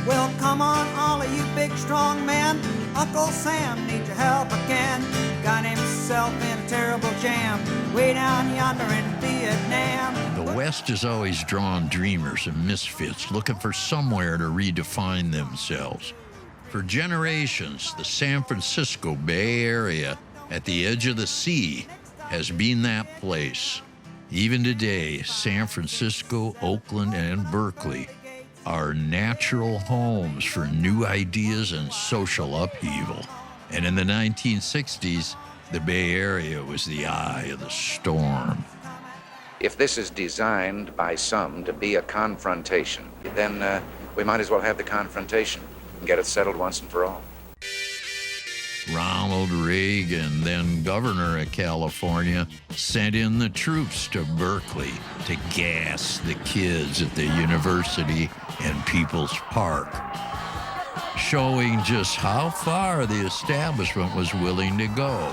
Well, come on, all of you big, strong men. Uncle Sam needs your help again. Got himself in a terrible jam way down yonder in Vietnam. The West has always drawn dreamers and misfits looking for somewhere to redefine themselves. For generations, the San Francisco Bay Area at the edge of the sea has been that place. Even today, San Francisco, Oakland, and Berkeley are natural homes for new ideas and social upheaval. And in the 1960s, the Bay Area was the eye of the storm. If this is designed by some to be a confrontation, then we might as well have the confrontation and get it settled once and for all. Ronald Reagan, then governor of California, sent in the troops to Berkeley to gas the kids at the university and People's Park, showing just how far the establishment was willing to go.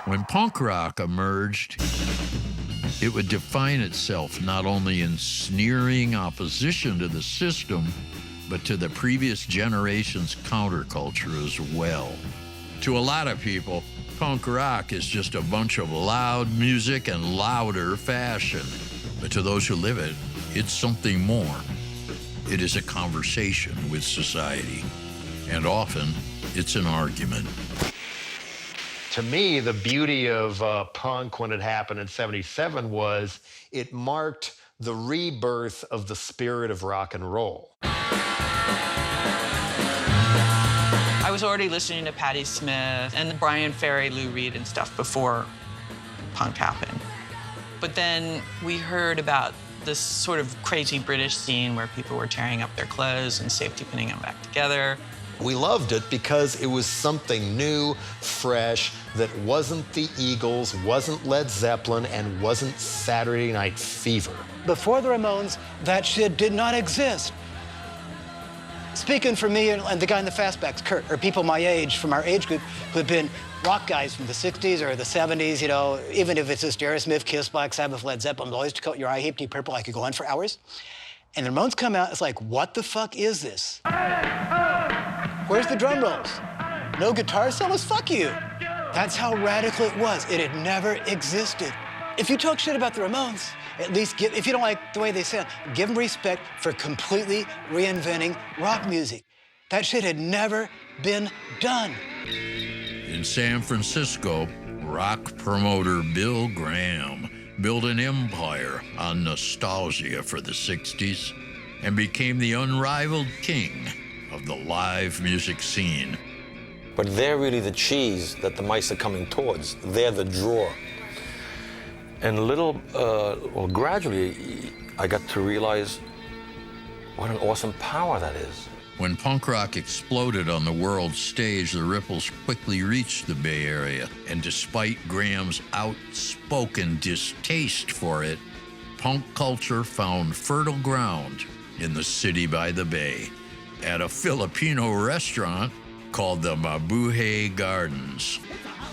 When punk rock emerged, it would define itself not only in sneering opposition to the system, but to the previous generation's counterculture as well. To a lot of people, punk rock is just a bunch of loud music and louder fashion. But to those who live it, it's something more. It is a conversation with society, and often it's an argument. To me, the beauty of punk when it happened in '77 was it marked the rebirth of the spirit of rock and roll. I was already listening to Patti Smith and Brian Ferry, Lou Reed and stuff before punk happened. But then we heard about this sort of crazy British scene where people were tearing up their clothes and safety pinning them back together. We loved it because it was something new, fresh, that wasn't the Eagles, wasn't Led Zeppelin, and wasn't Saturday Night Fever. Before the Ramones, that shit did not exist. Speaking for me and the guy in the fastbacks, Kurt, or people my age, from our age group, who have been rock guys from the 60s or the 70s, you know, even if it's just Aerosmith, Kiss, Black Sabbath, Led Zeppelin, always to cut your eye heap deep purple, I could go on for hours. And the Ramones come out, it's like, what the fuck is this? Where's the drum rolls? No guitar solos? Fuck you. That's how radical it was. It had never existed. If you talk shit about the Ramones, at least give, if you don't like the way they sound, give them respect for completely reinventing rock music. That shit had never been done. In San Francisco, rock promoter Bill Graham built an empire on nostalgia for the 60s and became the unrivaled king of the live music scene. But they're really the cheese that the mice are coming towards. They're the draw. And gradually, I got to realize what an awesome power that is. When punk rock exploded on the world stage, the ripples quickly reached the Bay Area. And despite Graham's outspoken distaste for it, punk culture found fertile ground in the city by the bay at a Filipino restaurant called the Mabuhay Gardens.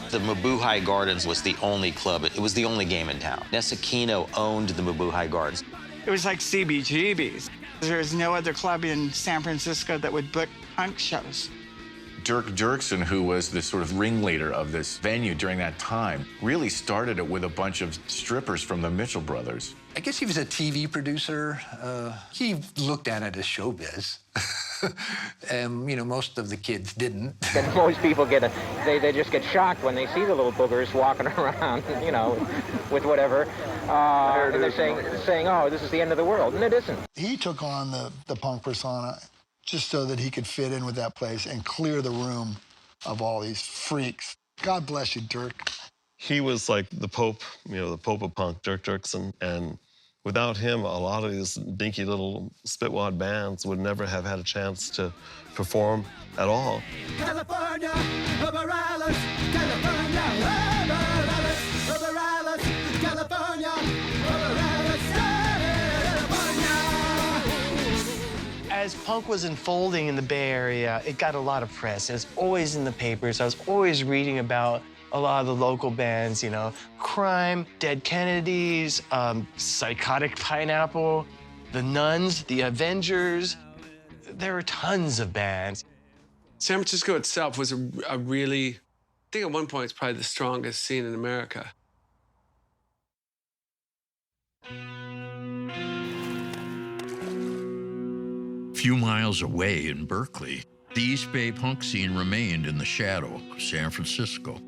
The Mabuhay Gardens was the only club. It was the only game in town. Nessa Kino owned the Mabuhay Gardens. It was like CBGB's. There's no other club in San Francisco that would book punk shows. Dirk Dirksen, who was the sort of ringleader of this venue during that time, really started it with a bunch of strippers from the Mitchell Brothers. I guess he was a TV producer. He looked at it as showbiz. And, you know, most of the kids didn't. And most people they just get shocked when they see the little boogers walking around, you know, with whatever. And they're saying, oh, this is the end of the world, and it isn't. He took on the punk persona just so that he could fit in with that place and clear the room of all these freaks. God bless you, Dirk. He was like the Pope, you know, the Pope of punk, Dirk Dirksen. And without him, a lot of these dinky little spitwad bands would never have had a chance to perform at all. California, over Alice, California, over Alice, over Alice, California, over Alice, California. As punk was unfolding in the Bay Area, it got a lot of press. It was always in the papers. I was always reading about a lot of the local bands, you know, Crime, Dead Kennedys, Psychotic Pineapple, The Nuns, The Avengers. There were tons of bands. San Francisco itself was a really, I think at one point it's probably the strongest scene in America. A few miles away in Berkeley, the East Bay punk scene remained in the shadow of San Francisco.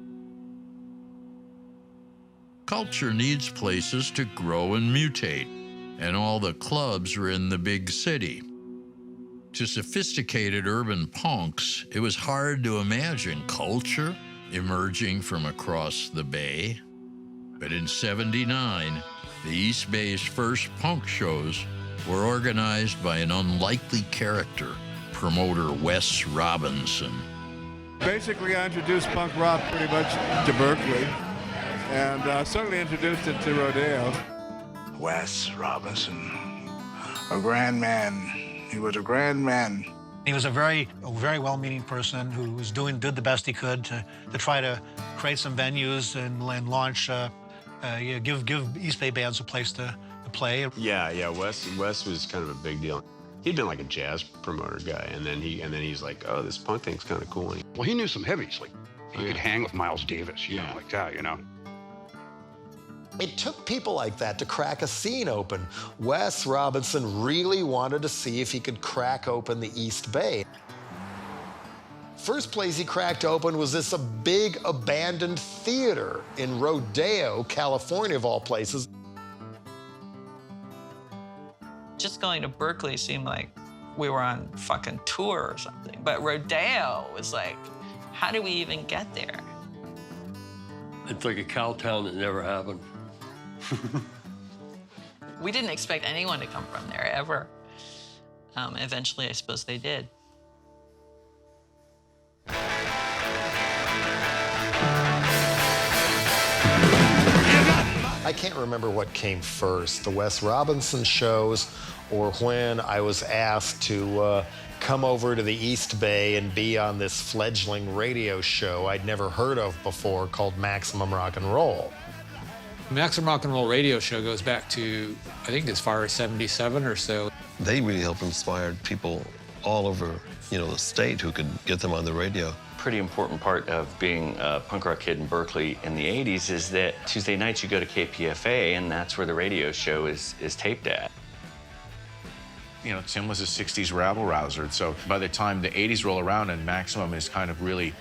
Culture needs places to grow and mutate, and all the clubs were in the big city. To sophisticated urban punks, it was hard to imagine culture emerging from across the Bay. But in '79, the East Bay's first punk shows were organized by an unlikely character, promoter Wes Robinson. Basically, I introduced punk rock pretty much to Berkeley, and certainly introduced it to Rodeo. Wes Robinson, a grand man. He was a grand man. He was a very well-meaning person who did the best he could to try to create some venues and launch, give East Bay bands a place to play. Yeah. Wes was kind of a big deal. He'd been like a jazz promoter guy, and then he's like, oh, this punk thing's kind of cool. Well, he knew some heavies. Like he could hang with Miles Davis, you know, like that, you know. It took people like that to crack a scene open. Wes Robinson really wanted to see if he could crack open the East Bay. First place he cracked open was this big abandoned theater in Rodeo, California, of all places. Just going to Berkeley seemed like we were on fucking tour or something. But Rodeo was like, how do we even get there? It's like a cow town that never happened. We didn't expect anyone to come from there, ever. Eventually, I suppose they did. I can't remember what came first, the Wes Robinson shows or when I was asked to come over to the East Bay and be on this fledgling radio show I'd never heard of before called Maximum Rock and Roll. Maximum Rock and Roll radio show goes back to, I think, as far as 77 or so. They really helped inspire people all over, the state who could get them on the radio. Pretty important part of being a punk rock kid in Berkeley in the 80s is that Tuesday nights you go to KPFA, and that's where the radio show is taped at. Tim was a 60s rabble-rouser, so by the time the 80s roll around and Maximum is kind of really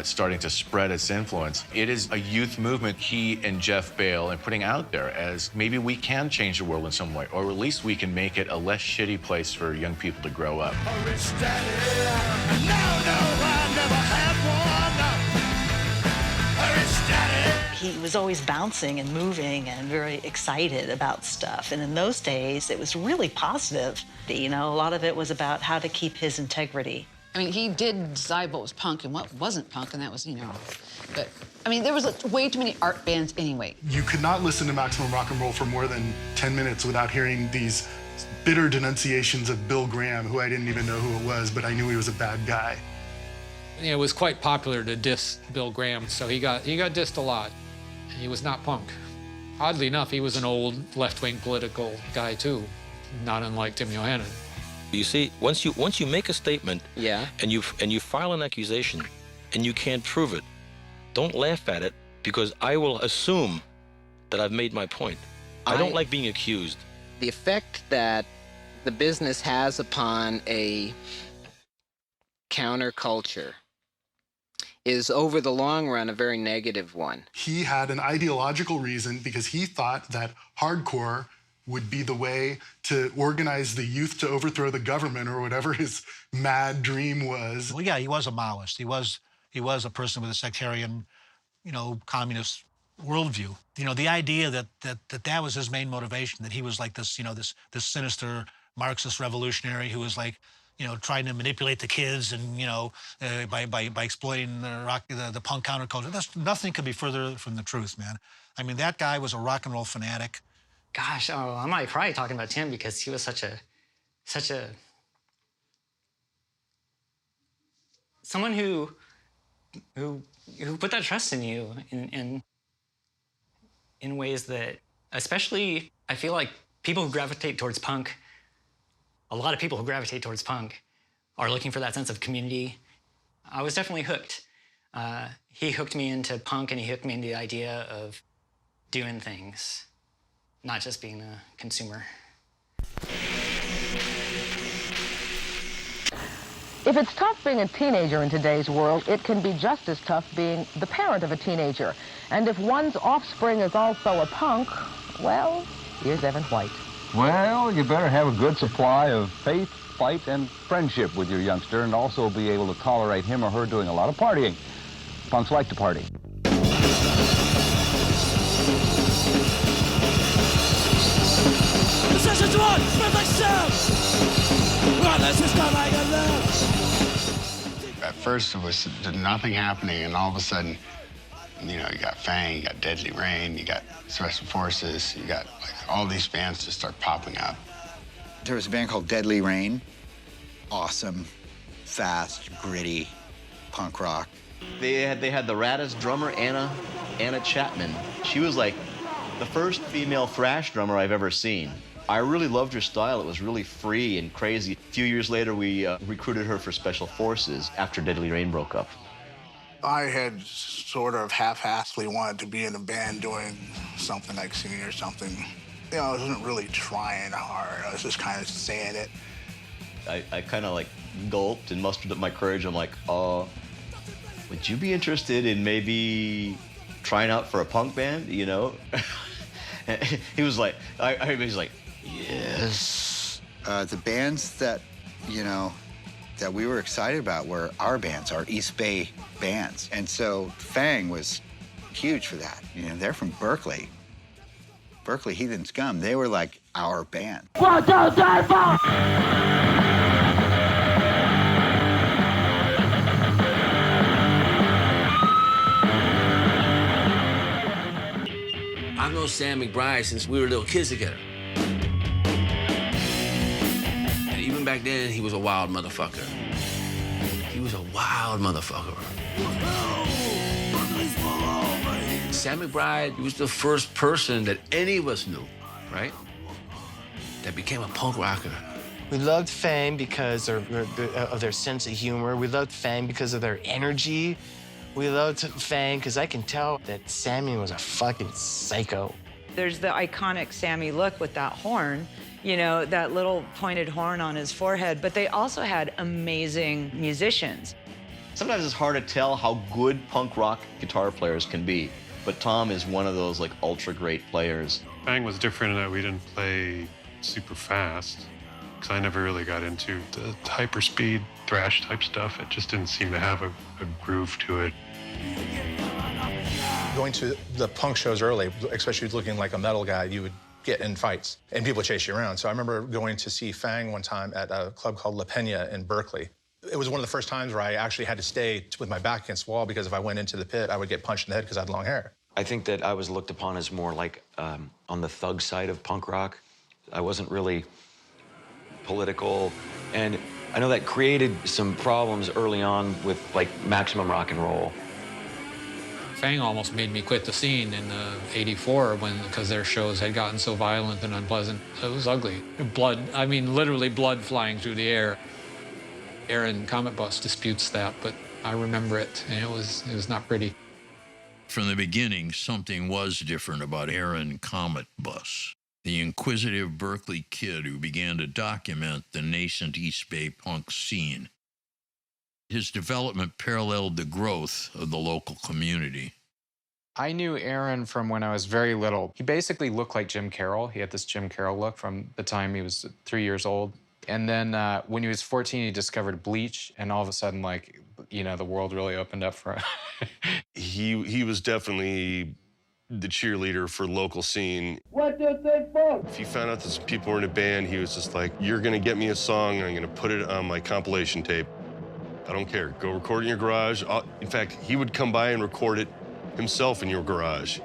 starting to spread its influence, it is a youth movement he and Jeff Bale are putting out there as maybe we can change the world in some way, or at least we can make it a less shitty place for young people to grow up. He was always bouncing and moving and very excited about stuff. And in those days, it was really positive. A lot of it was about how to keep his integrity. I mean, he did decide what was punk and what wasn't punk, and that was, But, I mean, there was way too many art bands anyway. You could not listen to Maximum Rock and Roll for more than 10 minutes without hearing these bitter denunciations of Bill Graham, who I didn't even know who it was, but I knew he was a bad guy. It was quite popular to diss Bill Graham, so he got dissed a lot. He was not punk. Oddly enough, he was an old left-wing political guy too, not unlike Tim Yohannan. You see, once you make a statement, and you file an accusation, and you can't prove it, don't laugh at it, because I will assume that I've made my point. I don't like being accused. The effect that the business has upon a counterculture is, over the long run, a very negative one. He had an ideological reason because he thought that hardcore would be the way to organize the youth to overthrow the government or whatever his mad dream was. Well, yeah, he was a Maoist. He was a person with a sectarian, communist worldview. The idea that was his main motivation, that he was like this, this sinister Marxist revolutionary who was like, trying to manipulate the kids and, by exploiting the punk counterculture. Nothing could be further from the truth, man. I mean, that guy was a rock and roll fanatic. Gosh, I might cry talking about Tim because he was such a someone who put that trust in you in ways that, especially, I feel like people who gravitate towards punk, a lot of people who gravitate towards punk are looking for that sense of community. I was definitely hooked. He hooked me into punk, and he hooked me into the idea of doing things, not just being a consumer. If it's tough being a teenager in today's world, it can be just as tough being the parent of a teenager. And if one's offspring is also a punk, well, here's Evan White. Well, you better have a good supply of faith, fight, and friendship with your youngster, and also be able to tolerate him or her doing a lot of partying. Punks like to party. At first, it was nothing happening, and all of a sudden, you got Fang, you got Deadly Rain, you got Special Forces, you got all these bands just start popping up. There was a band called Deadly Rain. Awesome, fast, gritty, punk rock. They had the raddest drummer, Anna Chapman. She was like the first female thrash drummer I've ever seen. I really loved her style. It was really free and crazy. A few years later, we recruited her for Special Forces after Deadly Rain broke up. I had sort of half-assedly wanted to be in a band doing something like singing or something. I wasn't really trying hard. I was just kind of saying it. I kind of like gulped and mustered up my courage. I'm like, would you be interested in maybe trying out for a punk band, He was like, he's like, yes. The bands that, that we were excited about were our bands, our East Bay bands. And so Fang was huge for that. They're from Berkeley. Berkeley Heathen Scum, they were like our band. 1, 2, 3, 4! I've known Sam McBride since we were little kids together. And even back then, he was a wild motherfucker. He was a wild motherfucker. Sam McBride was the first person that any of us knew, right? That became a punk rocker. We loved Fang because of their sense of humor. We loved Fang because of their energy. We loved Fang because I can tell that Sammy was a fucking psycho. There's the iconic Sammy look with that horn, you know, that little pointed horn on his forehead, but they also had amazing musicians. Sometimes it's hard to tell how good punk rock guitar players can be, but Tom is one of those like ultra great players. Fang was different in that we didn't play super fast, because I never really got into the hyper speed thrash type stuff. It just didn't seem to have a groove to it. Going to the punk shows early, especially looking like a metal guy, you would get in fights and people would chase you around. So I remember going to see Fang one time at a club called La Peña in Berkeley. It was one of the first times where I actually had to stay with my back against the wall because if I went into the pit, I would get punched in the head because I had long hair. I think that I was looked upon as more like on the thug side of punk rock. I wasn't really political, and I know that created some problems early on with like maximum rock and roll. Fang almost made me quit the scene in '84 because their shows had gotten so violent and unpleasant. It was ugly. Blood, I mean, literally blood flying through the air. Aaron Comet Bus disputes that, but I remember it, and it was not pretty. From the beginning, something was different about Aaron Comet Bus, the inquisitive Berkeley kid who began to document the nascent East Bay punk scene. His development paralleled the growth of the local community. I knew Aaron from when I was very little. He basically looked like Jim Carroll. He had this Jim Carroll look from the time he was 3 years old. And then when he was 14, he discovered bleach, and all of a sudden, like, you know, the world really opened up for him. He was definitely the cheerleader for local scene. 1, 2, 3, 4! If he found out that some people were in a band, he was just like, you're gonna get me a song, and I'm gonna put it on my compilation tape. I don't care, go record it in your garage. In fact, he would come by and record it himself in your garage.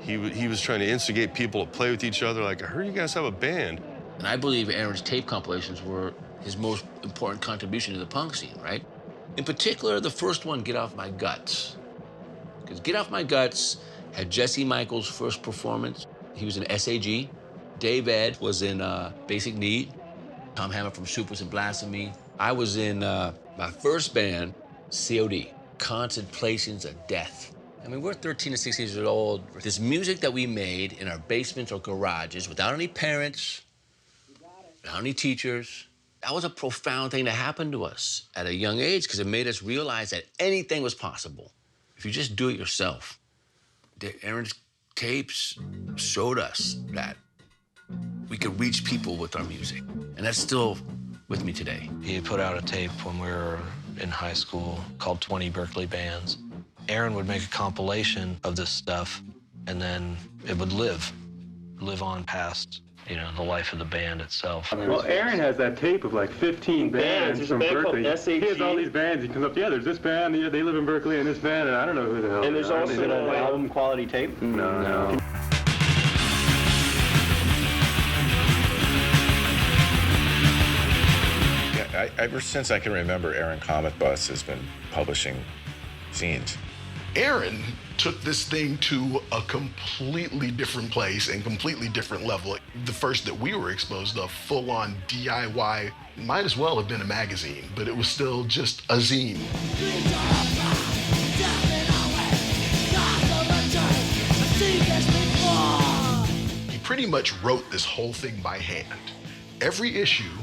He was trying to instigate people to play with each other, like, I heard you guys have a band. And I believe Aaron's tape compilations were his most important contribution to the punk scene, right? In particular, the first one, Get Off My Guts. Because Get Off My Guts had Jesse Michaels' first performance. He was in SAG. Dave Ed was in Basic Need. Tom Hammer from Supers and Blasphemy. I was in my first band, COD, Contemplations of Death. I mean, we're 13 to 16 years old. This music that we made in our basements or garages without any parents, without any teachers, that was a profound thing that happened to us at a young age because it made us realize that anything was possible if you just do it yourself. Aaron's tapes showed us that we could reach people with our music, and that's still with me today. He put out a tape when we were in high school called 20 Berkeley Bands. Aaron would make a compilation of this stuff, and then it would live on past, you know, the life of the band itself. Well, Aaron has that tape of like 15 bands from Berkeley. He has all these bands. He comes up, yeah, there's this band, yeah, they live in Berkeley, and this band, and I don't know who the hell. And there's also an album quality tape? No. Yeah, ever since I can remember, Aaron Comet Bus has been publishing zines. Aaron took this thing to a completely different place and completely different level. The first that we were exposed to, full-on DIY, might as well have been a magazine, but it was still just a zine. He pretty much wrote this whole thing by hand. Every issue,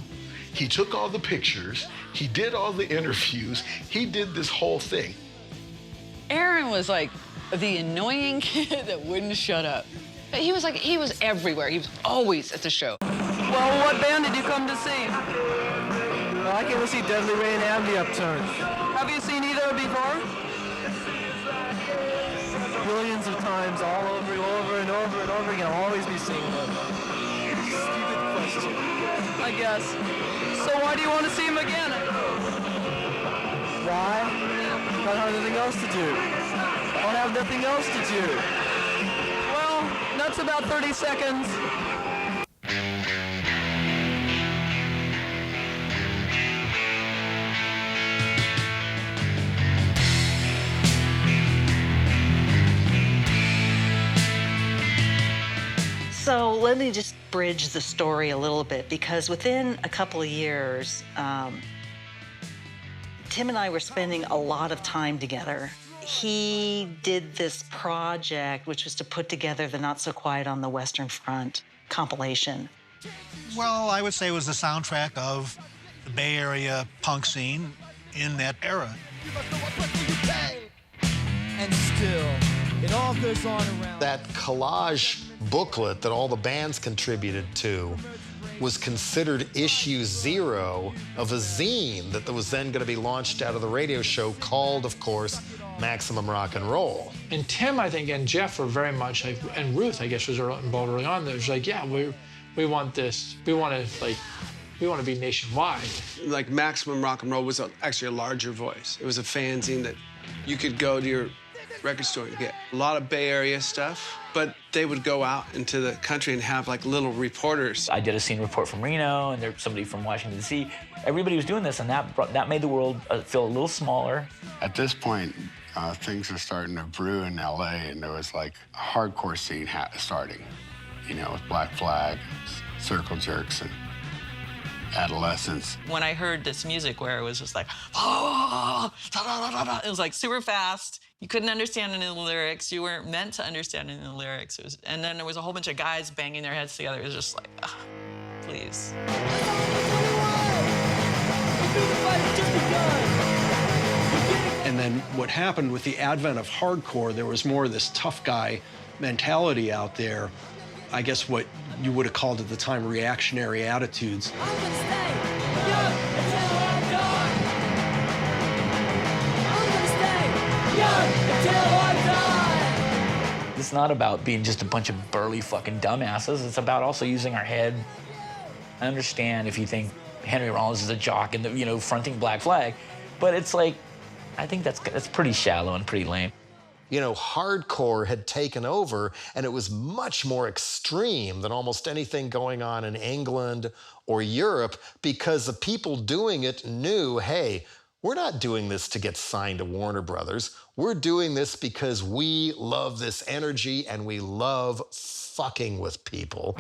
he took all the pictures, he did all the interviews, he did this whole thing. Aaron was like the annoying kid that wouldn't shut up. He was everywhere. He was always at the show. Well, what band did you come to see? Well, I came to see Deadly Rain and the Upturns. Have you seen either before? Brilliant thousands of times, all over and over and over and over again. I'll always be singing it. Stupid question, I guess. So why do you want to see him again? Why? I don't have anything else to do. I don't have nothing else to do. Well, that's about 30 seconds. So let me just bridge the story a little bit, because within a couple of years, Tim and I were spending a lot of time together. He did this project, which was to put together the Not So Quiet on the Western Front compilation. Well, I would say it was the soundtrack of the Bay Area punk scene in that era. And still, it all goes on around. That collage booklet that all the bands contributed to was considered issue 0 of a zine that was then going to be launched out of the radio show called, of course, Maximum Rock and Roll. And Tim, I think, and Jeff were very much like, and Ruth, I guess, was involved early on. It was like, yeah, we want this. We want to be nationwide. Like Maximum Rock and Roll was actually a larger voice. It was a fanzine that you could go to your record store and get a lot of Bay Area stuff, but they would go out into the country and have like little reporters. I did a scene report from Reno, and there's somebody from Washington, D.C. Everybody was doing this, and that made the world feel a little smaller. At this point, things are starting to brew in L.A., and there was like a hardcore scene starting, you know, with Black Flag, Circle Jerks, and Adolescents. When I heard this music where it was just like, oh, it was like super fast. You couldn't understand any of the lyrics. You weren't meant to understand any of the lyrics. And then there was a whole bunch of guys banging their heads together. It was just like, please. And then what happened with the advent of hardcore, there was more of this tough guy mentality out there. I guess what you would have called at the time reactionary attitudes. It's not about being just a bunch of burly fucking dumbasses. It's about also using our head. I understand if you think Henry Rollins is a jock and, you know, fronting Black Flag, but it's like, I think that's pretty shallow and pretty lame. You know, hardcore had taken over, and it was much more extreme than almost anything going on in England or Europe, because the people doing it knew, hey, we're not doing this to get signed to Warner Brothers. We're doing this because we love this energy and we love fucking with people.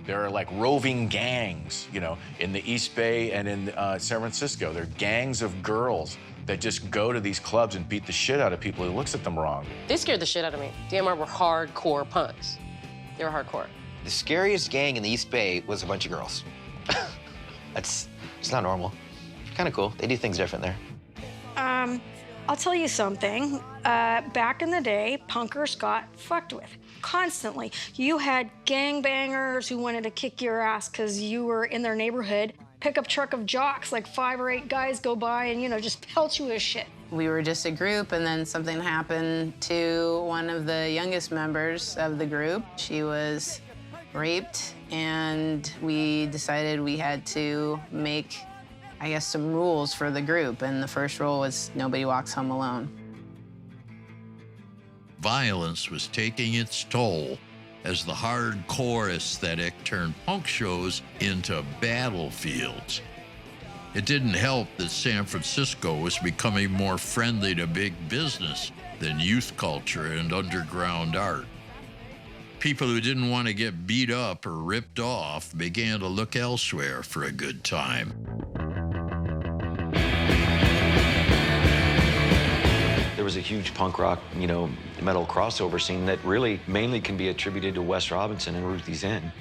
There are like roving gangs, you know, in the East Bay and in San Francisco. There are gangs of girls that just go to these clubs and beat the shit out of people who looks at them wrong. They scared the shit out of me. DMR were hardcore punks. They were hardcore. The scariest gang in the East Bay was a bunch of girls. It's not normal. Kind of cool. They do things different there. I'll tell you something. Back in the day, punkers got fucked with constantly. You had gangbangers who wanted to kick your ass because you were in their neighborhood. Pickup truck of jocks, like 5 or 8 guys go by and, you know, just pelt you with shit. We were just a group, and then something happened to one of the youngest members of the group. She was raped, and we decided we had to make, I guess, some rules for the group, and the first rule was nobody walks home alone. Violence was taking its toll as the hardcore aesthetic turned punk shows into battlefields. It didn't help that San Francisco was becoming more friendly to big business than youth culture and underground art. People who didn't want to get beat up or ripped off began to look elsewhere for a good time. There was a huge punk rock, you know, metal crossover scene that really mainly can be attributed to Wes Robinson and Ruthie's Inn.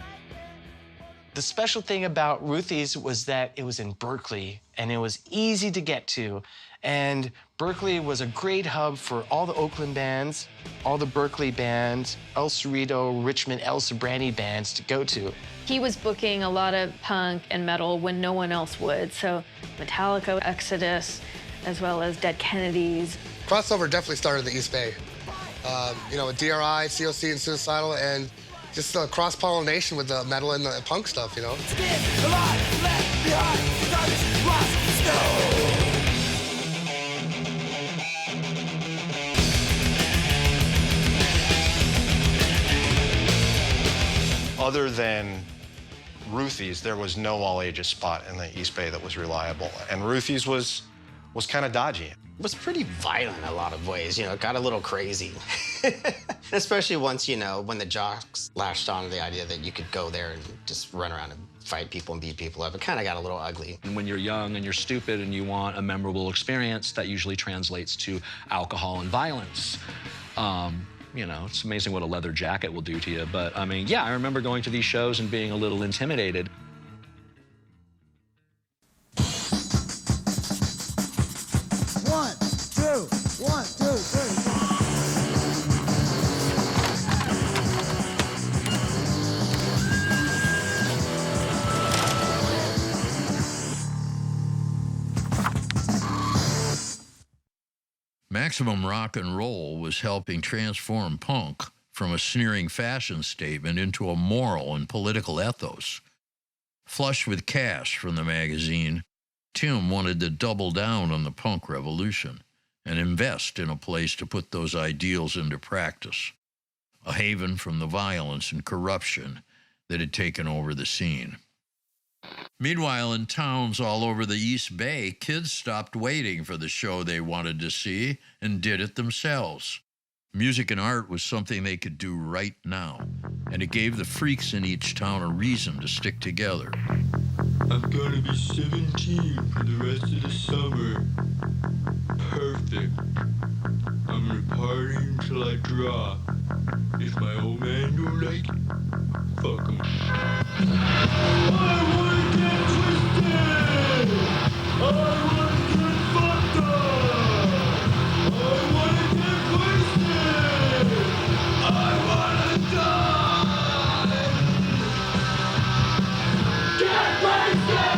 The special thing about Ruthie's was that it was in Berkeley, and it was easy to get to. And Berkeley was a great hub for all the Oakland bands, all the Berkeley bands, El Cerrito, Richmond, El Sobrani bands to go to. He was booking a lot of punk and metal when no one else would. So Metallica, Exodus, as well as Dead Kennedys. Crossover definitely started in the East Bay. You know, with DRI, COC, and Suicidal, and just the cross-pollination with the metal and the punk stuff, you know? Other than Ruthie's, there was no all-ages spot in the East Bay that was reliable, and Ruthie's was kind of dodgy. It was pretty violent in a lot of ways, you know, it got a little crazy. Especially once, you know, when the jocks latched on to the idea that you could go there and just run around and fight people and beat people up. It kind of got a little ugly. And when you're young and you're stupid and you want a memorable experience, that usually translates to alcohol and violence. You know, it's amazing what a leather jacket will do to you. But, I mean, yeah, I remember going to these shows and being a little intimidated. One, two, three. Maximum Rock and Roll was helping transform punk from a sneering fashion statement into a moral and political ethos. Flush with cash from the magazine, Tim wanted to double down on the punk revolution and invest in a place to put those ideals into practice, a haven from the violence and corruption that had taken over the scene. Meanwhile, in towns all over the East Bay, kids stopped waiting for the show they wanted to see and did it themselves. Music and art was something they could do right now, and it gave the freaks in each town a reason to stick together. I'm gonna be 17 for the rest of the summer. Perfect. I'm gonna party until I drop. If my old man don't like it, fuck him. I wanna get twisted! I wanna get fucked up! I wanna get wasted! I wanna die! Get wasted!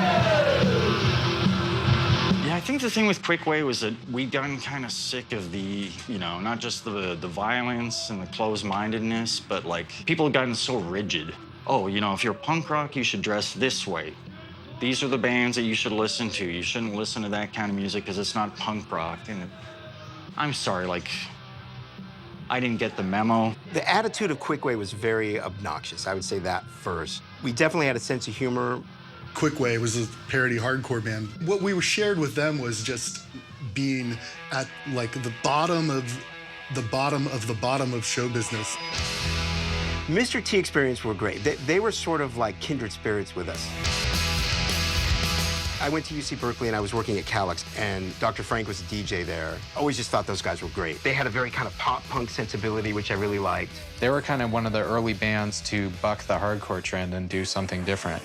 Yeah, I think the thing with Quickway was that we'd gotten kind of sick of the, you know, not just the violence and the closed-mindedness, but like people had gotten so rigid. Oh, you know, if you're punk rock, you should dress this way. These are the bands that you should listen to. You shouldn't listen to that kind of music because it's not punk rock. And I'm sorry, like, I didn't get the memo. The attitude of Quickway was very obnoxious. I would say that first. We definitely had a sense of humor. Quickway was a parody hardcore band. What we were shared with them was just being at like the bottom of the bottom of the bottom of show business. Mr. T Experience were great. They were sort of like kindred spirits with us. I went to UC Berkeley and I was working at Calyx, and Dr. Frank was a DJ there. Always just thought those guys were great. They had a very kind of pop-punk sensibility, which I really liked. They were kind of one of the early bands to buck the hardcore trend and do something different.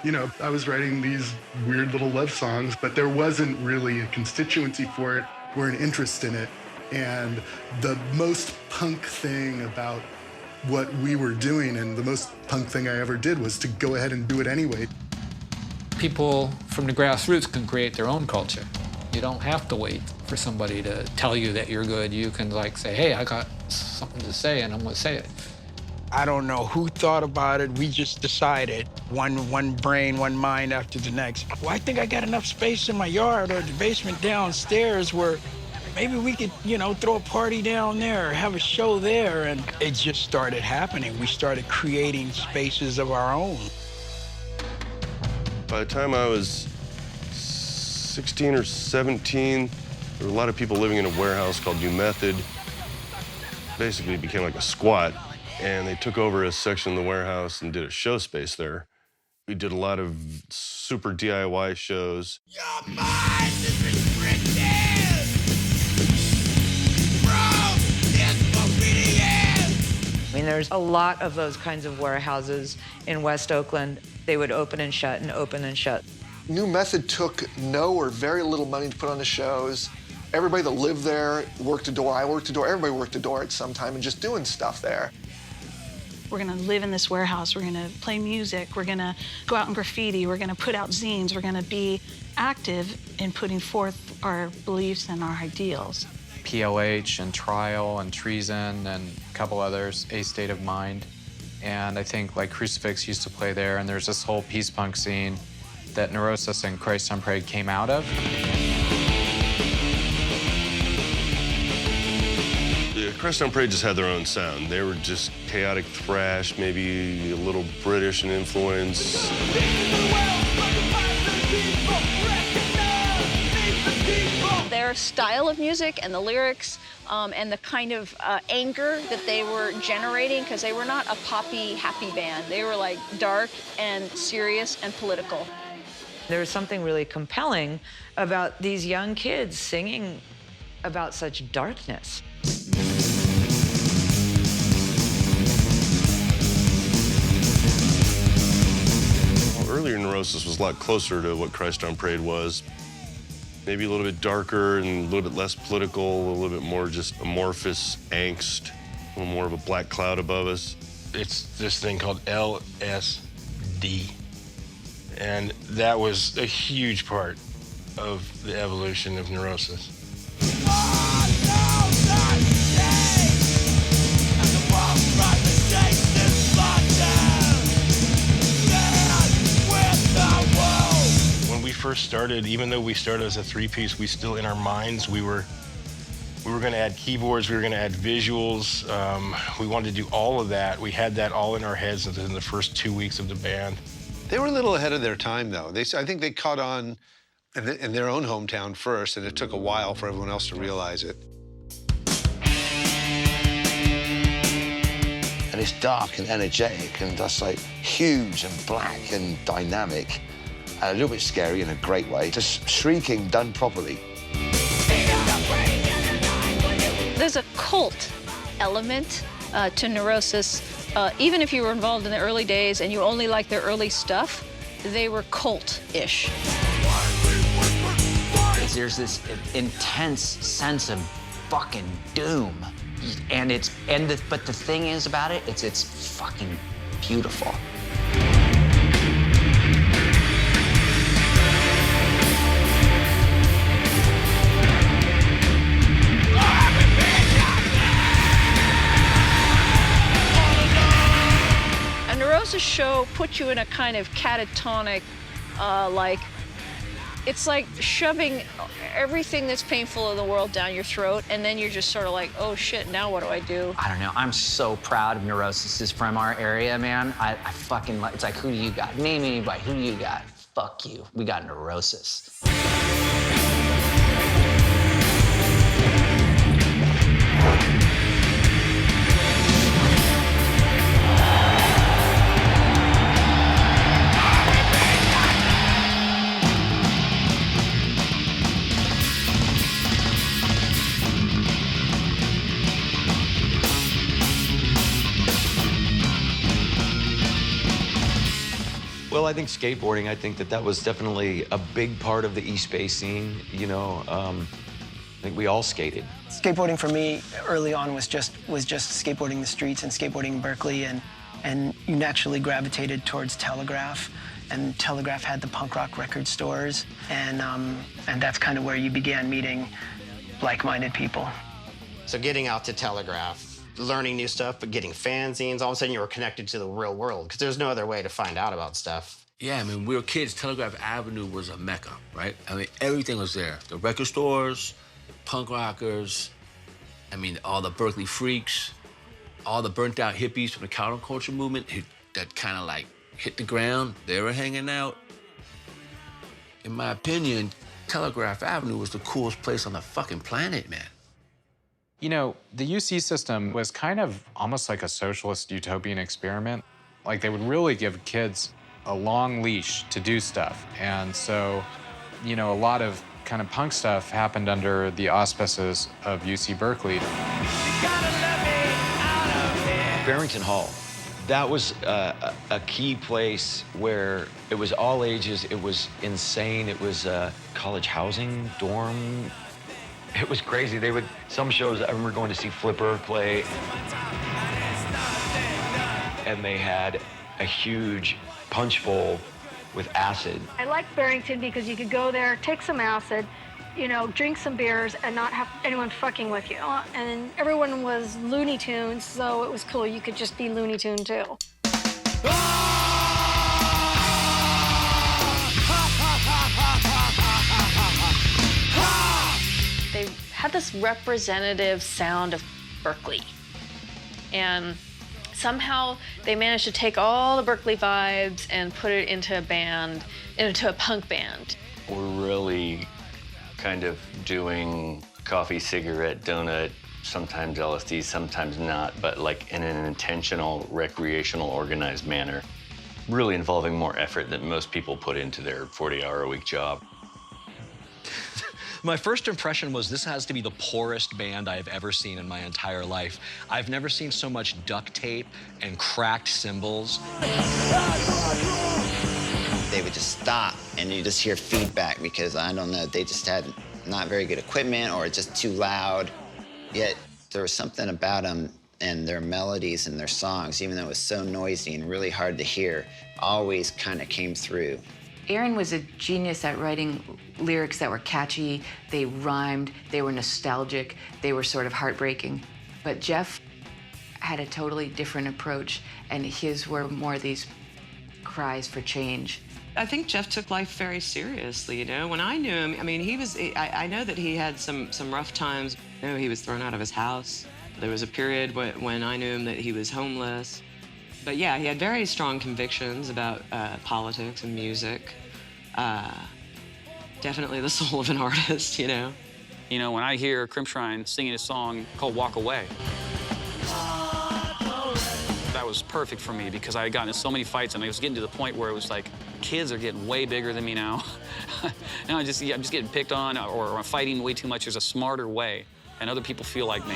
You know, I was writing these weird little love songs, but there wasn't really a constituency for it or an interest in it. And the most punk thing about what we were doing, and the most punk thing I ever did, was to go ahead and do it anyway. People from the grassroots can create their own culture. You don't have to wait for somebody to tell you that you're good. You can like say, hey, I got something to say and I'm gonna say it. I don't know who thought about it. We just decided, one brain, one mind after the next. Well, I think I got enough space in my yard or the basement downstairs where maybe we could, you know, throw a party down there, have a show there. And it just started happening. We started creating spaces of our own. By the time I was 16 or 17, there were a lot of people living in a warehouse called New Method. Basically, it became like a squat. And they took over a section of the warehouse and did a show space there. We did a lot of super DIY shows. Your mind is restricted from disobedience. I mean, there's a lot of those kinds of warehouses in West Oakland. They would open and shut and open and shut. New Method took no or very little money to put on the shows. Everybody that lived there worked a door. I worked a door. Everybody worked a door at some time and just doing stuff there. We're gonna live in this warehouse. We're gonna play music. We're gonna go out and graffiti. We're gonna put out zines. We're gonna be active in putting forth our beliefs and our ideals. PLH and Trial and Treason and a couple others, A State of Mind. And I think like Crucifix used to play there, and there's this whole peace punk scene that Neurosis and Christ on Parade came out of. Christ on Parade just had their own sound. They were just chaotic thrash, maybe a little British in influence. Their style of music and the lyrics and the kind of anger that they were generating, because they were not a poppy, happy band. They were like dark and serious and political. There was something really compelling about these young kids singing about such darkness. Earlier Neurosis was a lot closer to what Christ on Parade was. Maybe a little bit darker and a little bit less political, a little bit more just amorphous angst, a little more of a black cloud above us. It's this thing called LSD. And that was a huge part of the evolution of Neurosis. When we first started, even though we started as a three-piece, we still, in our minds, we were going to add keyboards, we were going to add visuals. We wanted to do all of that. We had that all in our heads in the first 2 weeks of the band. They were a little ahead of their time, though. I think they caught on in their own hometown first, and it took a while for everyone else to realize it. And it's dark and energetic and just like huge and black and dynamic and a little bit scary in a great way. Just shrieking done properly. There's a cult element to Neurosis. Even if you were involved in the early days and you only liked their early stuff, they were cult-ish. There's this intense sense of fucking doom. But the thing is about it, it's fucking beautiful. A Neurosis show puts you in a kind of catatonic, it's like shoving everything that's painful in the world down your throat, and then you're just sort of like, oh shit, now what do I do? I don't know, I'm so proud of Neurosis is from our area, man. I fucking, it's like, who do you got? Name anybody, who do you got? Fuck you, we got Neurosis. Well, I think skateboarding, I think that was definitely a big part of the East Bay scene, you know. I think we all skated. Skateboarding for me early on was just skateboarding the streets and skateboarding in Berkeley, and you naturally gravitated towards Telegraph, and Telegraph had the punk rock record stores, and that's kind of where you began meeting like-minded people. So getting out to Telegraph, learning new stuff, but getting fanzines, all of a sudden you were connected to the real world, because there's no other way to find out about stuff. Yeah, I mean, we were kids. Telegraph Avenue was a mecca, right? I mean, everything was there. The record stores, punk rockers, I mean, all the Berkeley freaks, all the burnt-out hippies from the counterculture movement that kind of like hit the ground. They were hanging out. In my opinion, Telegraph Avenue was the coolest place on the fucking planet, man. You know, the UC system was kind of almost like a socialist utopian experiment. Like, they would really give kids a long leash to do stuff. And so, you know, a lot of kind of punk stuff happened under the auspices of UC Berkeley. Barrington Hall That was a key place where it was all ages. It was insane. It was college housing, dorm. It was crazy. Some shows, I remember going to see Flipper play, and they had a huge punch bowl with acid. I like Barrington because you could go there, take some acid, you know, drink some beers and not have anyone fucking with you. And everyone was Looney Tunes, so it was cool. You could just be Looney Tune too. They had this representative sound of Berkeley. And somehow they managed to take all the Berkeley vibes and put it into a punk band. We're really kind of doing coffee, cigarette, donut, sometimes LSD, sometimes not, but like in an intentional, recreational, organized manner. Really involving more effort than most people put into their 40-hour-a-week job. My first impression was this has to be the poorest band I've ever seen in my entire life. I've never seen so much duct tape and cracked cymbals. They would just stop and you just hear feedback because, I don't know, they just had not very good equipment or just too loud. Yet there was something about them and their melodies and their songs, even though it was so noisy and really hard to hear, always kind of came through. Aaron was a genius at writing lyrics that were catchy, they rhymed, they were nostalgic, they were sort of heartbreaking. But Jeff had a totally different approach, and his were more these cries for change. I think Jeff took life very seriously, you know? When I knew him, I mean, I know that he had some rough times. You know, he was thrown out of his house. There was a period when I knew him that he was homeless. But yeah, he had very strong convictions about politics and music. Definitely the soul of an artist, you know? You know, when I hear Crimpshrine singing a song called Walk Away, that was perfect for me because I had gotten in so many fights and I was getting to the point where it was like, kids are getting way bigger than me now. Now I'm just getting picked on or I'm fighting way too much. There's a smarter way, and other people feel like me.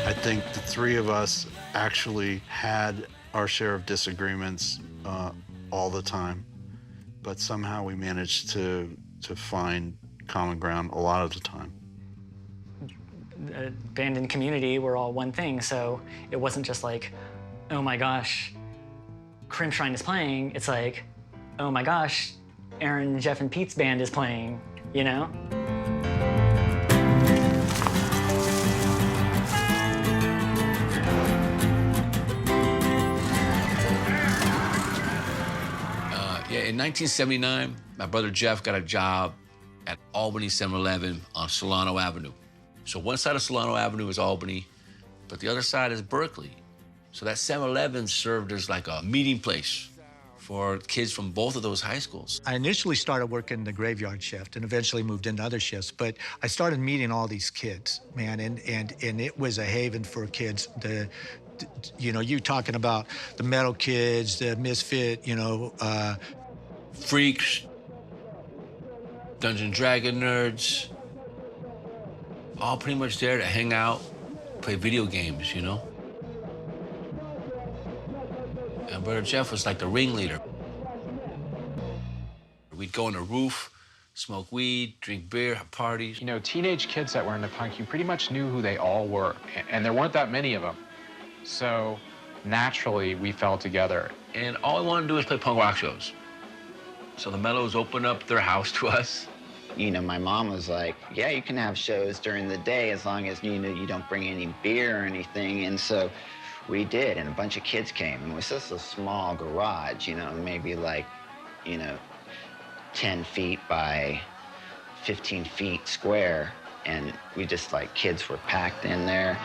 I think the three of us actually had our share of disagreements all the time, but somehow we managed to find common ground a lot of the time. Band and community were all one thing, so it wasn't just like, oh my gosh, Crimpshrine is playing. It's like, oh my gosh, Aaron, Jeff, and Pete's band is playing, you know? Yeah, in 1979, my brother Jeff got a job at Albany 7-Eleven on Solano Avenue. So one side of Solano Avenue is Albany, but the other side is Berkeley. So that 7-Eleven served as like a meeting place for kids from both of those high schools. I initially started working the graveyard shift and eventually moved into other shifts, but I started meeting all these kids, man, and it was a haven for kids. You know, you talking about the metal kids, the misfit, you know, freaks, Dungeon Dragon nerds, all pretty much there to hang out, play video games, you know? And Brother Jeff was like the ringleader. We'd go on the roof, smoke weed, drink beer, have parties. You know, teenage kids that were into punk, you pretty much knew who they all were, and there weren't that many of them. So naturally, we fell together. And all I wanted to do was play punk rock shows. So the Mellows opened up their house to us. You know, my mom was like, yeah, you can have shows during the day as long as, you know, you don't bring any beer or anything. And so we did, and a bunch of kids came. And it was just a small garage, you know, maybe like, you know, 10 feet by 15 feet square. And we just, like, kids were packed in there.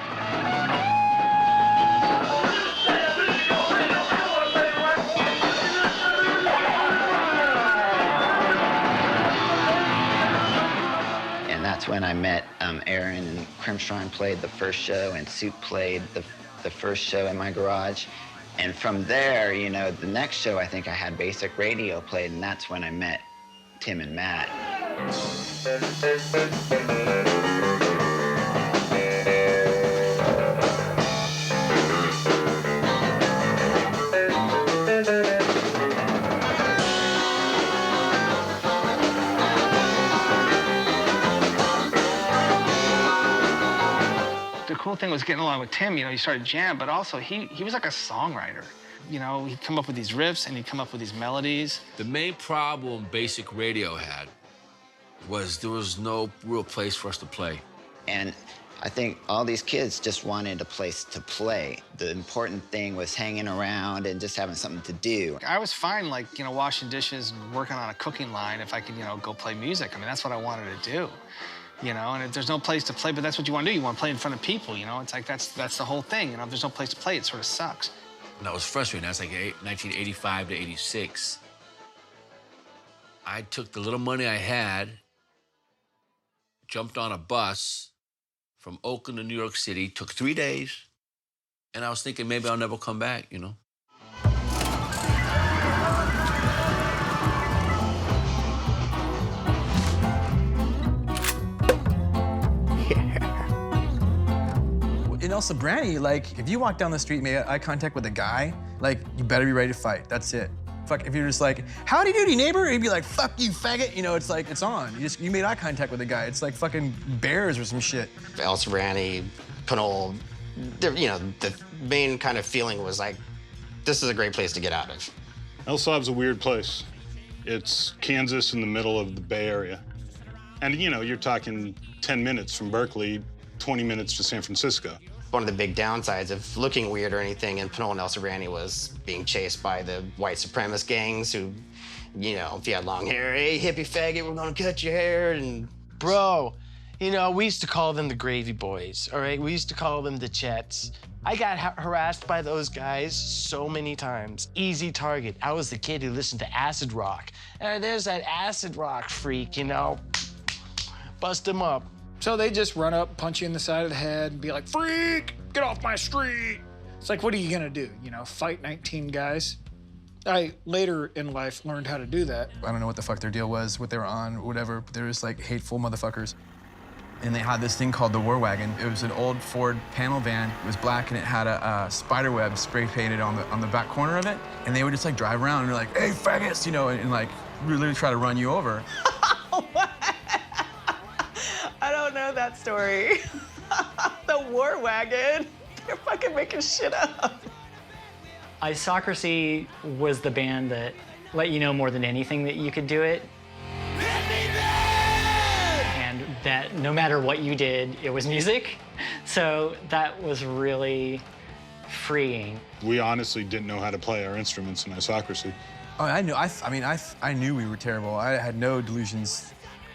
That's when I met Aaron, and Crimpshrine played the first show, and Soup played the first show in my garage. And from there, you know, the next show, I think I had Basic Radio played, and that's when I met Tim and Matt. The cool thing was getting along with Tim. You know, he started jam, but also he was like a songwriter. You know, he'd come up with these riffs and he'd come up with these melodies. The main problem Basic Radio had was there was no real place for us to play. And I think all these kids just wanted a place to play. The important thing was hanging around and just having something to do. I was fine, like, you know, washing dishes and working on a cooking line if I could, you know, go play music. I mean, that's what I wanted to do. You know, and if there's no place to play, but that's what you want to do. You want to play in front of people, you know? It's like that's the whole thing. You know, if there's no place to play, it sort of sucks. And that was frustrating. That's like 1985 to 86. I took the little money I had, jumped on a bus from Oakland to New York City, took 3 days, and I was thinking maybe I'll never come back, you know? In El Sobrante, like, if you walk down the street and make eye contact with a guy, like, you better be ready to fight. That's it. Fuck, if you're just like, howdy doody, neighbor, he'd be like, fuck you, faggot. You know, it's like, it's on. You made eye contact with a guy. It's like fucking bears or some shit. El Sobrante, Pinole, you know, the main kind of feeling was like, this is a great place to get out of. El Sob's a weird place. It's Kansas in the middle of the Bay Area. And, you know, you're talking 10 minutes from Berkeley, 20 minutes to San Francisco. One of the big downsides of looking weird or anything in Pinole and El Sobrante was being chased by the white supremacist gangs who, you know, if you had long hair, hey, hippie faggot, we're gonna cut your hair, and... Bro, you know, we used to call them the Gravy Boys, all right? We used to call them the Chets. I got harassed by those guys so many times. Easy target. I was the kid who listened to acid rock. And there's that acid rock freak, you know? Bust him up. So they just run up, punch you in the side of the head, and be like, freak, get off my street. It's like, what are you gonna do? You know, fight 19 guys? I, later in life, learned how to do that. I don't know what the fuck their deal was, what they were on, whatever. They were just like hateful motherfuckers. And they had this thing called the War Wagon. It was an old Ford panel van. It was black and it had a spider web spray painted on the back corner of it. And they would just like drive around and they're like, hey, faggots, you know, and like really try to run you over. I don't know that story. The War Wagon. They're fucking making shit up. Isocracy was the band that let you know more than anything that you could do it. And that no matter what you did, it was music. So that was really freeing. We honestly didn't know how to play our instruments in Isocracy. Oh, I knew. I knew we were terrible. I had no delusions.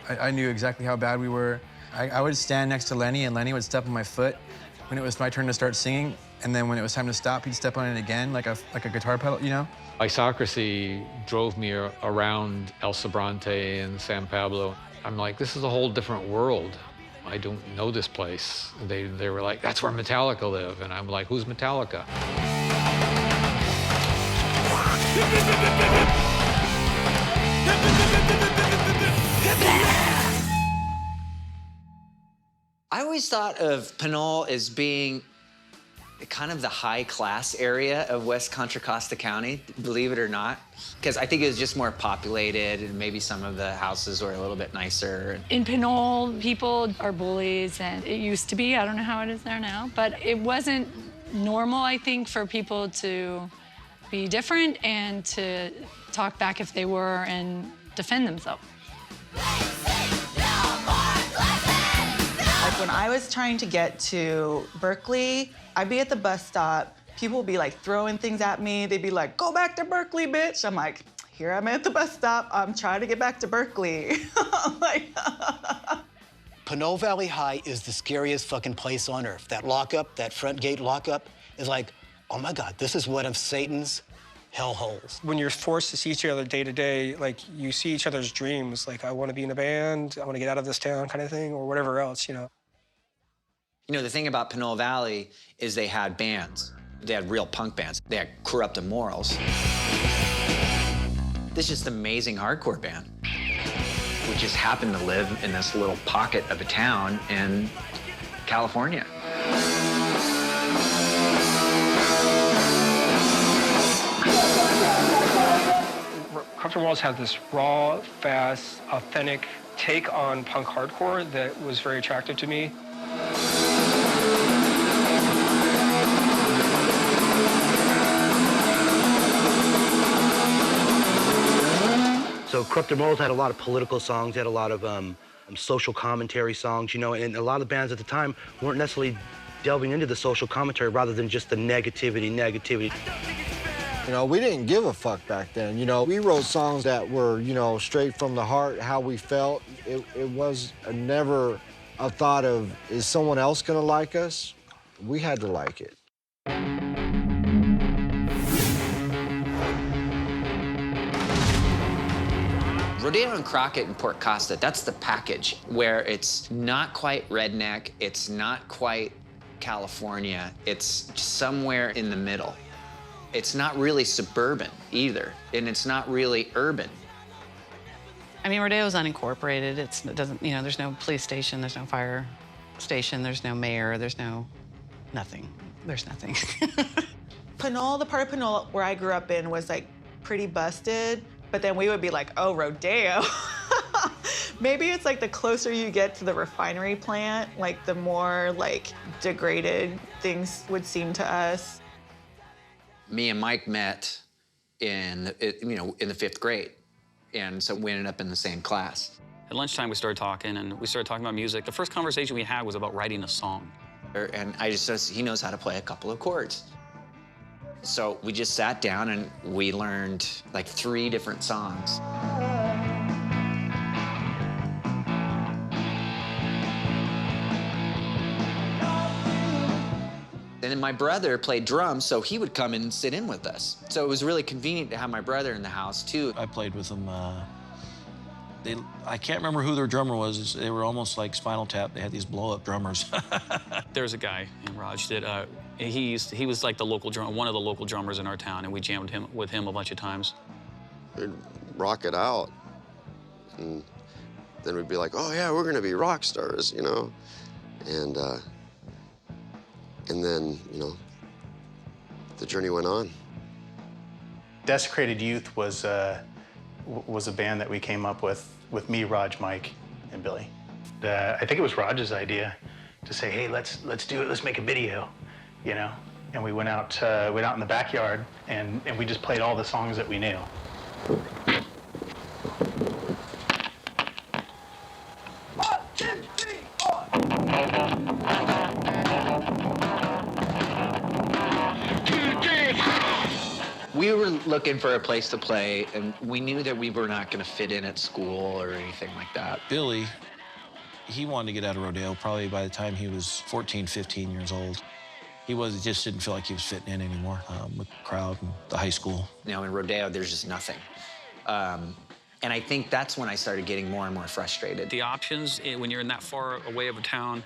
I knew exactly how bad we were. I would stand next to Lenny, and Lenny would step on my foot when it was my turn to start singing, and then when it was time to stop, he'd step on it again, like a guitar pedal, you know? Isocracy drove me around El Sobrante and San Pablo. I'm like, this is a whole different world. I don't know this place. They were like, that's where Metallica live, and I'm like, who's Metallica? I always thought of Pinole as being kind of the high-class area of West Contra Costa County, believe it or not, because I think it was just more populated and maybe some of the houses were a little bit nicer. In Pinole, people are bullies, and it used to be. I don't know how it is there now, but it wasn't normal, I think, for people to be different and to talk back if they were and defend themselves. Like when I was trying to get to Berkeley, I'd be at the bus stop. People would be like throwing things at me. They'd be like, go back to Berkeley, bitch. I'm like, here I'm at the bus stop. I'm trying to get back to Berkeley. Pinole Valley High is the scariest fucking place on earth. That lockup, that front gate lockup is like, oh my God, this is one of Satan's hellholes. When you're forced to see each other day to day, like you see each other's dreams, like I want to be in a band, I want to get out of this town kind of thing, or whatever else, you know. You know, the thing about Pinole Valley is they had bands. They had real punk bands. They had Corrupt Immorals. This is just an amazing hardcore band. just happened to live in this little pocket of a town in California. Comfortable Walls had this raw, fast, authentic take on punk hardcore that was very attractive to me. So Corrupted Morals had a lot of political songs, had a lot of social commentary songs, you know, and a lot of bands at the time weren't necessarily delving into the social commentary rather than just the negativity. You know, we didn't give a fuck back then. You know, we wrote songs that were, you know, straight from the heart, how we felt. It was never a thought of, is someone else gonna like us? We had to like it. Rodeo and Crockett and Port Costa, that's the package where it's not quite redneck, it's not quite California, it's somewhere in the middle. It's not really suburban either, and it's not really urban. I mean, Rodeo's unincorporated. It doesn't, you know, there's no police station, there's no fire station, there's no mayor, there's no nothing. There's nothing. Pinole, the part of Pinole where I grew up in was like pretty busted, but then we would be like, oh, Rodeo. Maybe it's like the closer you get to the refinery plant, like the more like degraded things would seem to us. Me and Mike met in the 5th grade, and so we ended up in the same class. At lunchtime, we started talking, and we started talking about music. The first conversation we had was about writing a song. And I just said, he knows how to play a couple of chords. So we just sat down and we learned like 3 different songs. And then my brother played drums, so he would come in and sit in with us. So it was really convenient to have my brother in the house, too. I played with them. I can't remember who their drummer was. They were almost like Spinal Tap. They had these blow-up drummers. There's a guy in Raj that he was like the local one of the local drummers in our town, and we jammed with him a bunch of times. We'd rock it out, and then we'd be like, "Oh yeah, we're gonna be rock stars," you know, and then, you know, the journey went on. Desecrated Youth was a band that we came up with me, Raj, Mike, and Billy. I think it was Raj's idea to say, hey, let's do it, let's make a video, you know? And we went out in the backyard and we just played all the songs that we knew. We were looking for a place to play, and we knew that we were not going to fit in at school or anything like that. Billy, he wanted to get out of Rodeo probably by the time he was 14, 15 years old. He just didn't feel like he was fitting in anymore with the crowd and the high school. You know, in Rodeo, there's just nothing. And I think that's when I started getting more and more frustrated. The options, when you're in that far away of a town,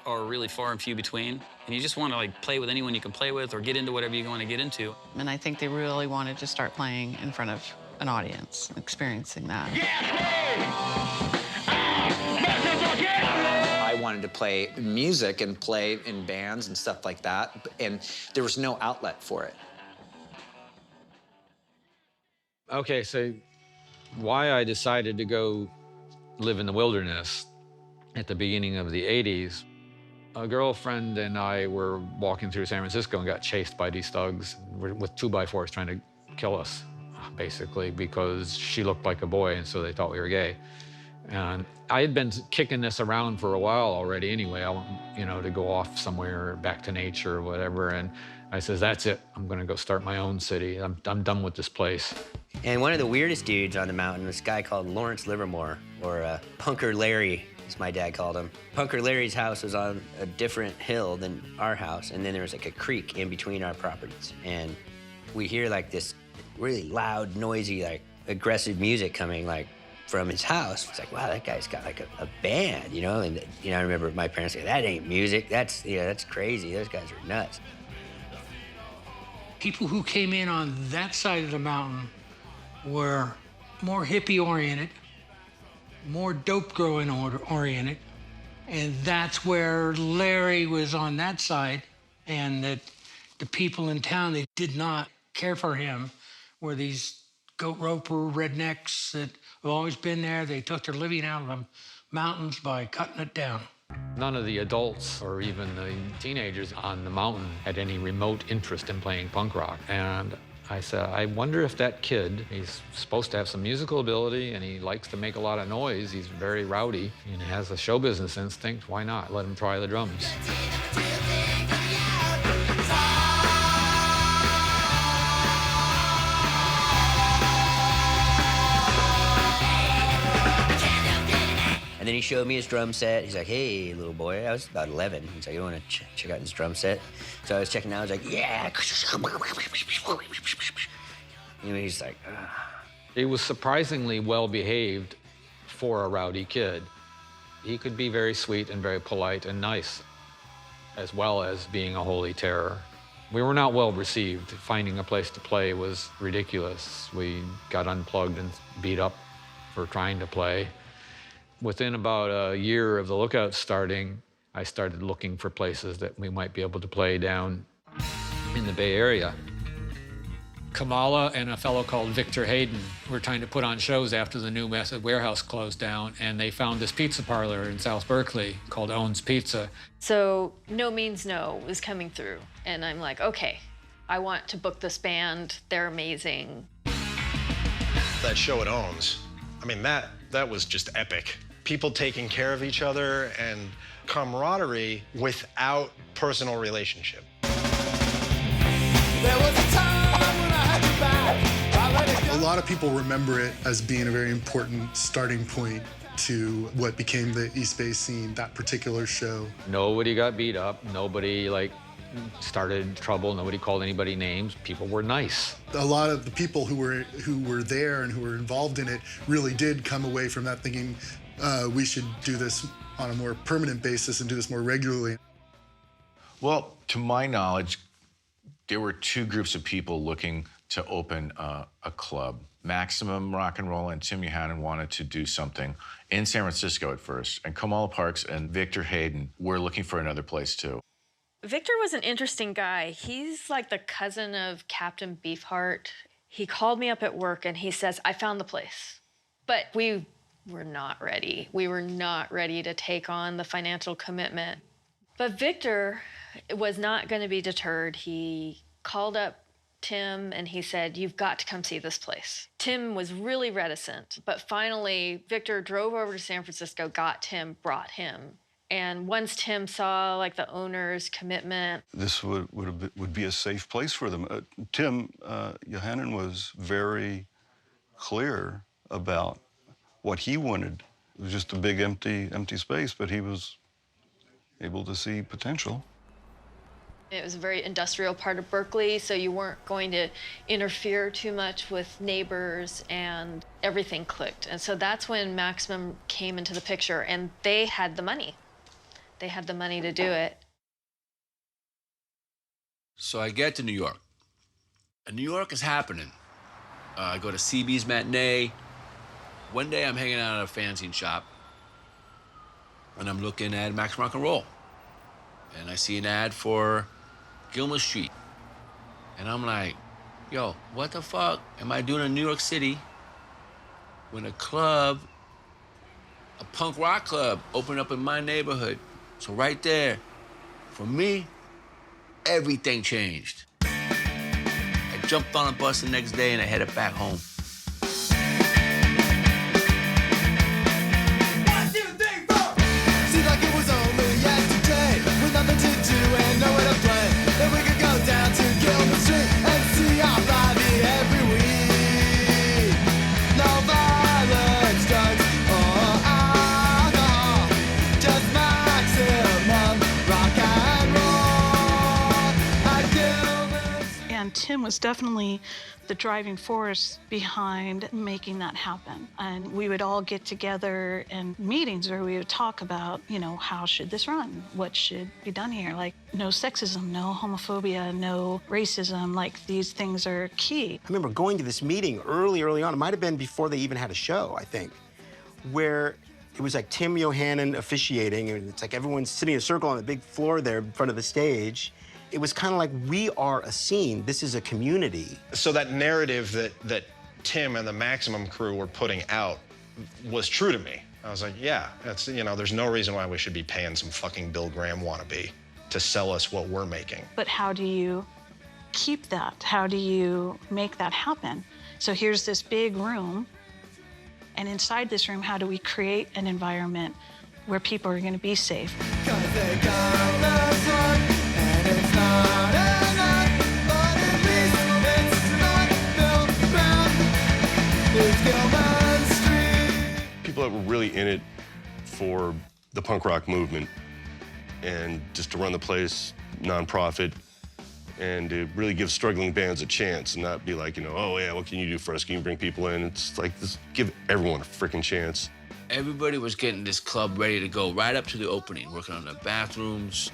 are really far and few between. And you just want to like play with anyone you can play with or get into whatever you want to get into. And I think they really wanted to start playing in front of an audience, experiencing that. I wanted to play music and play in bands and stuff like that, and there was no outlet for it. Okay, so why I decided to go live in the wilderness at the beginning of the 80s, a girlfriend and I were walking through San Francisco and got chased by these thugs with 2x4s trying to kill us, basically, because she looked like a boy, and so they thought we were gay. And I had been kicking this around for a while already anyway. I want, you know, to go off somewhere, back to nature or whatever. And I says, that's it. I'm going to go start my own city. I'm done with this place. And one of the weirdest dudes on the mountain was a guy called Lawrence Livermore, or Punker Larry, as my dad called him. Punker Larry's house was on a different hill than our house, and then there was like a creek in between our properties. And we hear like this really loud, noisy, like aggressive music coming like from his house. It's like, wow, that guy's got like a band, you know? And you know, I remember my parents saying, that ain't music, that's crazy, those guys are nuts. People who came in on that side of the mountain were more hippie-oriented. more dope growing oriented. And that's where Larry was on that side, and that the people in town, they did not care for him, were these goat roper rednecks that have always been there. They took their living out of the mountains by cutting it down. None of the adults or even the teenagers on the mountain had any remote interest in playing punk rock. And I said, I wonder if that kid, he's supposed to have some musical ability and he likes to make a lot of noise. He's very rowdy and has a show business instinct. Why not? Let him try the drums. And then he showed me his drum set. He's like, hey, little boy. I was about 11. He's like, you want to check out this drum set? So I was checking out. I was like, yeah. You know, he's like, ugh. He was surprisingly well-behaved for a rowdy kid. He could be very sweet and very polite and nice, as well as being a holy terror. We were not well received. Finding a place to play was ridiculous. We got unplugged and beat up for trying to play. Within about a year of the Lookout starting, I started looking for places that we might be able to play down in the Bay Area. Kamala and a fellow called Victor Hayden were trying to put on shows after the new warehouse closed down, and they found this pizza parlor in South Berkeley called Owen's Pizza. So No Means No was coming through, and I'm like, okay, I want to book this band. They're amazing. That show at Owen's, I mean, that was just epic. People taking care of each other and camaraderie without personal relationship. There was a time when I had your back. A lot of people remember it as being a very important starting point to what became the East Bay scene, that particular show. Nobody got beat up. Nobody, started trouble. Nobody called anybody names. People were nice. A lot of the people who were there and who were involved in it really did come away from that thinking, we should do this on a more permanent basis and do this more regularly. Well, to my knowledge, there were two groups of people looking to open a club. Maximum Rock and Roll and Tim Yohannan wanted to do something in San Francisco at first, and Kamala Parks and Victor Hayden were looking for another place too. Victor was an interesting guy. He's like the cousin of Captain Beefheart. He called me up at work and he says, I found the place. But we were not ready. We were not ready to take on the financial commitment. But Victor was not going to be deterred. He called up Tim and he said, you've got to come see this place. Tim was really reticent, but finally Victor drove over to San Francisco, got Tim, brought him. And once Tim saw the owner's commitment, this would be a safe place for them. Tim Yohannan was very clear about what he wanted. It was just a big empty space, but he was able to see potential. it was a very industrial part of Berkeley, so you weren't going to interfere too much with neighbors, and everything clicked. And so that's when Maximum came into the picture, and they had the money. They had the money to do it. So I get to New York. And New York is happening. I go to CB's matinee. One day I'm hanging out at a fanzine shop, and I'm looking at Max Rock and Roll. And I see an ad for Gilman Street. And I'm like, yo, what the fuck am I doing in New York City when a club, a punk rock club, opened up in my neighborhood? So right there, for me, everything changed. I jumped on a bus the next day and I headed back home. 1, 2, 3, 4. Seems like it was only yesterday, with nothing to do and nowhere to play. Then we could go down to Gilman Street and see our body every week. No violence, drugs, or alcohol, just maximum rock and roll at Gilman Street. And Tim was definitely the driving force behind making that happen. And we would all get together in meetings where we would talk about, you know, how should this run? What should be done here? Like, no sexism, no homophobia, no racism. Like, these things are key. I remember going to this meeting early on. It might have been before they even had a show, I think, where it was like Tim Yohannan officiating, and it's like everyone's sitting in a circle on the big floor there in front of the stage. It was kind of like, we are a scene. This is a community. So that narrative that Tim and the Maximum crew were putting out was true to me. I was like, yeah, that's, you know, there's no reason why we should be paying some fucking Bill Graham wannabe to sell us what we're making. But how do you keep that? How do you make that happen? So here's this big room, and inside this room, how do we create an environment where people are going to be safe? People that were really in it for the punk rock movement and just to run the place, nonprofit, and to really give struggling bands a chance and not be like, you know, oh yeah, what can you do for us? Can you bring people in? It's like, just give everyone a freaking chance. Everybody was getting this club ready to go right up to the opening, working on the bathrooms.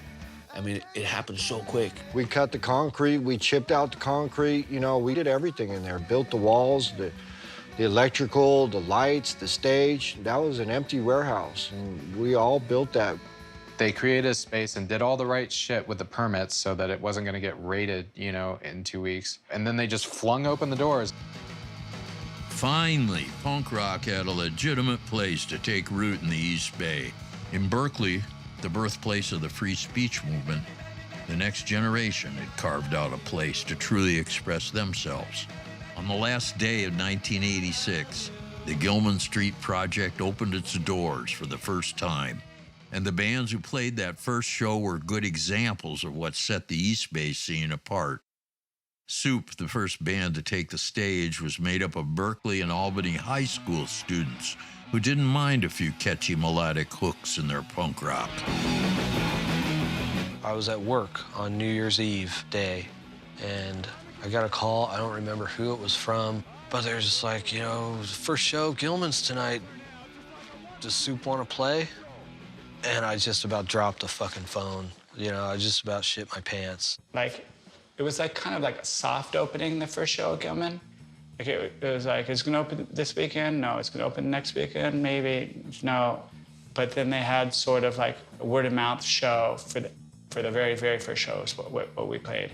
I mean, it happened so quick. We cut the concrete, we chipped out the concrete, you know, we did everything in there, built the walls, the electrical, the lights, the stage. That was an empty warehouse, and we all built that. They created a space and did all the right shit with the permits so that it wasn't gonna get raided, you know, in 2 weeks. And then they just flung open the doors. Finally, punk rock had a legitimate place to take root in the East Bay. In Berkeley, the birthplace of the free speech movement, the next generation had carved out a place to truly express themselves. On the last day of 1986, the Gilman Street Project opened its doors for the first time. And the bands who played that first show were good examples of what set the East Bay scene apart. Soup, the first band to take the stage, was made up of Berkeley and Albany high school students who didn't mind a few catchy melodic hooks in their punk rock. I was at work on New Year's Eve day, and I got a call. I don't remember who it was from, but they were just like, you know, first show, Gilman's tonight. Does Soup want to play? And I just about dropped the fucking phone. You know, I just about shit my pants. Like, it was like kind of like a soft opening, the first show at Gilman. Like it was like, it's gonna open this weekend? No. It's gonna open next weekend? Maybe. No. But then they had sort of like a word of mouth show for the very, very first show is what we played.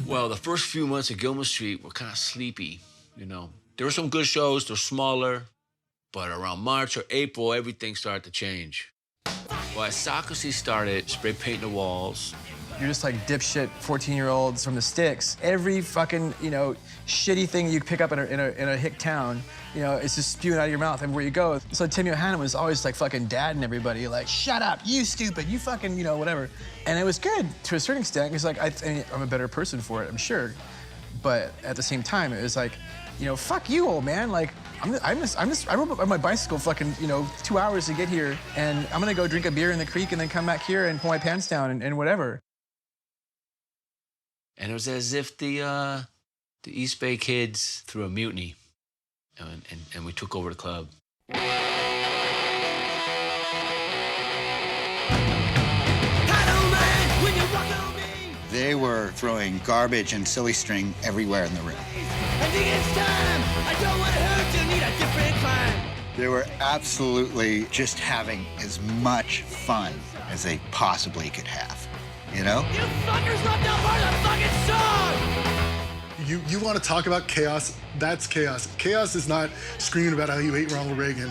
Well, the first few months at Gilman Street were kind of sleepy, you know. There were some good shows, they're smaller, but around March or April, everything started to change. Well, as Socrates started spray painting the walls. You're just like dipshit 14-year-olds from the sticks. Every fucking, you know, shitty thing you pick up in a hick town, you know, it's just spewing out of your mouth everywhere you go. So Tim Yohannan was always like fucking dadding everybody, like, shut up, you stupid, you fucking, you know, whatever. And it was good to a certain extent, because like, I'm a better person for it, I'm sure. But at the same time, it was like, you know, fuck you, old man. Like, I rode up on my bicycle fucking, you know, 2 hours to get here, and I'm gonna go drink a beer in the creek and then come back here and pull my pants down and whatever. And it was as if the East Bay kids threw a mutiny, and we took over the club. They were throwing garbage and silly string everywhere in the room. I think it's time. I don't want to hurt you. Need a different climb. They were absolutely just having as much fun as they possibly could have, you know? You fuckers left out part of the fucking song. You want to talk about chaos? That's chaos. Chaos is not screaming about how you hate Ronald Reagan.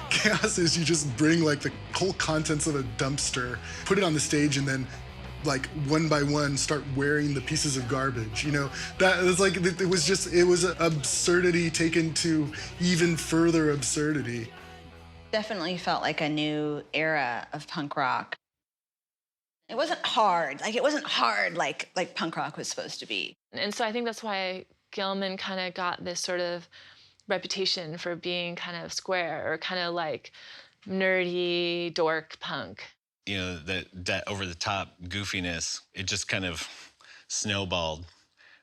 Chaos is you just bring like the whole contents of a dumpster, put it on the stage, and then like one by one start wearing the pieces of garbage. You know, that was like, it was absurdity taken to even further absurdity. Definitely felt like a new era of punk rock. It wasn't hard. Like, it wasn't hard like punk rock was supposed to be. And so I think that's why Gilman kind of got this sort of reputation for being kind of square or kind of like nerdy dork punk. You know, that over-the-top goofiness, it just kind of snowballed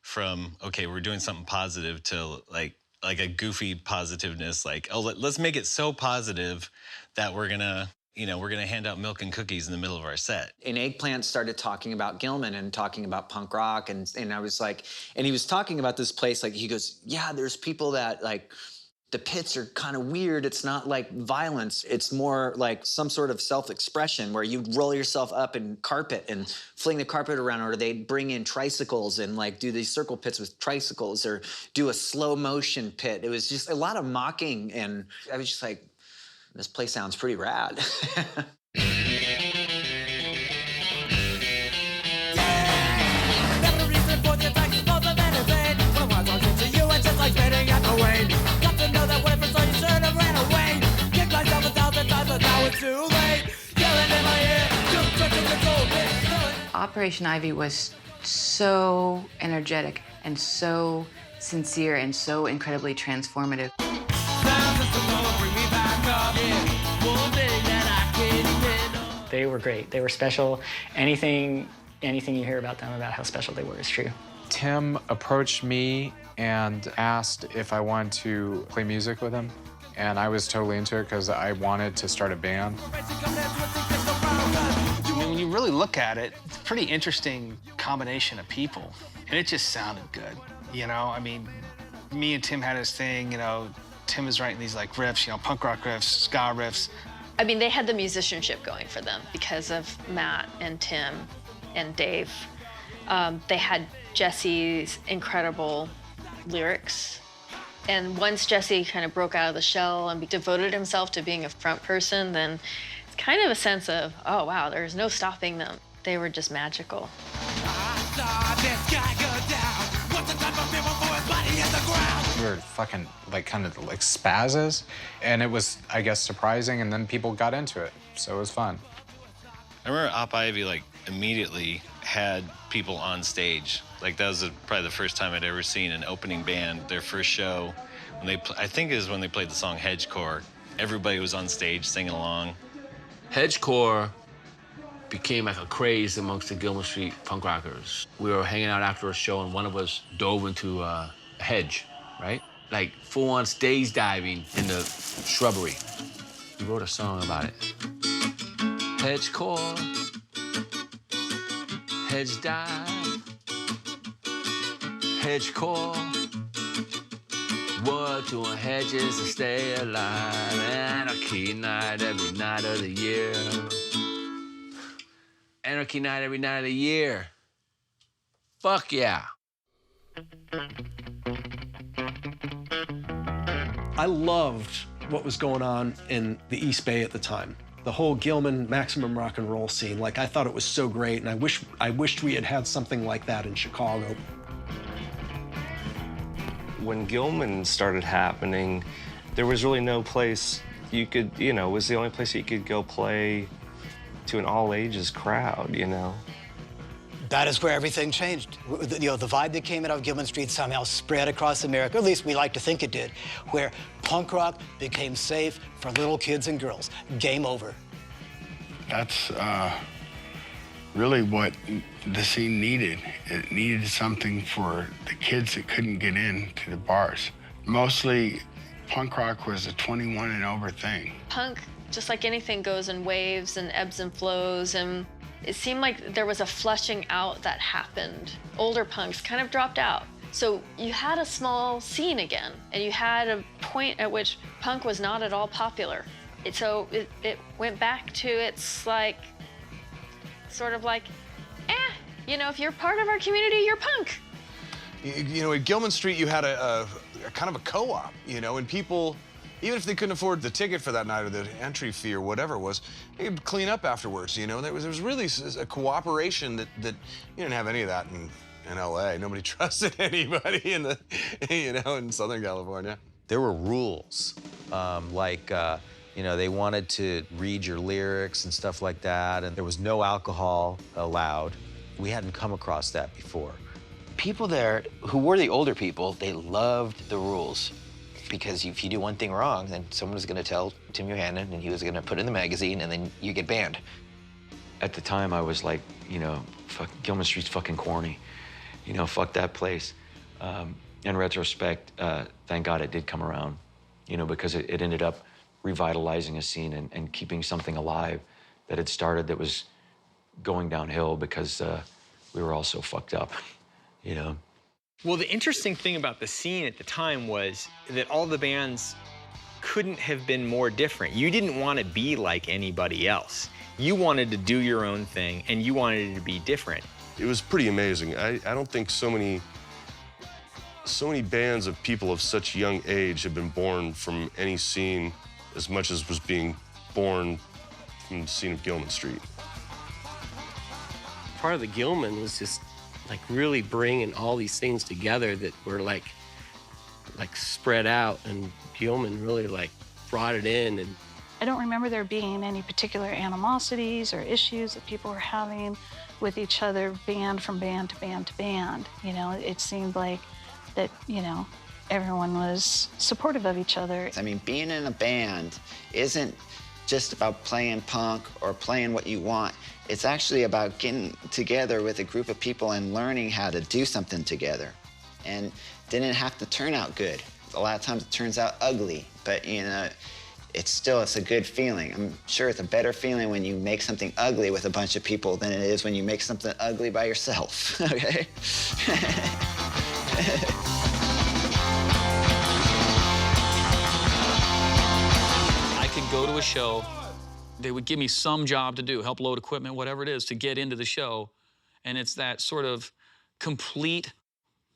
from, okay, we're doing something positive to like a goofy positiveness, like, oh, let's make it so positive that we're gonna hand out milk and cookies in the middle of our set. And Eggplant started talking about Gilman and talking about punk rock, and I was like, and he was talking about this place, like, he goes, yeah, there's people that like The pits are kind of weird. It's not like violence. It's more like some sort of self-expression where you roll yourself up in carpet and fling the carpet around, or they'd bring in tricycles and like do these circle pits with tricycles or do a slow motion pit. It was just a lot of mocking, and I was just like, this place sounds pretty rad. Operation Ivy was so energetic and so sincere and so incredibly transformative. They were great. They were special. Anything you hear about them, about how special they were, is true. Tim approached me and asked if I wanted to play music with him. And I was totally into it because I wanted to start a band. When you really look at it, it's a pretty interesting combination of people. And it just sounded good, you know? I mean, me and Tim had his thing, you know, Tim is writing these like riffs, you know, punk rock riffs, ska riffs. I mean, they had the musicianship going for them because of Matt and Tim and Dave. They had Jesse's incredible lyrics. And once Jesse kind of broke out of the shell and devoted himself to being a front person, then it's kind of a sense of, oh, wow, there's no stopping them. They were just magical. We were fucking, like, kind of like spazzes. And it was, I guess, surprising, and then people got into it. So it was fun. I remember Op Ivy, like, immediately had people on stage. Like, that was probably the first time I'd ever seen an opening band, their first show. When they, I think it was when they played the song Hedgecore. Everybody was on stage singing along. Hedgecore became like a craze amongst the Gilman Street punk rockers. We were hanging out after a show, and one of us dove into a hedge, right? Like full-on stage diving in the shrubbery. We wrote a song about it. Hedgecore, hedge dive, hedgecore. What doing hedges to stay alive? Anarchy night every night of the year. Anarchy night every night of the year. Fuck yeah. I loved what was going on in the East Bay at the time. The whole Gilman maximum rock and roll scene. Like, I thought it was so great, and I wished we had had something like that in Chicago. When Gilman started happening, there was really no place you could, you know, it was the only place you could go play to an all-ages crowd, you know? That is where everything changed. You know, the vibe that came out of Gilman Street somehow spread across America, at least we like to think it did, where punk rock became safe for little kids and girls. Game over. That's really what the scene needed. It needed something for the kids that couldn't get in to the bars. Mostly, punk rock was a 21 and over thing. Punk, just like anything, goes in waves and ebbs and flows, and it seemed like there was a flushing out that happened. Older punks kind of dropped out. So you had a small scene again, and you had a point at which punk was not at all popular. So it went back to its like, sort of like, you know, if you're part of our community, you're punk. You know, at Gilman Street, you had a kind of a co-op, you know, and people, even if they couldn't afford the ticket for that night or the entry fee or whatever it was, they'd clean up afterwards, you know. There was really a cooperation that you didn't have any of that in LA. Nobody trusted anybody in the, you know, in Southern California. There were rules, you know, they wanted to read your lyrics and stuff like that, and there was no alcohol allowed. We hadn't come across that before. People there who were the older people, they loved the rules. Because if you do one thing wrong, then someone was gonna tell Tim Yohannan, and he was gonna put it in the magazine, and then you get banned. At the time, I was like, you know, fuck, Gilman Street's fucking corny. You know, fuck that place. In retrospect, thank God it did come around, you know, because it ended up revitalizing a scene and keeping something alive that had started that was going downhill because we were all so fucked up, you know. Well, the interesting thing about the scene at the time was that all the bands couldn't have been more different. You didn't want to be like anybody else. You wanted to do your own thing, and you wanted it to be different. It was pretty amazing. I don't think so many bands of people of such young age have been born from any scene as much as was being born from the scene of Gilman Street. Part of the Gilman was just like really bringing all these things together that were like spread out, and Gilman really like brought it in. And I don't remember there being any particular animosities or issues that people were having with each other, band from band to band to band. You know, it seemed like that, you know, everyone was supportive of each other. I mean, being in a band isn't just about playing punk or playing what you want. It's actually about getting together with a group of people and learning how to do something together. And didn't have to turn out good. A lot of times it turns out ugly, but you know, it's a good feeling. I'm sure it's a better feeling when you make something ugly with a bunch of people than it is when you make something ugly by yourself, okay? I could go to a show, they would give me some job to do, help load equipment, whatever it is, to get into the show, and it's that sort of complete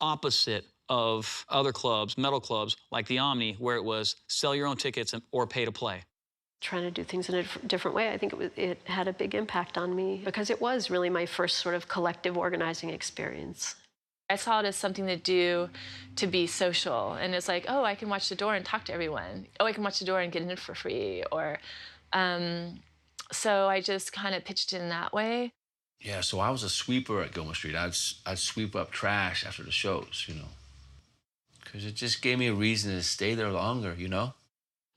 opposite of other clubs, metal clubs, like the Omni, where it was sell your own tickets or pay to play. Trying to do things in a different way, I think it had a big impact on me because it was really my first sort of collective organizing experience. I saw it as something to do to be social. And it's like, oh, I can watch the door and talk to everyone. Oh, I can watch the door and get in for free. Or, so I just kind of pitched it in that way. Yeah, so I was a sweeper at Gilman Street. I'd sweep up trash after the shows, you know, because it just gave me a reason to stay there longer, you know?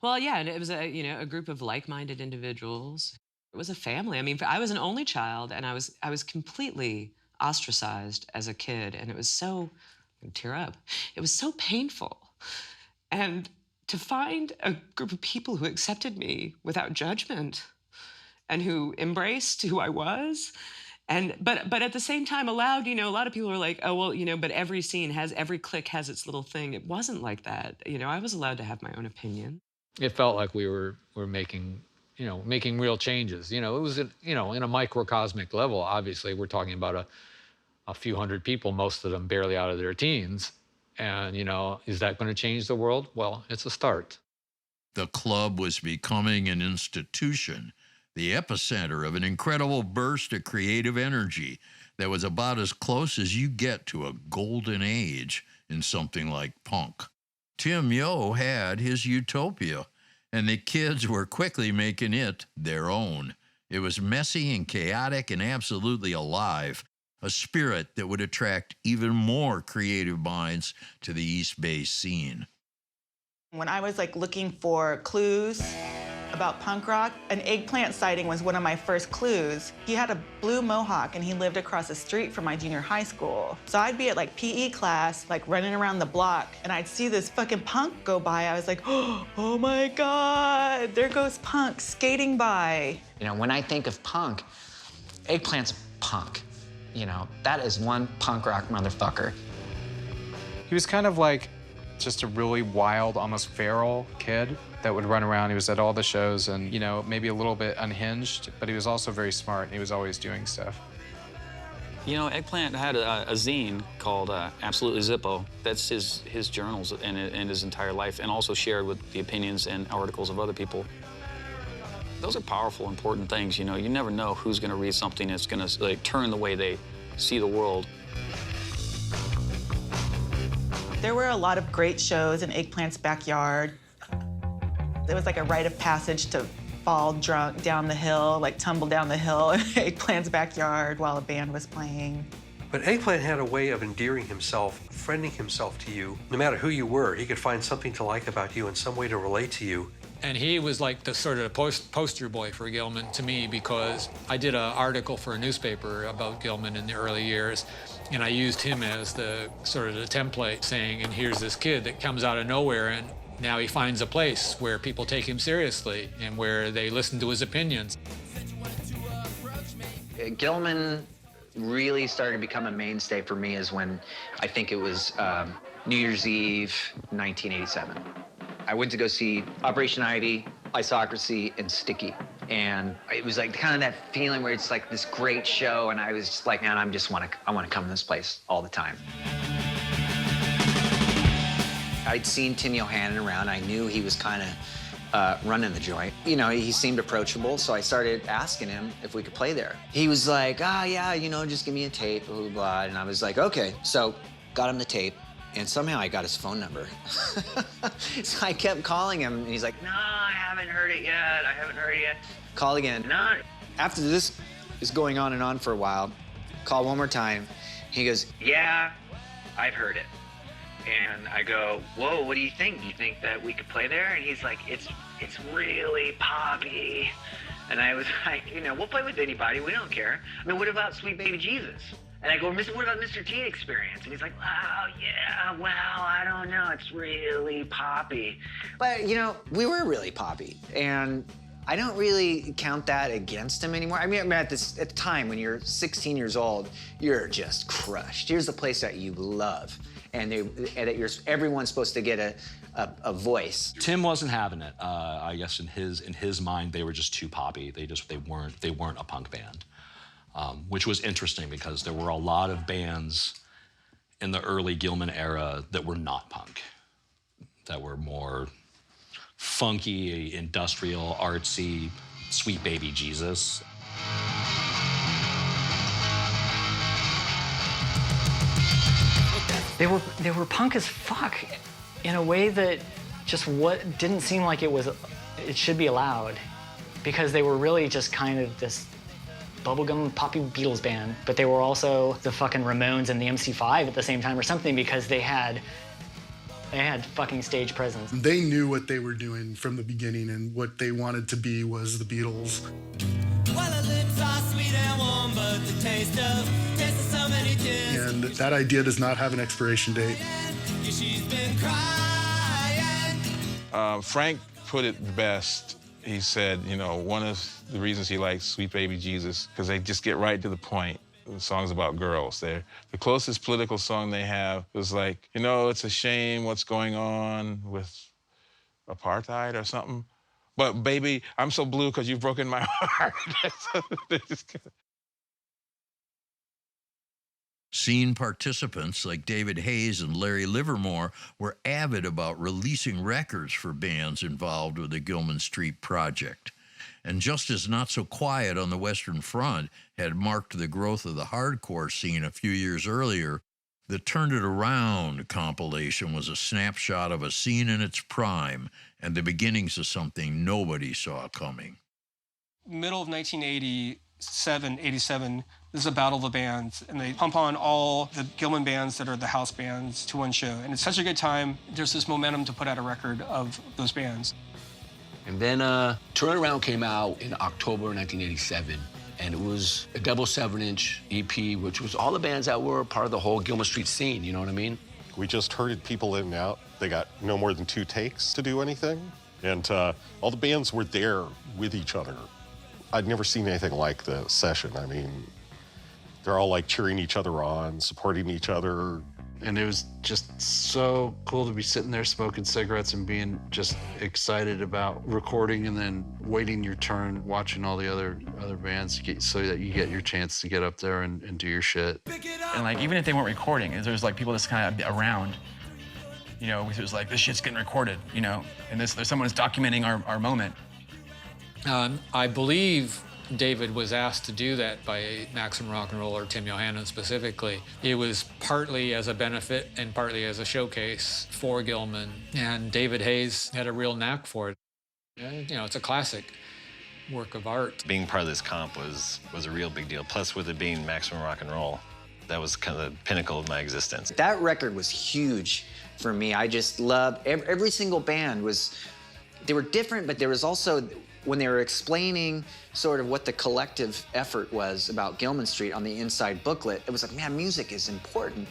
Well, yeah, and it was a group of like-minded individuals. It was a family. I mean, I was an only child, and I was completely ostracized as a kid, and it was so, I'm gonna tear up. It was so painful. And to find a group of people who accepted me without judgment and who embraced who I was, but at the same time allowed, you know, a lot of people were like, oh, well, you know, but every clique has its little thing. It wasn't like that. You know, I was allowed to have my own opinion. It felt like we were making real changes. You know, it was, in a microcosmic level. Obviously, we're talking about a few hundred people, most of them barely out of their teens. And, you know, is that going to change the world? Well, it's a start. The club was becoming an institution, the epicenter of an incredible burst of creative energy that was about as close as you get to a golden age in something like punk. Tim Yo had his utopia, and the kids were quickly making it their own. It was messy and chaotic and absolutely alive, a spirit that would attract even more creative minds to the East Bay scene. When I was looking for clues about punk rock, an eggplant sighting was one of my first clues. He had a blue mohawk and he lived across the street from my junior high school. So I'd be at PE class, running around the block, and I'd see this fucking punk go by. I was like, oh my God, there goes punk skating by. You know, when I think of punk, Eggplant's punk. You know, that is one punk rock motherfucker. He was kind of like just a really wild, almost feral kid that would run around. He was at all the shows and, you know, maybe a little bit unhinged, but he was also very smart and he was always doing stuff. You know, Eggplant had a zine called Absolutely Zippo. That's his journals and his entire life, and also shared with the opinions and articles of other people. Those are powerful, important things, you know. You never know who's going to read something that's going to turn the way they see the world. There were a lot of great shows in Eggplant's backyard. It was like a rite of passage to fall drunk down the hill, tumble down the hill in Eggplant's backyard while a band was playing. But Eggplant had a way of endearing himself, friending himself to you. No matter who you were, he could find something to like about you and some way to relate to you. And he was like the sort of poster boy for Gilman to me, because I did an article for a newspaper about Gilman in the early years, and I used him as the sort of the template, saying, and here's this kid that comes out of nowhere, and now he finds a place where people take him seriously and where they listen to his opinions. Gilman really started to become a mainstay for me is when I think it was New Year's Eve, 1987. I went to go see Operation Ivy, Isocracy, and Sticky. And it was like kind of that feeling where it's like this great show, and I was just like, man, I want to come to this place all the time. I'd seen Tim Yohannan around. I knew he was kind of running the joint. You know, he seemed approachable, so I started asking him if we could play there. He was like, yeah, you know, just give me a tape, blah, blah, blah. And I was like, okay. So got him the tape, and somehow I got his phone number. So I kept calling him, and he's like, no, I haven't heard it yet. Call again. No. After this is going on and on for a while, call one more time. He goes, yeah, I've heard it. And I go, whoa, what do you think? Do you think that we could play there? And he's like, it's really poppy. And I was like, you know, we'll play with anybody. We don't care. I mean, what about Sweet Baby Jesus? And I go, what about Mr. T Experience? And he's like, oh, yeah, well, I don't know. It's really poppy. But, you know, we were really poppy. And I don't really count that against him anymore. I mean at the time, when you're 16 years old, you're just crushed. Here's the place that you love. And everyone's supposed to get a voice. Tim wasn't having it. I guess in his mind, they were just too poppy. They weren't a punk band, which was interesting because there were a lot of bands in the early Gilman era that were not punk, that were more funky, industrial, artsy, Sweet Baby Jesus. They were punk as fuck in a way that just didn't seem like it should be allowed, because they were really just kind of this bubblegum poppy Beatles band, but they were also the fucking Ramones and the MC5 at the same time or something, because they had fucking stage presence. They knew what they were doing from the beginning, and what they wanted to be was the Beatles. Well, her lips are sweet and warm, but the taste of so many tears. And that idea does not have an expiration date. She's been crying. Frank put it best. He said, you know, one of the reasons he likes Sweet Baby Jesus, because they just get right to the point. The songs about girls. The closest political song they have was like, you know, it's a shame what's going on with apartheid or something. But baby, I'm so blue because you've broken my heart. Scene participants like David Hayes and Larry Livermore were avid about releasing records for bands involved with the Gilman Street project. And just as Not So Quiet on the Western Front had marked the growth of the hardcore scene a few years earlier, the Turned It Around compilation was a snapshot of a scene in its prime and the beginnings of something nobody saw coming. Middle of 1987, 87, this is a battle of the bands, and they pump on all the Gilman bands that are the house bands to one show. And it's such a good time. There's this momentum to put out a record of those bands. And then Turn It Around came out in October 1987, and it was a double 7-inch EP, which was all the bands that were part of the whole Gilman Street scene, you know what I mean? We just herded people in and out. They got no more than 2 takes to do anything, and all the bands were there with each other. I'd never seen anything like the session. I mean, they're all like cheering each other on, supporting each other. And it was just so cool to be sitting there smoking cigarettes and being just excited about recording, and then waiting your turn, watching all the other bands so that you get your chance to get up there and do your shit. And like, even if they weren't recording, there's like people just kind of around, you know, it was like, this shit's getting recorded, you know, and there's someone that's documenting our moment. I believe David was asked to do that by Maximum Rock and Roll, or Tim Yohannan specifically. It was partly as a benefit and partly as a showcase for Gilman. And David Hayes had a real knack for it. You know, it's a classic work of art. Being part of this comp was a real big deal. Plus, with it being Maximum Rock and Roll, that was kind of the pinnacle of my existence. That record was huge for me. I just loved every single band they were different, but there was also, when they were explaining sort of what the collective effort was about Gilman Street on the inside booklet, it was like, man, music is important,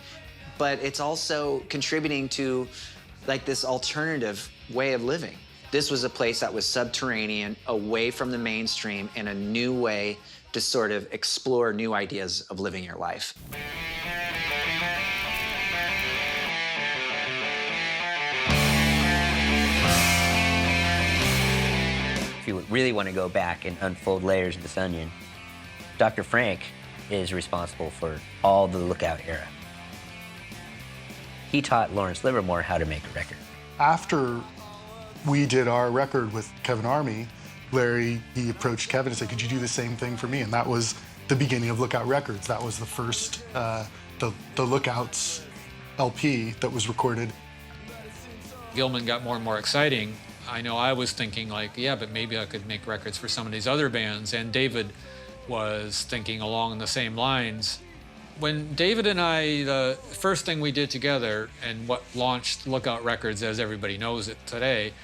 but it's also contributing to like this alternative way of living. This was a place that was subterranean, away from the mainstream, and a new way to to sort of explore new ideas of living your life. If you really want to go back and unfold layers of this onion, Dr. Frank is responsible for all the Lookout era. He taught Lawrence Livermore how to make a record. After we did our record with Kevin Army, Larry, he approached Kevin and said, could you do the same thing for me? And that was the beginning of Lookout Records. That was the first, the Lookouts LP that was recorded. Gilman got more and more exciting. I know I was thinking like, yeah, but maybe I could make records for some of these other bands. And David was thinking along the same lines. When David and I, the first thing we did together and what launched Lookout Records as everybody knows it today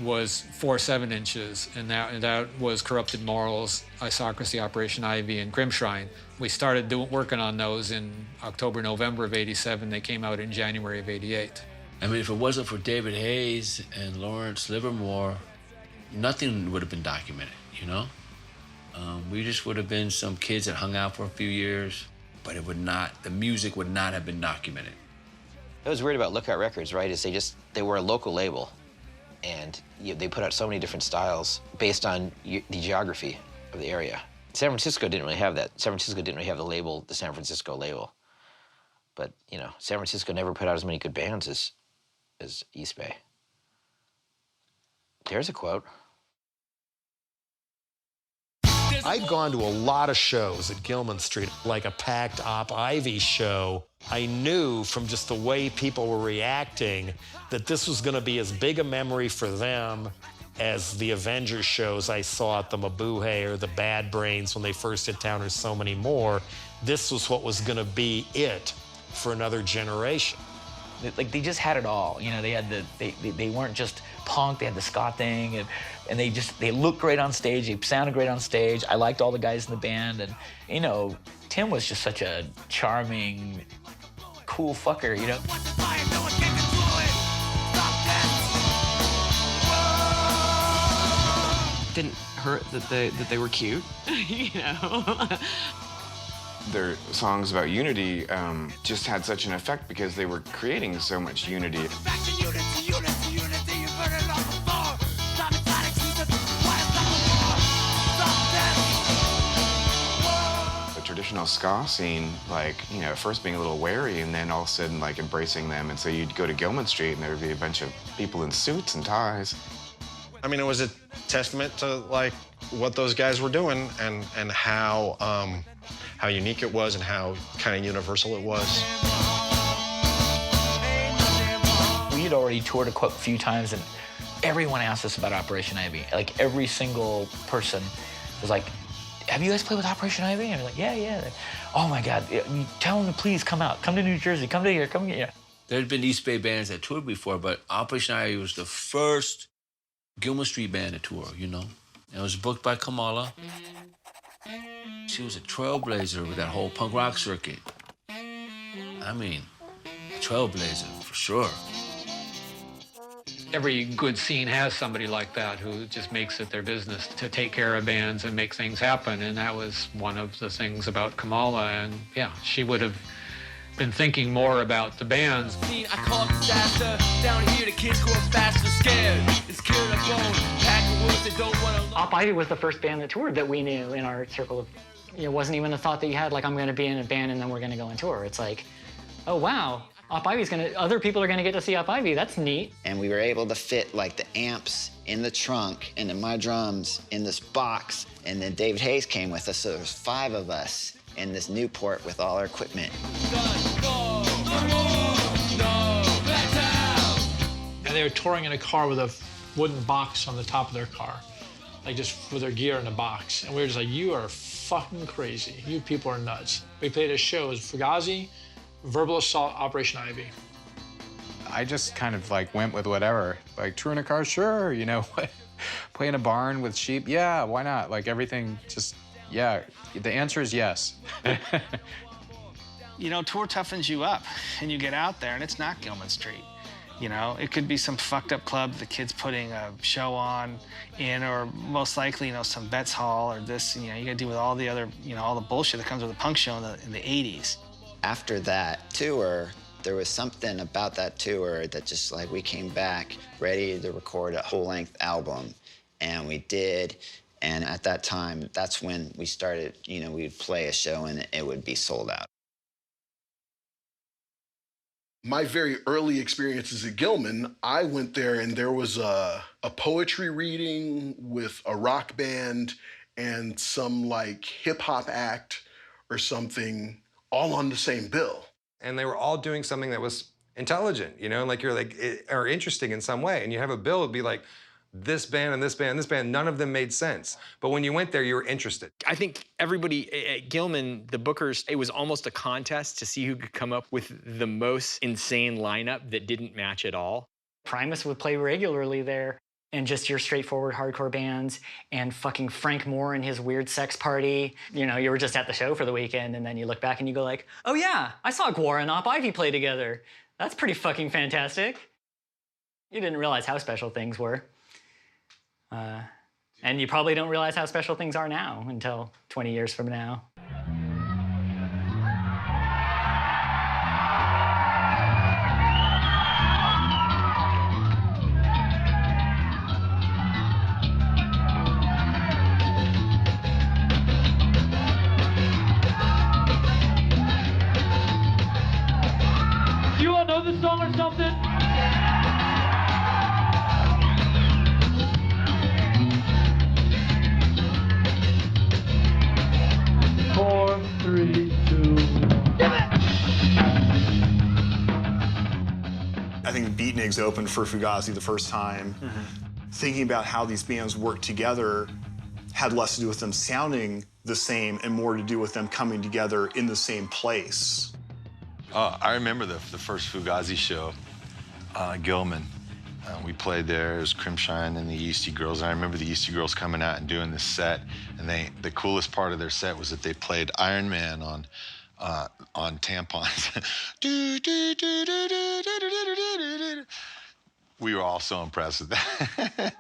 was 4 7-inches, and that was Corrupted Morals, Isocracy, Operation Ivy, and Grimshrine. We started working on those in October, November of '87. They came out in January of '88. I mean, if it wasn't for David Hayes and Lawrence Livermore, nothing would have been documented, you know? We just would have been some kids that hung out for a few years, but it would not, the music would not have been documented. What was weird about Lookout Records, right, is they were a local label, and they put out so many different styles based on the geography of the area. San Francisco didn't really have that. San Francisco didn't really have the label, the San Francisco label. But, you know, San Francisco never put out as many good bands as East Bay. There's a quote. I'd gone to a lot of shows at Gilman Street, like a packed Op Ivy show. I knew from just the way people were reacting that this was going to be as big a memory for them as the Avengers shows I saw at the Mabuhay or the Bad Brains when they first hit town, or so many more. This was what was going to be it for another generation. Like, they just had it all. You know, they had they weren't just punk, they had the ska thing, and they looked great on stage, they sounded great on stage. I liked all the guys in the band, and, you know, Tim was just such a charming, cool fucker, you know? Didn't hurt that they were cute, you know? Their songs about unity just had such an effect because they were creating so much unity. The traditional ska scene, like, you know, at first being a little wary and then all of a sudden, like, embracing them. And so you'd go to Gilman Street and there would be a bunch of people in suits and ties. I mean, it was a testament to, like, what those guys were doing and how unique it was and how kind of universal it was. We had already toured a few times, and everyone asked us about Operation Ivy. Like, every single person was like, have you guys played with Operation Ivy? And we're like, yeah. Like, oh my God, tell them to please come out. Come to New Jersey, come to here, come here. There had been East Bay bands that toured before, but Operation Ivy was the first Gilman Street band to tour, you know? And it was booked by Kamala. She was a trailblazer with that whole punk rock circuit. I mean, a trailblazer, for sure. Every good scene has somebody like that who just makes it their business to take care of bands and make things happen, and that was one of the things about Kamala, and yeah, she would have been thinking more about the bands. I call it disaster. Down here, the kids go faster, scared. It's killing a bone. Pack of wolves that don't want to. Op Ivy was the first band that toured that we knew in our circle of. It wasn't even a thought that you had, like, I'm going to be in a band and then we're going to go on tour. It's like, oh wow, Op Ivy's going to. Other people are going to get to see Op Ivy. That's neat. And we were able to fit, like, the amps in the trunk and then my drums in this box. And then David Hayes came with us, so there was 5 of us in this Newport with all our equipment. And they were touring in a car with a wooden box on the top of their car, like just with their gear in a box. And we were just like, you are fucking crazy. You people are nuts. We played a show. It was Fugazi, Verbal Assault, Operation Ivy. I just kind of like went with whatever. Like, tour in a car, sure, you know. Play in a barn with sheep, yeah, why not? Like, everything just, yeah. The answer is yes. You know, tour toughens you up, and you get out there, and it's not Gilman Street. You know, it could be some fucked up club the kid's putting a show on in, or most likely, you know, some Betts Hall or this, you know, you gotta deal with all the other, you know, all the bullshit that comes with a punk show in the 80s. After that tour, there was something about that tour that just like we came back ready to record a whole-length album, and we did. And at that time, that's when we started, you know, we'd play a show and it would be sold out. My very early experiences at Gilman, I went there and there was a poetry reading with a rock band and some like hip hop act or something all on the same bill. And they were all doing something that was intelligent, you know, like you're like, or interesting in some way. And you have a bill, it'd be like, this band and this band and this band, none of them made sense. But when you went there, you were interested. I think everybody at Gilman, the bookers, it was almost a contest to see who could come up with the most insane lineup that didn't match at all. Primus would play regularly there, and just your straightforward hardcore bands, and fucking Frank Moore and his weird sex party. You know, you were just at the show for the weekend, and then you look back and you go like, oh yeah, I saw Gwar and Op Ivy play together. That's pretty fucking fantastic. You didn't realize how special things were. And you probably don't realize how special things are now until 20 years from now. Do you all know this song or something? 4, 3, 2, 1. I think the Beatniks opened for Fugazi the first time. Thinking about how these bands work together had less to do with them sounding the same and more to do with them coming together in the same place. I remember the first Fugazi show, Gilman. We played there. It was Crimshine and the Yeasty Girls. And I remember the Yeasty Girls coming out and doing this set. And the coolest part of their set was that they played Iron Man on tampons. We were all so impressed with that.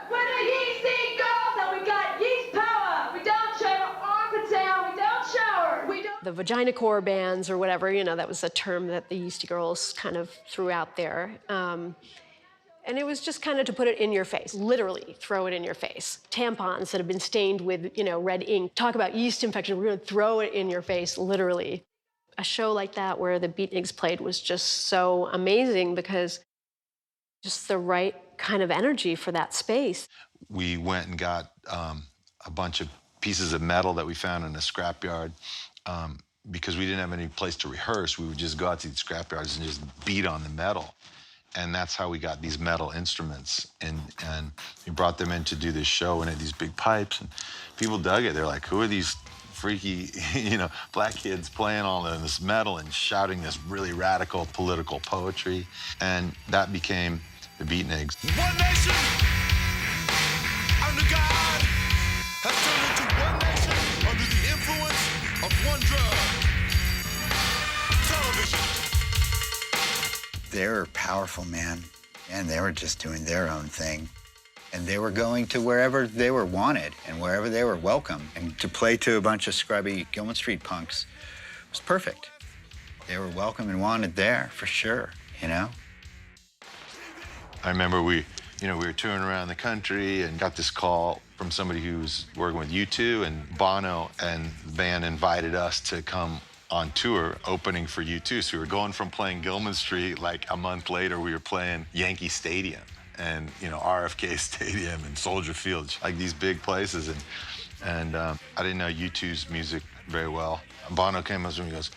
We're the yeasty girls and we got yeast power. We don't shave our armpits out. We don't shower. We don't. The vagina core bands or whatever, you know, that was a term that the Yeasty Girls kind of threw out there. And it was just kind of to put it in your face, literally throw it in your face. Tampons that have been stained with, you know, red ink. Talk about yeast infection, we're gonna throw it in your face, literally. A show like that where the Beatniks played was just so amazing because just the right kind of energy for that space. We went and got a bunch of pieces of metal that we found in a scrapyard. Because we didn't have any place to rehearse, we would just go out to these scrapyards and just beat on the metal. And that's how we got these metal instruments. And we brought them in to do this show and had these big pipes. And people dug it. They're like, who are these freaky, you know, black kids playing all this metal and shouting this really radical political poetry? And that became the Beatniks. One nation under God has turned into one nation under the influence of one drug. Television. They were powerful, man, and they were just doing their own thing. And they were going to wherever they were wanted and wherever they were welcome. And to play to a bunch of scrubby Gilman Street punks was perfect. They were welcome and wanted there, for sure, you know? I remember we were touring around the country and got this call from somebody who was working with U2, and Bono and the band invited us to come on tour opening for U2. So we were going from playing Gilman Street, like a month later we were playing Yankee Stadium and, you know, RFK Stadium and Soldier Field, like these big places. And I didn't know U2's music very well. Bono came up to me and goes,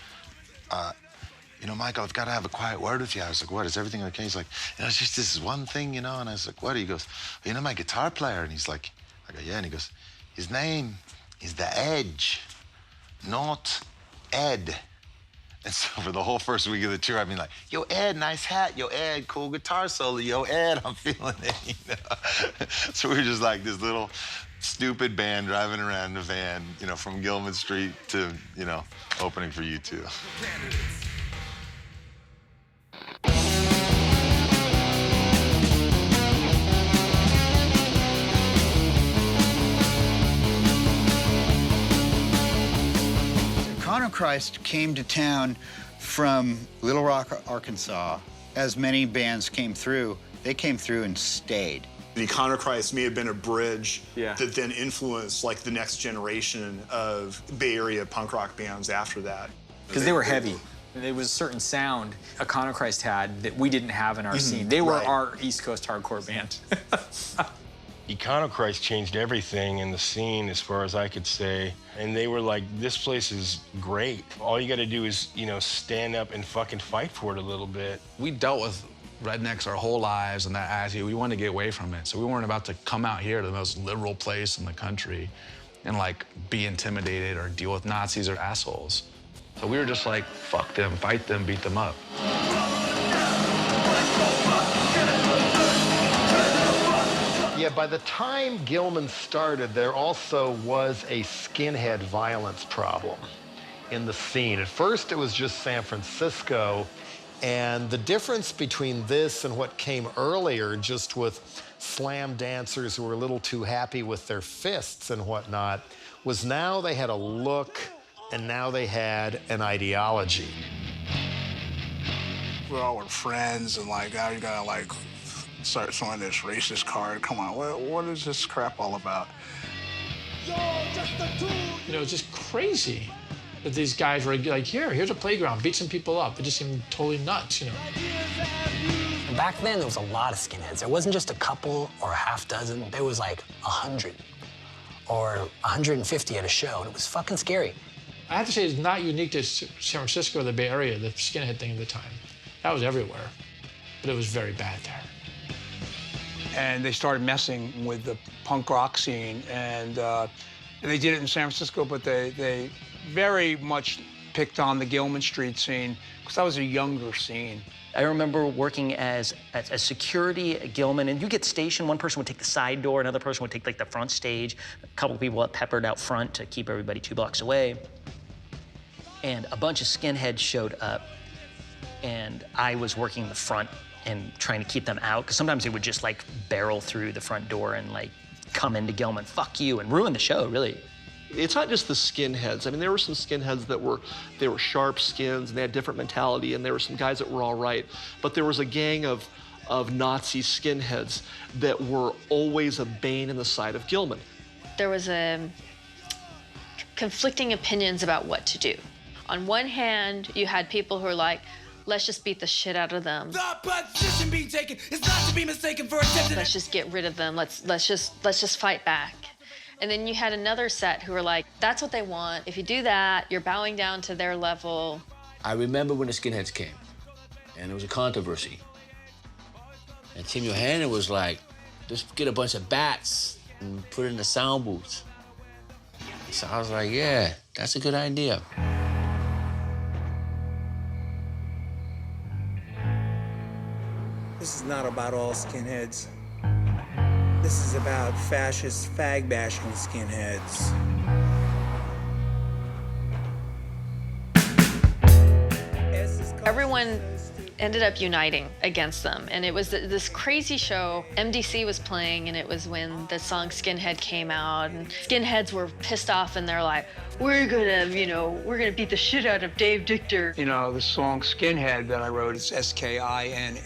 you know, Michael, I've got to have a quiet word with you. I was like, what, is everything okay? He's like, you know, it's just this one thing, you know? And I was like, what? He goes, you know my guitar player? And he's like, I go, yeah. And he goes, his name is The Edge, not Ed. And so for the whole first week of the tour, I'd be like, yo, Ed, nice hat. Yo, Ed, cool guitar solo. Yo, Ed, I'm feeling it, you know? So we were just like this little stupid band driving around in a van, you know, from Gilman Street to, you know, opening for U2. Econo-Christ came to town from Little Rock, Arkansas. As many bands came through, they came through and stayed. The Econo-Christ may have been a bridge Yeah. that then influenced like the next generation of Bay Area punk rock bands after that. Because they were heavy. There was a certain sound Econo-Christ had that we didn't have in our scene. They were Right. our East Coast hardcore band. Econo-Christ changed everything in the scene as far as I could say. And they were like, this place is great. All you gotta do is, you know, stand up and fucking fight for it a little bit. We dealt with rednecks our whole lives and that attitude. We wanted to get away from it. So we weren't about to come out here to the most liberal place in the country and like be intimidated or deal with Nazis or assholes. So we were just like, fuck them, fight them, beat them up. Yeah, by the time Gilman started, there also was a skinhead violence problem in the scene. At first, it was just San Francisco, and the difference between this and what came earlier, just with slam dancers who were a little too happy with their fists and whatnot, was now they had a look, and now they had an ideology. We all were friends, and like now you gotta like start showing this racist card. Come on, what is this crap all about? You know, it's just crazy that these guys were like, here's a playground, beat some people up. It just seemed totally nuts, you know. Back then, there was a lot of skinheads. There wasn't just a couple or a half dozen. There was like 100 or 150 at a show, and it was fucking scary. I have to say, it's not unique to San Francisco or the Bay Area, the skinhead thing at the time. That was everywhere, but it was very bad there. And they started messing with the punk rock scene, and they did it in San Francisco, but they very much picked on the Gilman Street scene, because that was a younger scene. I remember working as security at Gilman, and you get stationed. One person would take the side door, another person would take like the front stage. A couple people peppered out front to keep everybody 2 blocks away. And a bunch of skinheads showed up, and I was working the front and trying to keep them out, because sometimes they would just like barrel through the front door and like come into Gilman, fuck you, and ruin the show, really. It's not just the skinheads. I mean, there were some skinheads that were sharp skins and they had different mentality, and there were some guys that were all right. But there was a gang of Nazi skinheads that were always a bane in the side of Gilman. There was conflicting opinions about what to do. On one hand, you had people who were like, let's just beat the shit out of them. The position being taken is not to be mistaken for attempted. Let's just get rid of them. Let's just fight back. And then you had another set who were like, that's what they want. If you do that, you're bowing down to their level. I remember when the skinheads came, and there was a controversy. And Tim Yohannan was like, just get a bunch of bats and put it in the sound booth. So I was like, yeah, that's a good idea. This is not about all skinheads. This is about fascist, fag-bashing skinheads. Everyone ended up uniting against them. And it was this crazy show. MDC was playing, and it was when the song Skinhead came out, and skinheads were pissed off, and they're like, we're gonna beat the shit out of Dave Dichter. You know, the song Skinhead that I wrote, it's S-K-I-N-H-E-A-D.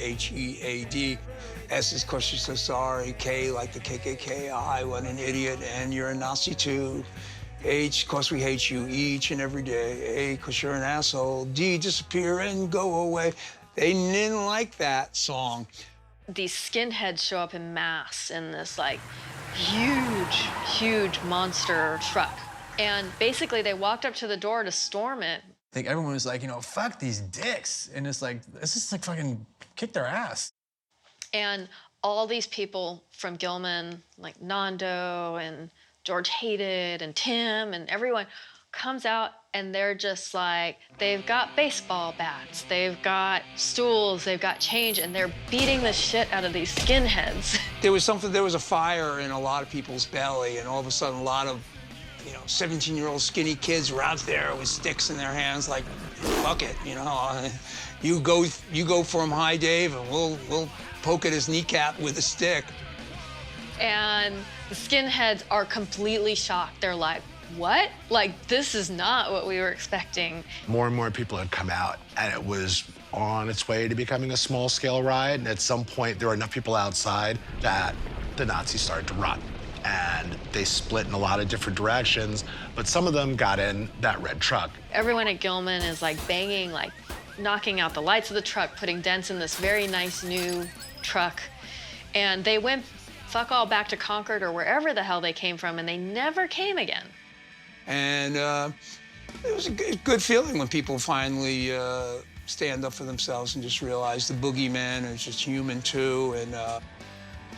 S is 'cause you're so sorry. K like the KKK. I, what an idiot, and you're a Nazi too. H, 'cause we hate you each and every day. A, 'cause you're an asshole. D, disappear and go away. They didn't like that song. These skinheads show up in mass in this like huge monster truck. And basically they walked up to the door to storm it. I think everyone was like, you know, fuck these dicks. And it's like, let's just like fucking kick their ass. And all these people from Gilman, like Nando and George Hated and Tim and everyone comes out, and they're just like, they've got baseball bats, they've got stools, they've got change, and they're beating the shit out of these skinheads. There was a fire in a lot of people's belly, and all of a sudden a lot of, 17-year-old skinny kids were out there with sticks in their hands like, fuck it, you go for him, hi Dave, and we'll poke at his kneecap with a stick. And the skinheads are completely shocked. They're like, what? Like, this is not what we were expecting. More and more people had come out, and it was on its way to becoming a small-scale riot. And at some point, there were enough people outside that the Nazis started to run. And they split in a lot of different directions, but some of them got in that red truck. Everyone at Gilman is like banging, like knocking out the lights of the truck, putting dents in this very nice new truck. And they went fuck all back to Concord or wherever the hell they came from, and they never came again. And it was a good feeling when people finally stand up for themselves and just realize the boogeyman is just human too.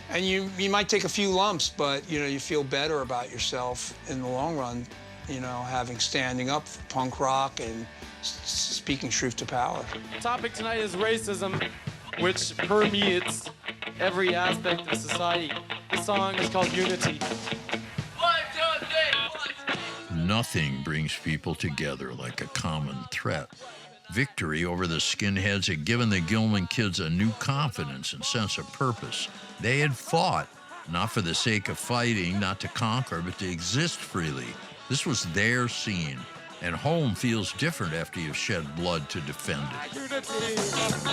And you might take a few lumps, but you feel better about yourself in the long run, standing up for punk rock and speaking truth to power. The topic tonight is racism, which permeates every aspect of society. The song is called Unity. Nothing brings people together like a common threat. Victory over the skinheads had given the Gilman kids a new confidence and sense of purpose. They had fought, not for the sake of fighting, not to conquer, but to exist freely. This was their scene, and home feels different after you've shed blood to defend it. Unity,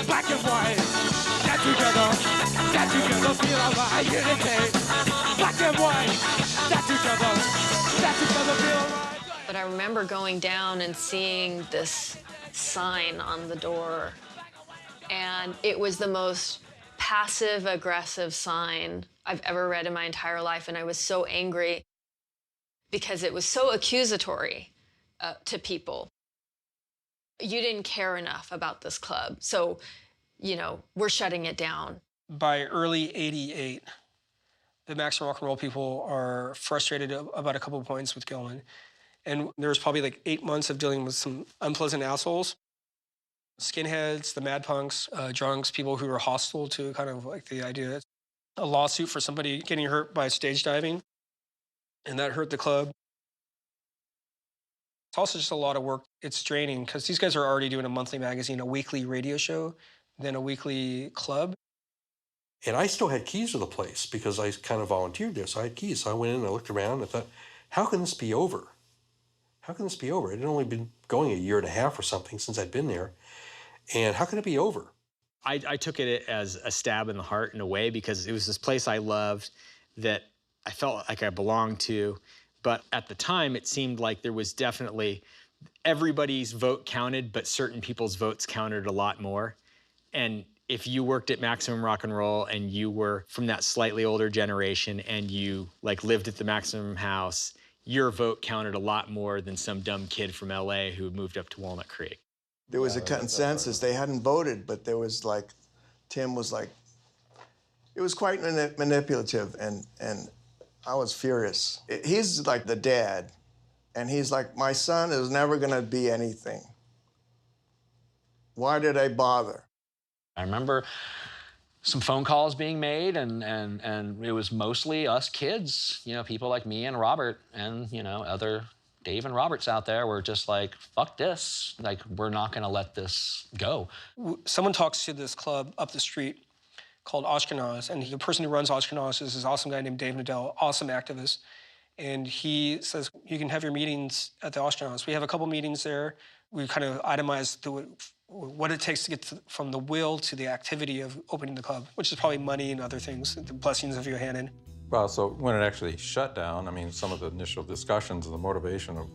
black and white, stand together, feel alright. Unity, black and white, stand together, feel alright. But I remember going down and seeing this sign on the door, and it was the most passive-aggressive sign I've ever read in my entire life, and I was so angry because it was so accusatory to people. You didn't care enough about this club, so, we're shutting it down. By early '88, the Maximum Rock and Roll people are frustrated about a couple of points with Gilman. And there was probably like 8 months of dealing with some unpleasant assholes. Skinheads, the mad punks, drunks, people who were hostile to kind of like the idea. A lawsuit for somebody getting hurt by stage diving, and that hurt the club. It's also just a lot of work. It's draining because these guys are already doing a monthly magazine, a weekly radio show, then a weekly club. And I still had keys to the place because I kind of volunteered there, so I had keys. So I went in and I looked around and I thought, how can this be over? How can this be over? It had only been going a year and a half or something since I'd been there. And how can it be over? I took it as a stab in the heart in a way because it was this place I loved that I felt like I belonged to. But at the time, it seemed like there was definitely everybody's vote counted, but certain people's votes counted a lot more. And if you worked at Maximum Rock and Roll and you were from that slightly older generation and you lived at the Maximum House, your vote counted a lot more than some dumb kid from LA who moved up to Walnut Creek. There was a consensus. They hadn't voted, but there was Tim was it was quite manipulative, and I was furious. He's like the dad, and he's like, my son is never gonna be anything. Why did I bother? I remember some phone calls being made, and it was mostly us kids, people like me and Robert and, other Dave and Roberts out there were just like, fuck this. We're not gonna let this go. Someone talks to this club up the street called Ashkenaz, and the person who runs Ashkenaz is this awesome guy named Dave Nadell, awesome activist. And he says, you can have your meetings at the Ashkenaz. We have a couple meetings there. We kind of itemize what it takes to get from the will to the activity of opening the club, which is probably money and other things, the blessings of Yohanan. Well, so when it actually shut down, some of the initial discussions and the motivation of,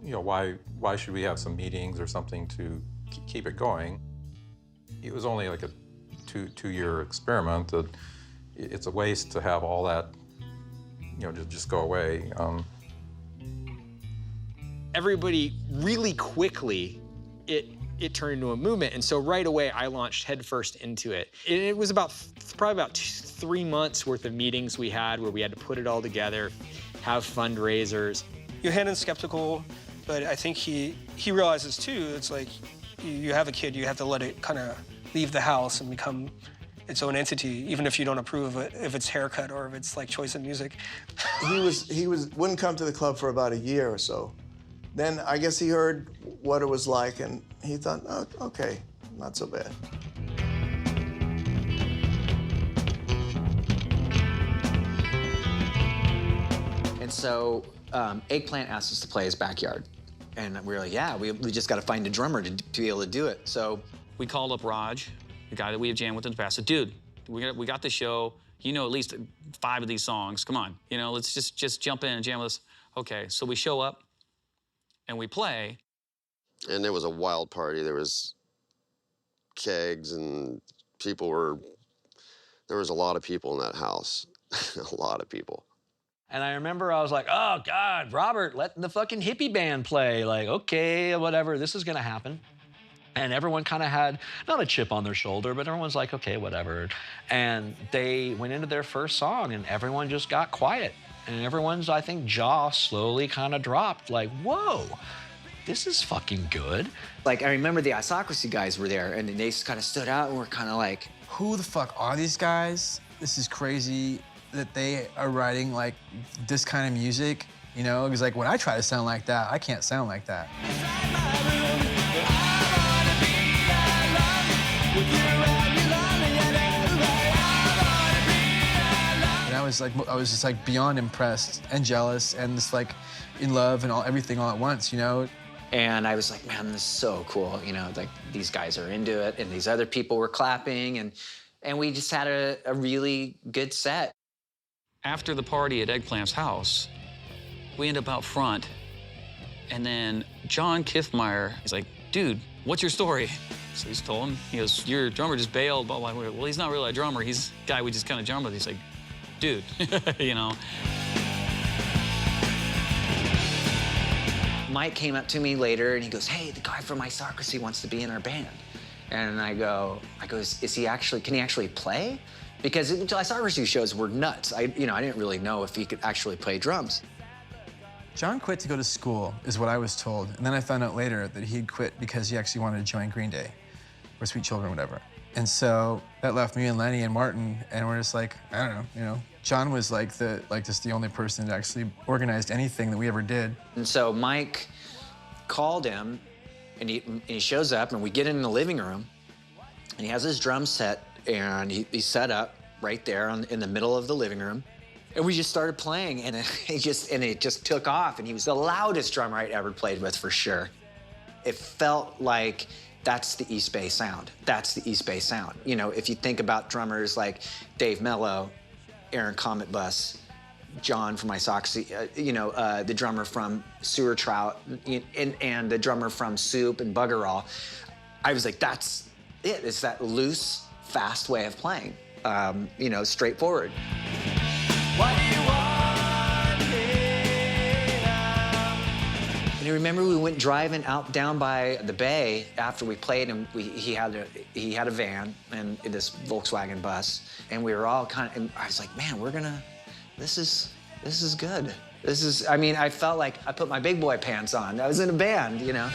why should we have some meetings or something to keep it going? It was only like a two-year experiment. That it's a waste to have all that, just go away. Everybody really quickly, it turned into a movement, and so right away I launched headfirst into it. It was probably about 3 months worth of meetings we had where we had to put it all together, have fundraisers. Yohanan's skeptical, but I think he realizes too, it's like you have a kid, you have to let it kind of leave the house and become its own entity, even if you don't approve of it, if it's haircut or if it's choice of music. He wouldn't come to the club for about a year or so. Then I guess he heard what it was like, and he thought, oh, okay, not so bad. And so Eggplant asked us to play his backyard. And we were like, yeah, we just got to find a drummer to be able to do it. So we called up Raj, the guy that we have jammed with in the past. Said, dude, we got the show. You know at least 5 of these songs. Come on, you know, let's just jump in and jam with us. Okay, so we show up and we play. And it was a wild party. There was kegs and there was a lot of people in that house. A lot of people. And I remember I was like, oh, God, Robert, let the fucking hippie band play. Like, okay, whatever, this is gonna happen. And everyone kind of had, not a chip on their shoulder, but everyone's like, okay, whatever. And they went into their first song and everyone just got quiet. And everyone's, I think, jaw slowly kind of dropped, like, whoa, this is fucking good. Like, I remember the Isocracy guys were there and they just kind of stood out and were kind of like, who the fuck are these guys? This is crazy that they are writing like this kind of music, you know? Because like when I try to sound like that, I can't sound like that. And I was just like beyond impressed and jealous and just like in love and everything all at once, you know? And I was like, man, this is so cool. You know, like these guys are into it and these other people were clapping and we just had a really good set. After the party at Eggplant's house, we end up out front, and then John Kithmeyer is like, dude, what's your story? So he's told him, he goes, your drummer just bailed, blah, blah, blah. Well, he's not really a drummer, he's a guy we just kind of jump with. He's like, dude, you know. Mike came up to me later and he goes, hey, the guy from Isocracy wants to be in our band. And I go, is he actually, can he actually play? Because Isocracy shows were nuts. I didn't really know if he could actually play drums. John quit to go to school, is what I was told. And then I found out later that he had quit because he actually wanted to join Green Day, or Sweet Children, whatever. And so that left me and Lenny and Martin, and we're just like, I don't know, you know. John was like just the only person that actually organized anything that we ever did. And so Mike called him, and he shows up, and we get in the living room, and he has his drum set, and he's set up right there in the middle of the living room. And we just started playing, and it just took off, and he was the loudest drummer I'd ever played with, for sure. It felt like that's the East Bay sound. That's the East Bay sound. You know, if you think about drummers like Dave Mello, Aaron Comet Bus, John from Isocracy, the drummer from Sewer Trout, and the drummer from Soup and Buggerall, I was like, that's it. It's that loose, fast way of playing, straightforward. What do you want me now? And you remember we went driving down by the bay after we played, and he had a van and this Volkswagen bus, and we were all and I was like, man, this is good. I felt like I put my big boy pants on. I was in a band, you know.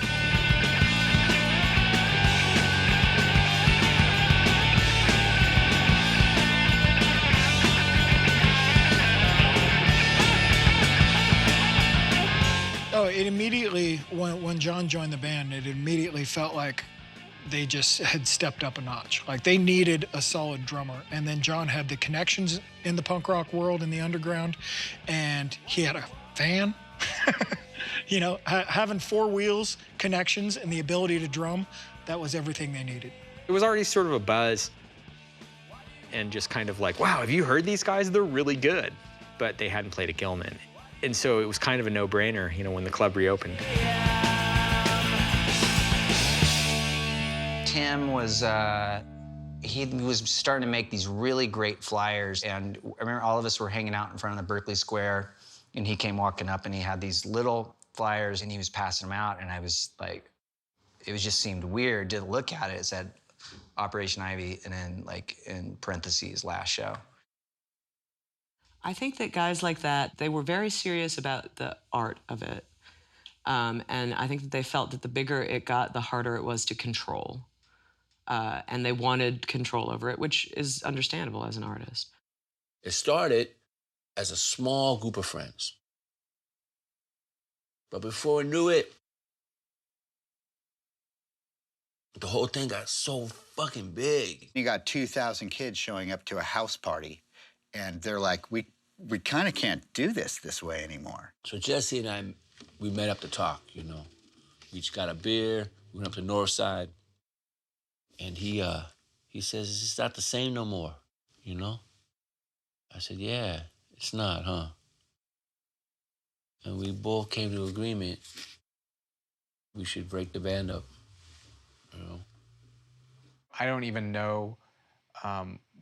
Oh, it immediately, when John joined the band, it immediately felt like they just had stepped up a notch. Like they needed a solid drummer. And then John had the connections in the punk rock world, in the underground, and he had a van. You know, having 4 wheels, connections, and the ability to drum, that was everything they needed. It was already sort of a buzz and just kind of like, wow, have you heard these guys? They're really good. But they hadn't played at Gilman. And so it was kind of a no-brainer, you know, when the club reopened. Tim was, he was starting to make these really great flyers, and I remember all of us were hanging out in front of the Berkeley Square, and he came walking up, and he had these little flyers, and he was passing them out, and I was like, it just seemed weird to look at it. It said Operation Ivy, and then like in parentheses, last show. I think that guys like that, they were very serious about the art of it. And I think that they felt that the bigger it got, the harder it was to control. And they wanted control over it, which is understandable as an artist. It started as a small group of friends. But before I knew it, the whole thing got so fucking big. You got 2,000 kids showing up to a house party, and they're like, we we kind of can't do this way anymore. So Jesse and I, we met up to talk, you know. We each got a beer, we went up to North Side, and he says, it's not the same no more, you know? I said, yeah, it's not, huh? And we both came to agreement we should break the band up, you know? I don't even know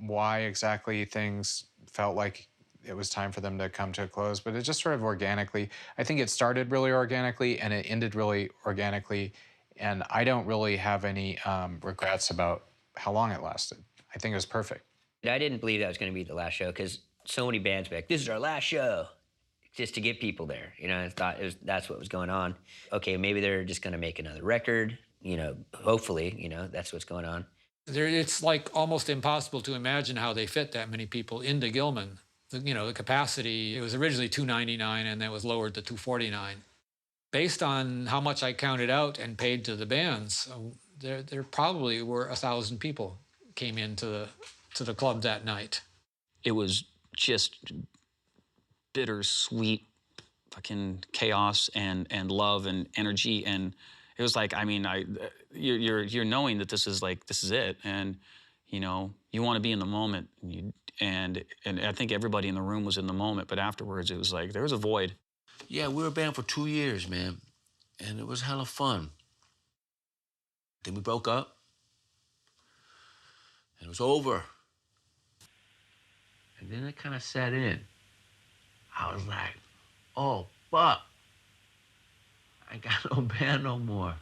why exactly things felt like it was time for them to come to a close, but it just sort of organically. I think it started really organically and it ended really organically, and I don't really have any regrets about how long it lasted. I think it was perfect. I didn't believe that was going to be the last show because so many bands were like, this is our last show, just to get people there. You know, I thought that's what was going on. Okay, maybe they're just going to make another record. You know, hopefully, you know, that's what's going on. It's like almost impossible to imagine how they fit that many people into Gilman. You know, the capacity, it was originally 299 and that was lowered to 249. Based on how much I counted out and paid to the bands, there probably were 1,000 people came into the club that night. It was just bittersweet fucking chaos and love and energy, and it was like, I mean, you're knowing that this is it, and you know, you want to be in the moment, and I think everybody in the room was in the moment, but afterwards it was like there was a void. Yeah, we were a band for 2 years, man, and it was hella fun. Then we broke up, and it was over. And then it kind of set in. I was like, oh, fuck. I got no band no more.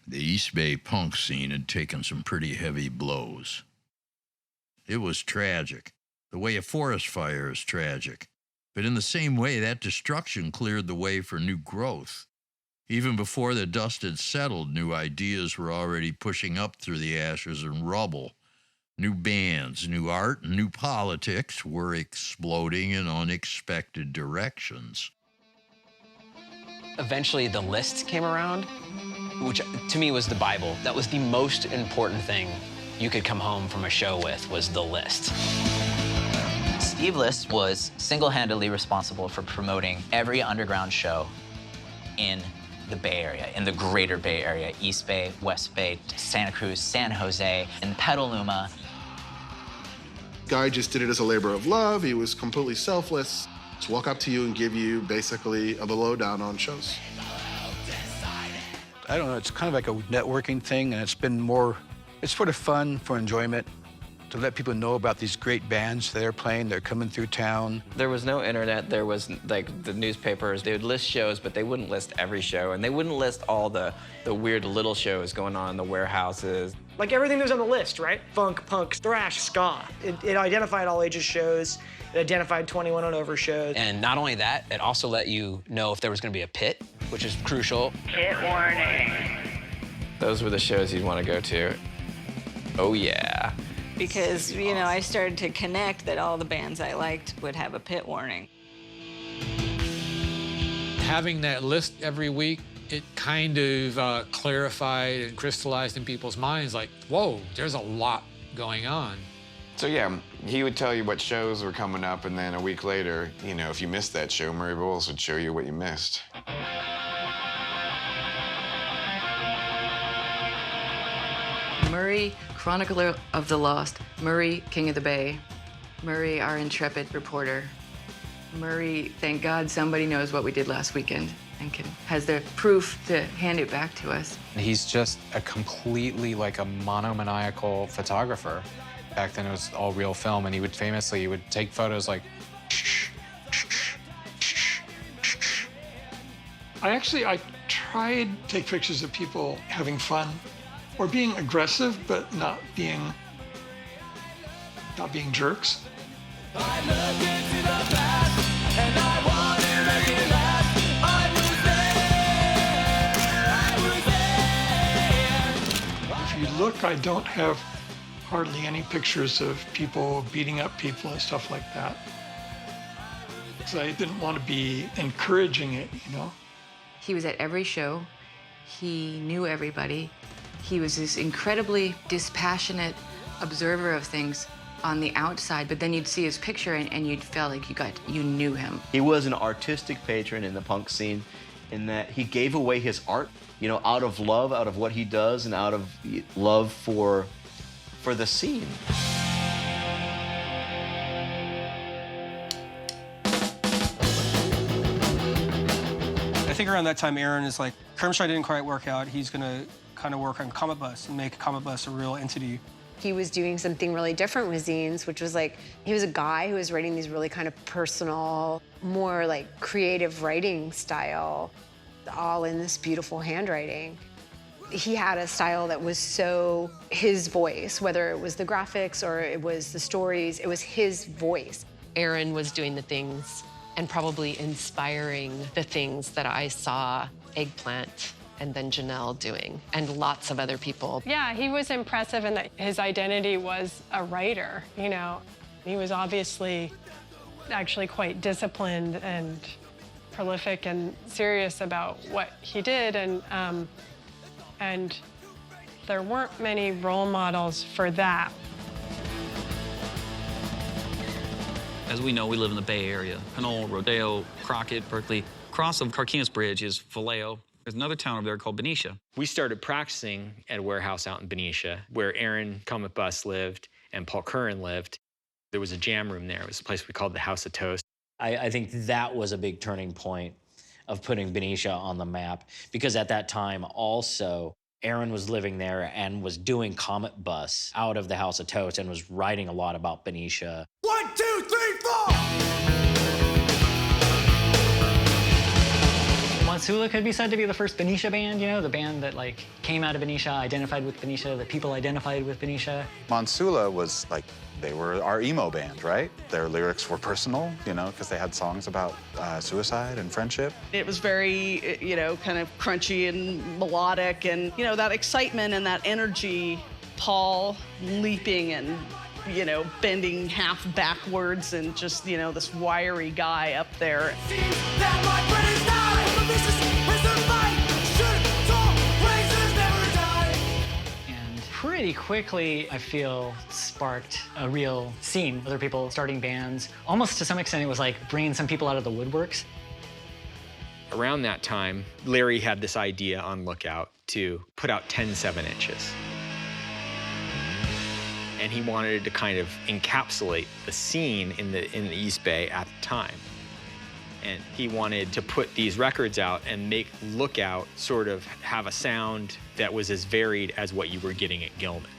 The East Bay punk scene had taken some pretty heavy blows. It was tragic, the way a forest fire is tragic. But in the same way, that destruction cleared the way for new growth. Even before the dust had settled, new ideas were already pushing up through the ashes and rubble. New bands, new art, and new politics were exploding in unexpected directions. Eventually, the list came around, which to me was the Bible. That was the most important thing you could come home from a show with, was the list. Steve List was single-handedly responsible for promoting every underground show in the Bay Area, in the greater Bay Area, East Bay, West Bay, Santa Cruz, San Jose, and Petaluma. Guy just did it as a labor of love. He was completely selfless. Just walk up to you and give you basically the lowdown on shows. I don't know, it's kind of like a networking thing, and it's for the fun, for enjoyment, to let people know about these great bands that are playing, they're coming through town. There was no internet, there was like the newspapers, they would list shows, but they wouldn't list every show, and they wouldn't list all the weird little shows going on in the warehouses. Like everything that was on the list, right? Funk, punk, thrash, ska. It identified all ages shows. It identified 21 and over shows. And not only that, it also let you know if there was going to be a pit, which is crucial. Pit warning. Those were the shows you'd want to go to. Oh, yeah. Because, you know, I started to connect that all the bands I liked would have a pit warning. Having that list every week, it kind of clarified and crystallized in people's minds like, whoa, there's a lot going on. So yeah, he would tell you what shows were coming up, and then a week later, you know, if you missed that show, Murray Bowles would show you what you missed. Murray, chronicler of the lost. Murray, king of the bay. Murray, our intrepid reporter. Murray, thank God somebody knows what we did last weekend and has the proof to hand it back to us. He's just a completely like a monomaniacal photographer. Back then it was all real film, and he would take photos like. I tried to take pictures of people having fun or being aggressive, but not being jerks. If you look, I don't have hardly any pictures of people beating up people and stuff like that. Because I didn't want to be encouraging it, you know? He was at every show. He knew everybody. He was this incredibly dispassionate observer of things on the outside, but then you'd see his picture and you'd feel like you knew him. He was an artistic patron in the punk scene in that he gave away his art, you know, out of love, out of what he does, and out of love for the scene. I think around that time, Aaron is like, Kermshaw didn't quite work out. He's gonna kind of work on Comet Bus and make Comet Bus a real entity. He was doing something really different with zines, which was like, he was a guy who was writing these really kind of personal, more like creative writing style, all in this beautiful handwriting. He had a style that was so his voice, whether it was the graphics or it was the stories, it was his voice. Aaron was doing the things and probably inspiring the things that I saw Eggplant and then Janelle doing, and lots of other people. Yeah, he was impressive in that his identity was a writer, you know. He was obviously actually quite disciplined and prolific and serious about what he did, and there weren't many role models for that. As we know, we live in the Bay Area. Pinole, Rodeo, Crockett, Berkeley. Across the Carquinez Bridge is Vallejo. There's another town over there called Benicia. We started practicing at a warehouse out in Benicia where Aaron Comet Bus lived and Paul Curran lived. There was a jam room there. It was a place we called the House of Toast. I think that was a big turning point of putting Benicia on the map, because at that time also, Aaron was living there and was doing Comet Bus out of the House of Toast and was writing a lot about Benicia. 1, 2, 3, 4! Monsula could be said to be the first Benicia band, you know, the band that like came out of Benicia, identified with Benicia, that people identified with Benicia. Monsula was like, they were our emo band, right? Their lyrics were personal, you know, because they had songs about suicide and friendship. It was very, you know, kind of crunchy and melodic, and, you know, that excitement and that energy, Paul leaping and, you know, bending half backwards and just, you know, this wiry guy up there. Pretty quickly, I feel, sparked a real scene. Other people starting bands. Almost to some extent, it was like bringing some people out of the woodworks. Around that time, Larry had this idea on Lookout to put out 10 7-inches. And he wanted to kind of encapsulate the scene in the East Bay at the time. And he wanted to put these records out and make Lookout sort of have a sound that was as varied as what you were getting at Gilman.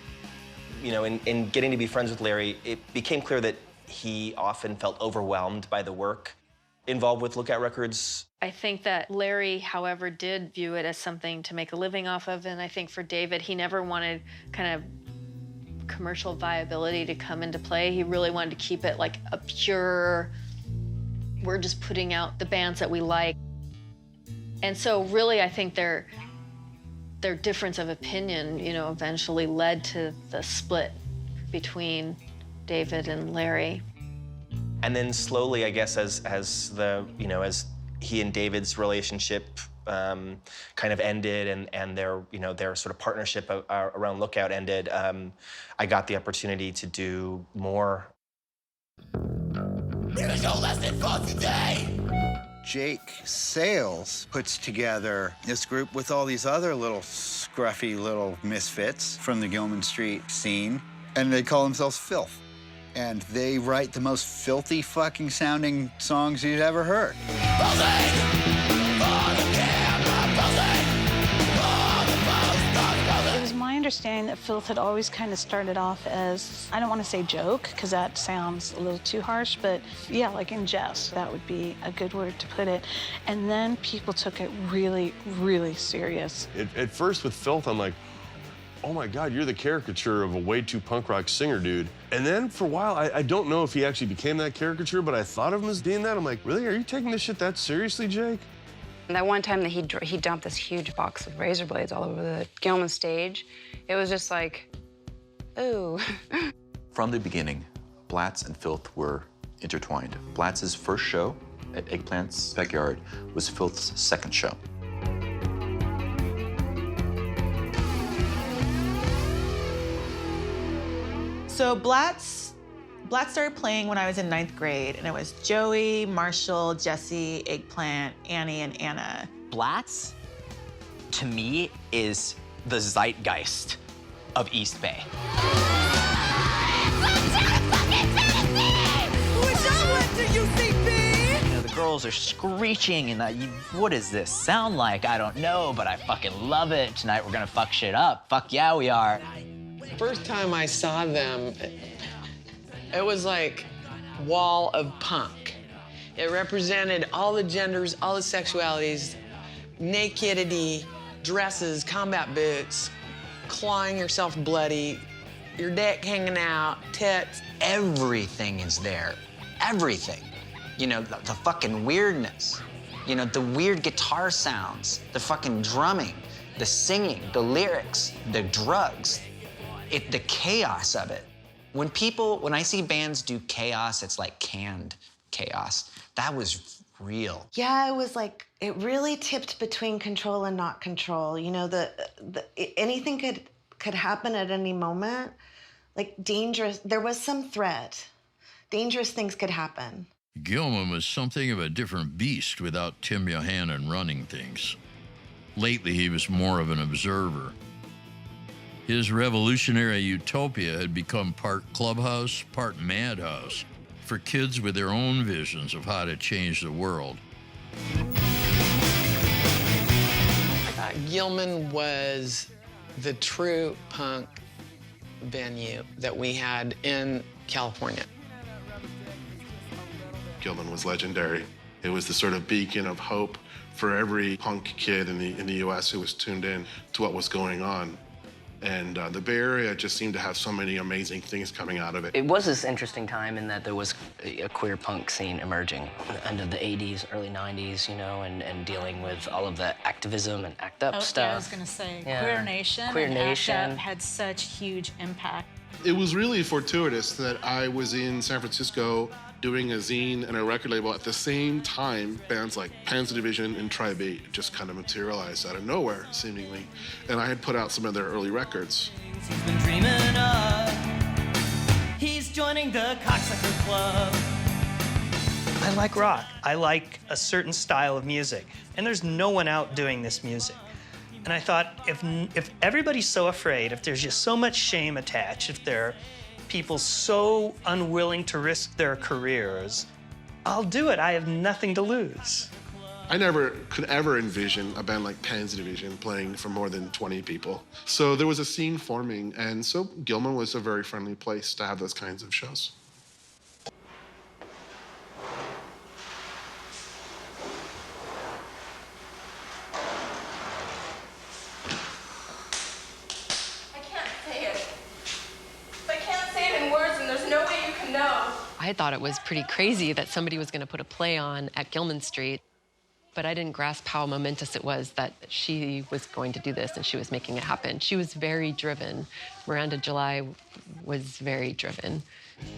You know, in getting to be friends with Larry, it became clear that he often felt overwhelmed by the work involved with Lookout Records. I think that Larry, however, did view it as something to make a living off of, and I think for David, he never wanted kind of commercial viability to come into play. He really wanted to keep it like a pure, we're just putting out the bands that we like. And so really, I think their difference of opinion, you know, eventually led to the split between David and Larry. And then slowly, I guess, as the, you know, as he and David's relationship kind of ended and their, their sort of partnership around Lookout ended, I got the opportunity to do more. There's no lesson for today. Jake Sales puts together this group with all these other little scruffy little misfits from the Gilman Street scene, and they call themselves Filth. And they write the most filthy fucking sounding songs you've ever heard. It was my understanding that Filth had always kind of started off as, I don't want to say joke, because that sounds a little too harsh, but yeah, like in jest, that would be a good word to put it. And then people took it really, really serious. At first with Filth, I'm like, oh my God, you're the caricature of a way too punk rock singer, dude. And then for a while, I don't know if he actually became that caricature, but I thought of him as being that. I'm like, really? Are you taking this shit that seriously, Jake? And that one time that he dumped this huge box of razor blades all over the Gilman stage, it was just like, ooh. From the beginning, Blatz and Filth were intertwined. Blatz's first show at Eggplant's backyard was Filth's second show. So Blatz started playing when I was in 9th grade, and it was Joey, Marshall, Jesse, Eggplant, Annie, and Anna. Blatz, to me, is the zeitgeist of East Bay. The girls are screeching and what does this sound like? I don't know, but I fucking love it. Tonight we're gonna fuck shit up. Fuck yeah, we are. First time I saw them, it was like wall of punk. It represented all the genders, all the sexualities, nakedity, dresses, combat boots, clawing yourself bloody, your dick hanging out, tits. Everything is there. Everything. The fucking weirdness. The weird guitar sounds, the fucking drumming, the singing, the lyrics, the drugs. The chaos of it. When I see bands do chaos, it's like canned chaos. That was real. Yeah, it was like, it really tipped between control and not control. Anything could happen at any moment. Like dangerous, there was some threat. Dangerous things could happen. Gilman was something of a different beast without Tim Yohannan running things. Lately, he was more of an observer. His revolutionary utopia had become part clubhouse, part madhouse for kids with their own visions of how to change the world. Gilman was the true punk venue that we had in California. Gilman was legendary. It was the sort of beacon of hope for every punk kid in the U.S. who was tuned in to what was going on. And the Bay Area just seemed to have so many amazing things coming out of it. It was this interesting time in that there was a queer punk scene emerging at the end of the 80s, early 90s, and dealing with all of the activism and ACT UP stuff. Yeah, I was going to say, Queer Nation and ACT UP had such huge impact. It was really fortuitous that I was in San Francisco doing a zine and a record label at the same time. Bands like Panzer Division and Tribe 8 just kind of materialized out of nowhere, seemingly. And I had put out some of their early records. He's been dreaming of. He's joining the Cocksucker Club. I like rock. I like a certain style of music. And there's no one out doing this music. And I thought, if everybody's so afraid, if there's just so much shame attached, if there are people so unwilling to risk their careers, I'll do it. I have nothing to lose. I never could ever envision a band like Panzer Division playing for more than 20 people. So there was a scene forming, and so Gilman was a very friendly place to have those kinds of shows. I thought it was pretty crazy that somebody was going to put a play on at Gilman Street, but I didn't grasp how momentous it was that she was going to do this and she was making it happen. She was very driven. Miranda July was very driven.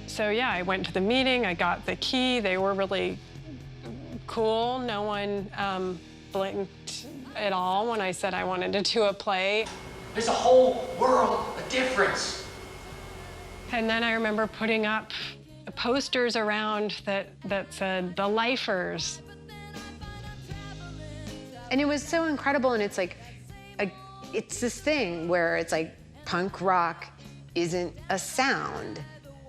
So yeah, I went to the meeting, I got the key. They were really cool. No one blinked at all when I said I wanted to do a play. There's a whole world of difference. And then I remember putting up posters around that said, "The Lifers." And it was so incredible, and it's like, it's this thing where it's like punk rock isn't a sound.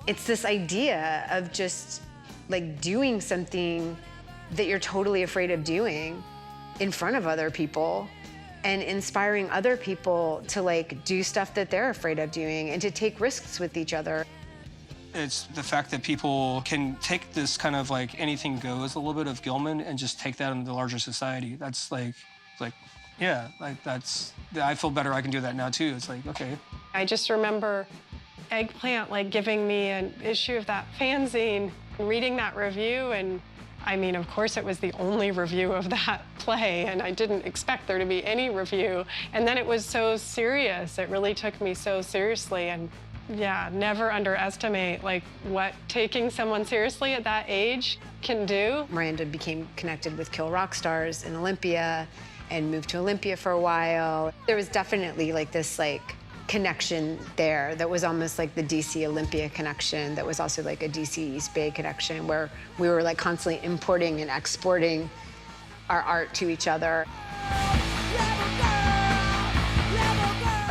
It's this idea of just like doing something that you're totally afraid of doing in front of other people and inspiring other people to like do stuff that they're afraid of doing and to take risks with each other. It's the fact that people can take this kind of like anything goes a little bit of Gilman and just take that into the larger society. That's like, yeah, like that's, I feel better I can do that now too. It's like, okay. I just remember Eggplant like giving me an issue of that fanzine, reading that review, and I mean, of course it was the only review of that play, and I didn't expect there to be any review. And then it was so serious. It really took me so seriously. And yeah, never underestimate like what taking someone seriously at that age can do. Miranda became connected with Kill Rock Stars in Olympia and moved to Olympia for a while. There was definitely like this like connection there that was almost like the DC Olympia connection, that was also like a DC East Bay connection, where we were like constantly importing and exporting our art to each other.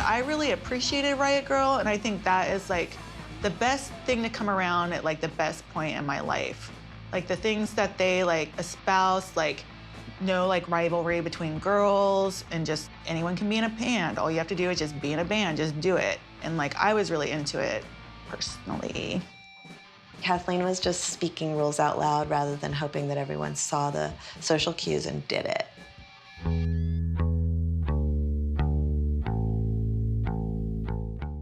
I really appreciated Riot Girl, and I think that is like the best thing to come around at like the best point in my life. Like the things that they like espouse, like no like rivalry between girls, and just anyone can be in a band. All you have to do is just be in a band, just do it. And like I was really into it personally. Kathleen was just speaking rules out loud rather than hoping that everyone saw the social cues and did it.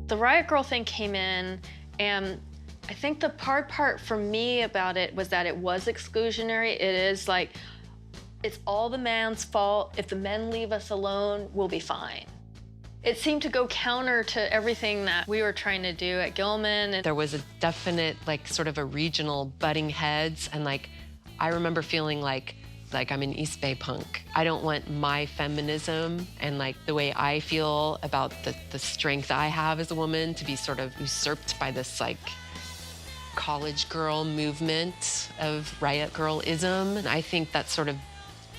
The Riot Girl thing came in, and I think the hard part for me about it was that it was exclusionary. It is like, it's all the man's fault. If the men leave us alone, we'll be fine. It seemed to go counter to everything that we were trying to do at Gilman. And there was a definite, like, sort of a regional butting heads, and like, I remember feeling like I'm in East Bay punk. I don't want my feminism and like the way I feel about the strength I have as a woman to be sort of usurped by this like college girl movement of Riot Girl-ism. And I think that sort of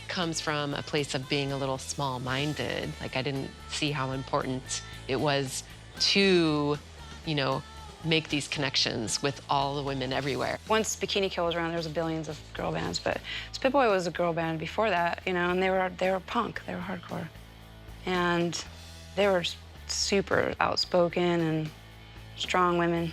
comes from a place of being a little small-minded. Like I didn't see how important it was to, you know, make these connections with all the women everywhere. Once Bikini Kill was around, there was billions of girl bands, but Spit Boy was a girl band before that, you know, and they were punk, they were hardcore. And they were super outspoken and strong women.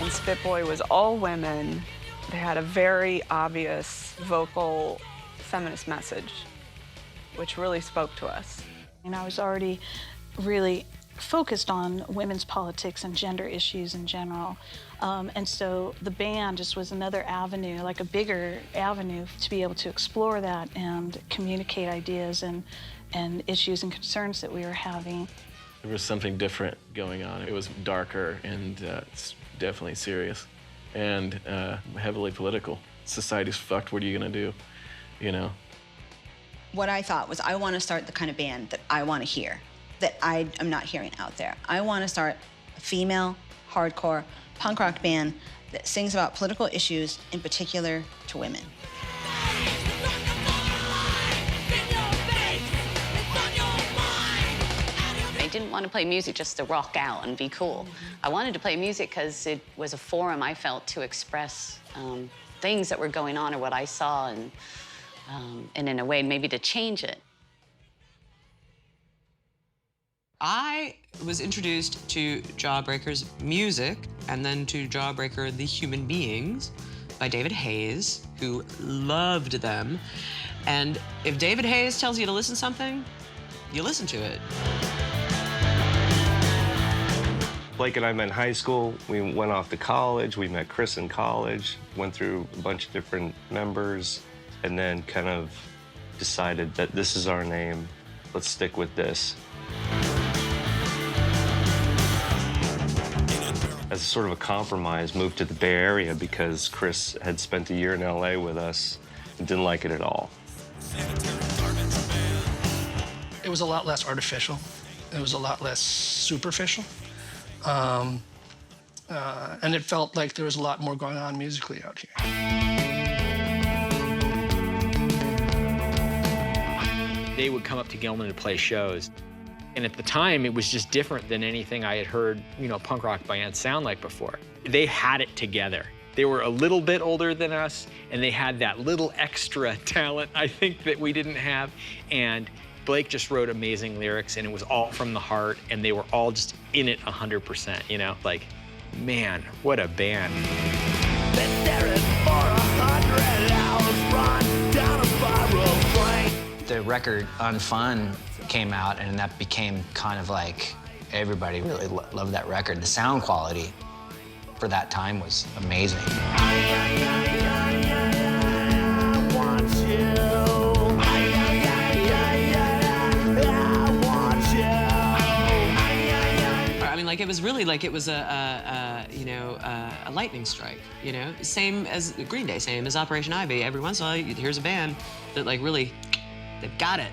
Spit Boy was all women. They had a very obvious vocal feminist message, which really spoke to us. And I was already really focused on women's politics and gender issues in general. And so the band just was another avenue, like a bigger avenue to be able to explore that and communicate ideas and issues and concerns that we were having. There was something different going on. It was darker and definitely serious and heavily political. Society's fucked, what are you gonna do, you know? What I thought was, I wanna start the kind of band that I wanna hear, that I am not hearing out there. I wanna start a female, hardcore, punk rock band that sings about political issues, in particular to women. I didn't want to play music just to rock out and be cool. I wanted to play music because it was a forum, I felt, to express things that were going on or what I saw, and in a way, maybe to change it. I was introduced to Jawbreaker's music and then to Jawbreaker, the Human Beings, by David Hayes, who loved them. And if David Hayes tells you to listen to something, you listen to it. Blake and I met in high school. We went off to college. We met Chris in college, went through a bunch of different members, and then kind of decided that this is our name, let's stick with this. As sort of a compromise, moved to the Bay Area because Chris had spent a year in LA with us and didn't like it at all. It was a lot less artificial. It was a lot less superficial. And it felt like there was a lot more going on musically out here. They would come up to Gilman to play shows. And at the time, it was just different than anything I had heard, you know, punk rock bands sound like before. They had it together. They were a little bit older than us, and they had that little extra talent, I think, that we didn't have. And Blake just wrote amazing lyrics, and it was all from the heart, and they were all just in it 100%, you know? Like, man, what a band. The record Unfun came out, and that became kind of like, everybody really loved that record. The sound quality for that time was amazing. I mean, like, it was really like it was a lightning strike, you know? Same as Green Day, same as Operation Ivy. Every once in a while, here's a band that, like, really, they've got it.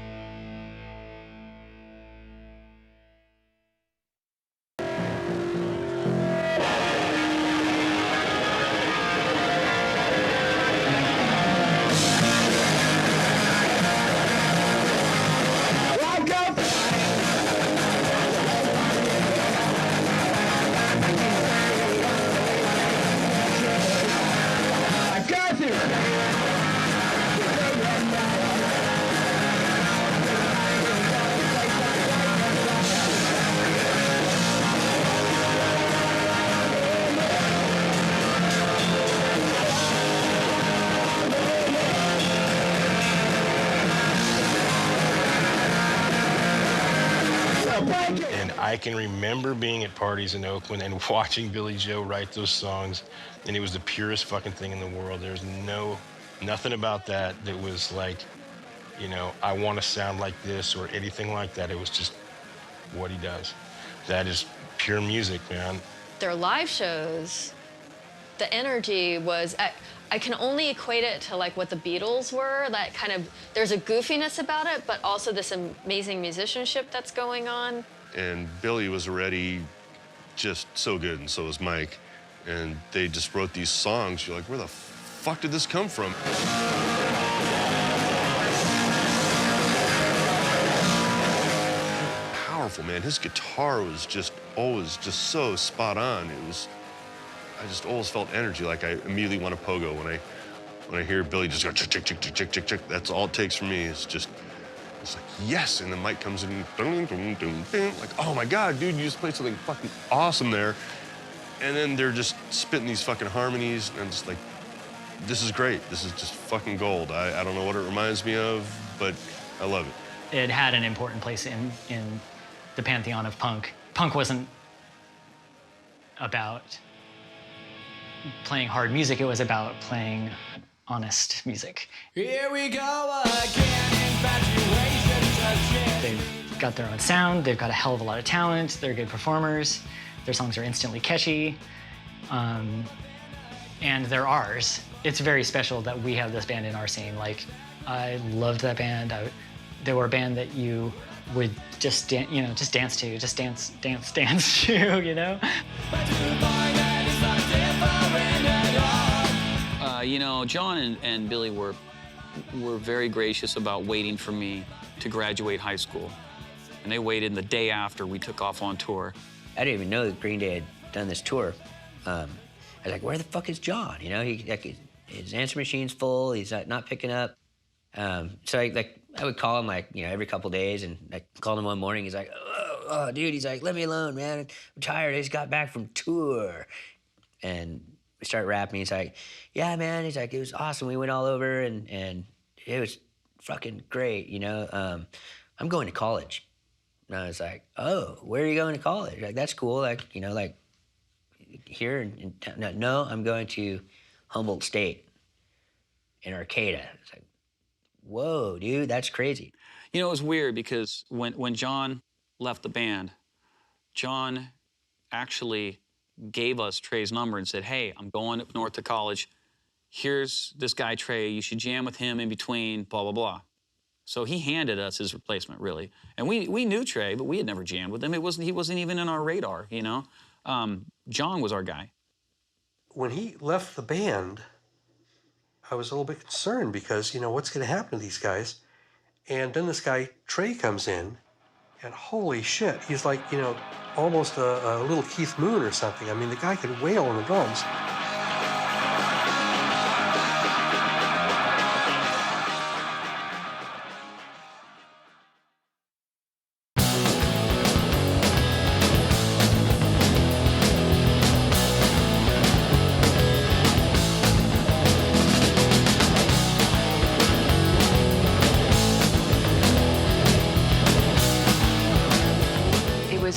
And I can remember being at parties in Oakland and watching Billy Joe write those songs, and it was the purest fucking thing in the world. There's nothing about that was like, you know, I want to sound like this or anything like that. It was just what he does. That is pure music, man. Their live shows, the energy was, I can only equate it to like what the Beatles were, that kind of, there's a goofiness about it, but also this amazing musicianship that's going on. And Billy was already just so good, and so was Mike. And they just wrote these songs. You're like, where the fuck did this come from? Powerful, man. His guitar was just always just so spot on. I just always felt energy, like I immediately want to pogo when I hear Billy just go chick, chick, chick, chick, chick, chick, chick. That's all it takes for me. It's like, yes, and the mic comes in, dun, dun, dun, dun, like, oh my God, dude, you just played something fucking awesome there. And then they're just spitting these fucking harmonies, and I'm just like, this is great. This is just fucking gold. I don't know what it reminds me of, but I love it. It had an important place in the pantheon of punk. Punk wasn't about playing hard music, it was about playing honest music. Here we go again, infatuation's a shit. They've got their own sound, they've got a hell of a lot of talent, they're good performers, their songs are instantly catchy, and they're ours. It's very special that we have this band in our scene. Like, I loved that band. They were a band that you would just dance to, you know? You know, John and Billy were very gracious about waiting for me to graduate high school. And they waited the day after we took off on tour. I didn't even know that Green Day had done this tour. I was like, where the fuck is John? You know, his answer machine's full, he's not picking up. So I would call him every couple days, and I called him one morning, he's like, oh, dude, he's like, let me alone, man. I'm tired, I just got back from tour. And we start rapping, he's like, yeah, man, he's like, it was awesome. We went all over and it was fucking great, you know? I'm going to college. And I was like, oh, where are you going to college? Like, that's cool, like, you know, like here in town. No, I'm going to Humboldt State in Arcata. It's like, whoa, dude, that's crazy. You know, it was weird because when John left the band, John actually gave us Trey's number and said, hey, I'm going up north to college. Here's this guy, Trey. You should jam with him in between, blah, blah, blah. So he handed us his replacement, really. And we knew Trey, but we had never jammed with him. He wasn't even in our radar, you know? John was our guy. When he left the band, I was a little bit concerned because, you know, what's going to happen to these guys? And then this guy, Trey, comes in, and holy shit, he's like, you know, almost a little Keith Moon or something. I mean, the guy could wail on the drums.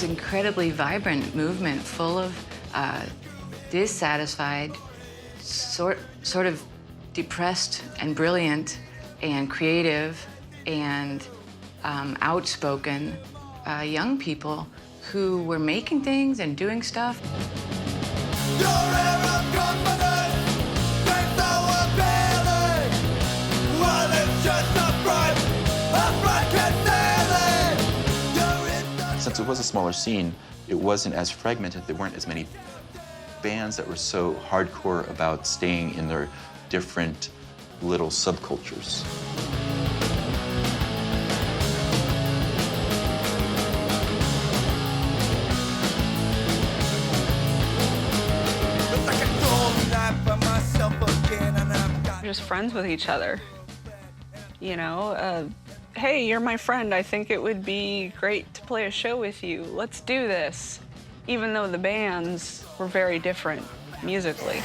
Incredibly vibrant movement, full of dissatisfied, sort of depressed and brilliant and creative and outspoken young people who were making things and doing stuff. Since it was a smaller scene, it wasn't as fragmented. There weren't as many bands that were so hardcore about staying in their different little subcultures. We're just friends with each other. You know, hey, you're my friend. I think it would be great to play a show with you. Let's do this. Even though the bands were very different musically.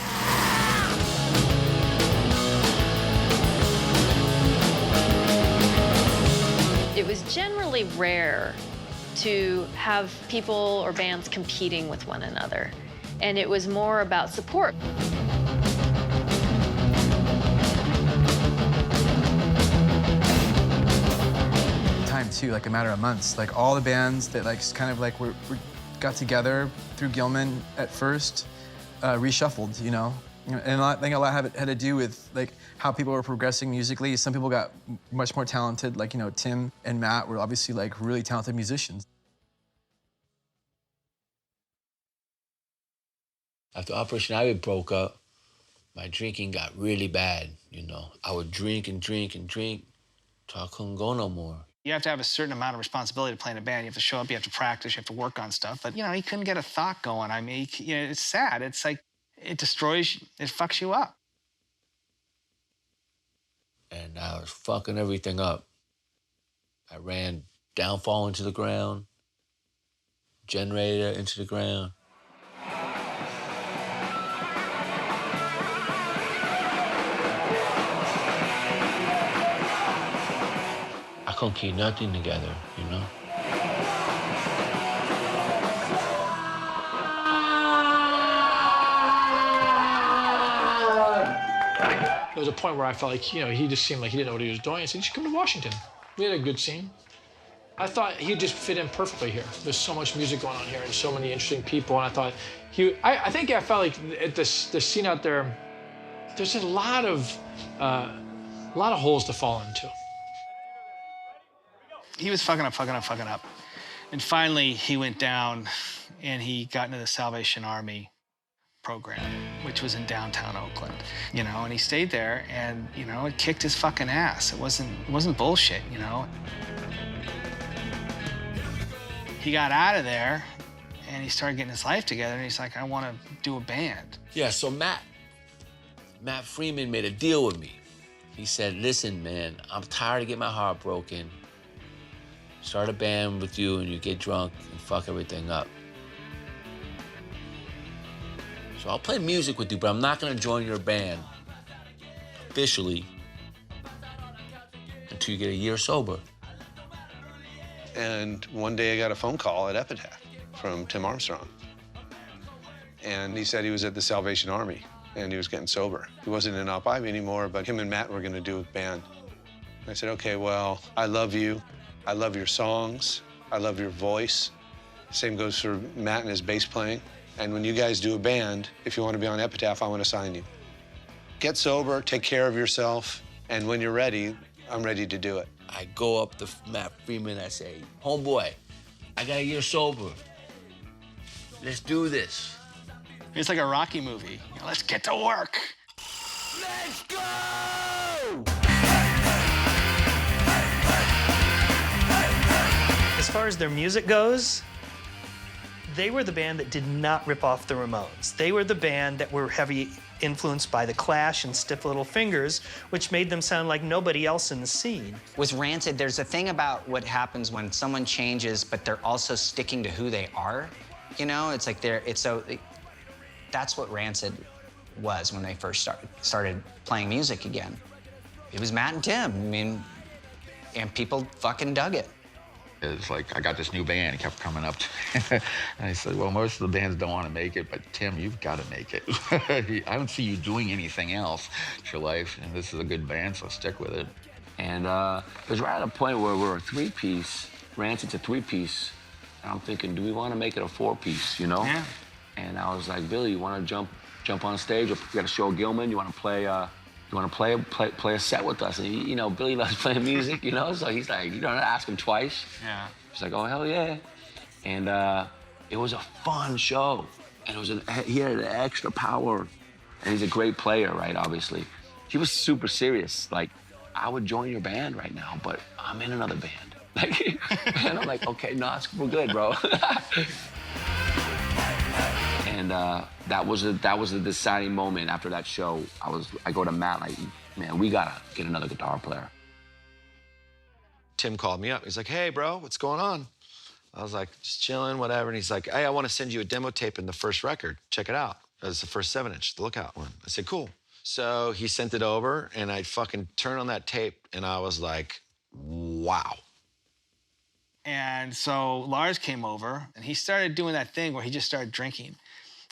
It was generally rare to have people or bands competing with one another. And it was more about support. Too, like a matter of months. Like all the bands that like kind of like were got together through Gilman at first, reshuffled, you know. And I think a lot had to do with like how people were progressing musically. Some people got much more talented, like, you know, Tim and Matt were obviously like really talented musicians. After Operation Ivy broke up, my drinking got really bad, you know. I would drink and drink and drink till I couldn't go no more. You have to have a certain amount of responsibility to play in a band. You have to show up, you have to practice, you have to work on stuff. But, you know, he couldn't get a thought going. I mean, you know, it's sad. It's like, it destroys, it fucks you up. And I was fucking everything up. I ran downfall into the ground, generator into the ground. I couldn't keep nothing together, you know? There was a point where I felt like, you know, he just seemed like he didn't know what he was doing. I said, you should come to Washington. We had a good scene. I thought he'd just fit in perfectly here. There's so much music going on here and so many interesting people, and I thought I think I felt like at the scene out there, there's a lot of holes to fall into. He was fucking up. And finally, he went down and he got into the Salvation Army program, which was in downtown Oakland, you know, and he stayed there and, you know, it kicked his fucking ass. It wasn't bullshit, you know. He got out of there and he started getting his life together and he's like, I want to do a band. Yeah, so Matt Freeman made a deal with me. He said, listen, man, I'm tired of getting my heart broken. Start a band with you and you get drunk and fuck everything up. So I'll play music with you, but I'm not gonna join your band officially until you get a year sober. And one day I got a phone call at Epitaph from Tim Armstrong. And he said he was at the Salvation Army and he was getting sober. He wasn't in Op Ivy anymore, but him and Matt were gonna do a band. I said, okay, well, I love you. I love your songs. I love your voice. Same goes for Matt and his bass playing. And when you guys do a band, if you want to be on Epitaph, I want to sign you. Get sober, take care of yourself, and when you're ready, I'm ready to do it. I go up to Matt Freeman, I say, homeboy, I gotta get sober. Let's do this. It's like a Rocky movie. You know, let's get to work. Let's go! As far as their music goes, they were the band that did not rip off the Ramones. They were the band that were heavy influenced by The Clash and Stiff Little Fingers, which made them sound like nobody else in the scene. With Rancid, there's a thing about what happens when someone changes, but they're also sticking to who they are. You know, it's like that's what Rancid was when they first started playing music again. It was Matt and Tim, I mean, and people fucking dug it. It's like, I got this new band, it kept coming up to me. And I said, well, most of the bands don't want to make it, but Tim, you've got to make it. I don't see you doing anything else with your life, and this is a good band, so stick with it. And it was right at a point where we're a three-piece, Rancid's a three-piece, and I'm thinking, do we want to make it a four-piece, you know? Yeah. And I was like, Billy, you want to jump on stage? We got to show Gilman. You want to play a set with us? And you know, Billy loves playing music, you know. So he's like, you don't ask him twice. Yeah. He's like, oh hell yeah. And it was a fun show, and he had an extra power, and he's a great player, right? Obviously, he was super serious. Like, I would join your band right now, but I'm in another band. Like, and I'm like, okay, no, we're good, bro. And that was a deciding moment. After that show, I go to Matt like, man, we gotta get another guitar player. Tim called me up. He's like, hey, bro, what's going on? I was like, just chilling, whatever. And he's like, hey, I want to send you a demo tape in the first record. Check it out. It's the first 7-inch, the Lookout one. I said, cool. So he sent it over, and I fucking turned on that tape, and I was like, wow. And so Lars came over, and he started doing that thing where he just started drinking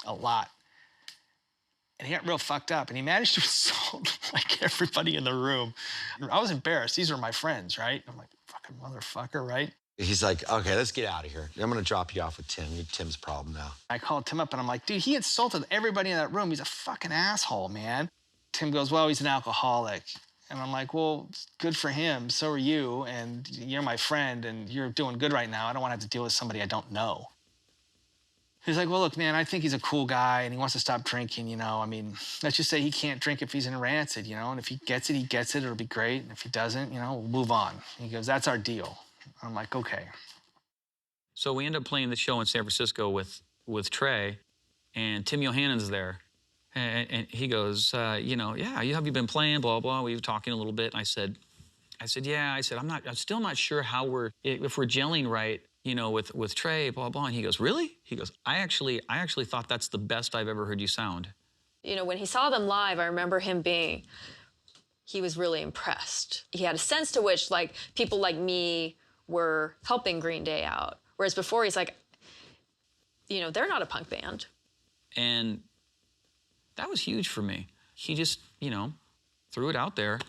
a lot. And he got real fucked up, and he managed to assault like everybody in the room. I was embarrassed. These are my friends, right? I'm like, fucking motherfucker, right? He's like, okay, let's get out of here. I'm gonna drop you off with Tim. You're Tim's problem now. I called Tim up, and I'm like, dude, he insulted everybody in that room. He's a fucking asshole, man. Tim goes, well, he's an alcoholic. And I'm like, well, good for him. So are you, and you're my friend, and you're doing good right now. I don't want to have to deal with somebody I don't know. He's like, well, look, man, I think he's a cool guy, and he wants to stop drinking, you know. I mean, let's just say he can't drink if he's in Rancid, you know, and if he gets it, he gets it. It'll be great. And if he doesn't, you know, we'll move on. He goes, that's our deal. I'm like, okay. So we end up playing the show in San Francisco with Trey, and Tim Johannen's there. And he goes, you know, yeah, have you been playing, blah, blah. We were talking a little bit. And I said, yeah. I said, I'm still not sure how if we're gelling right, you know, with Trey, blah, blah. And he goes, really? He goes, I actually thought that's the best I've ever heard you sound. You know, when he saw them live, I remember him he was really impressed. He had a sense to which, like, people like me were helping Green Day out. Whereas before, he's like, you know, they're not a punk band. And that was huge for me. He just, you know, threw it out there,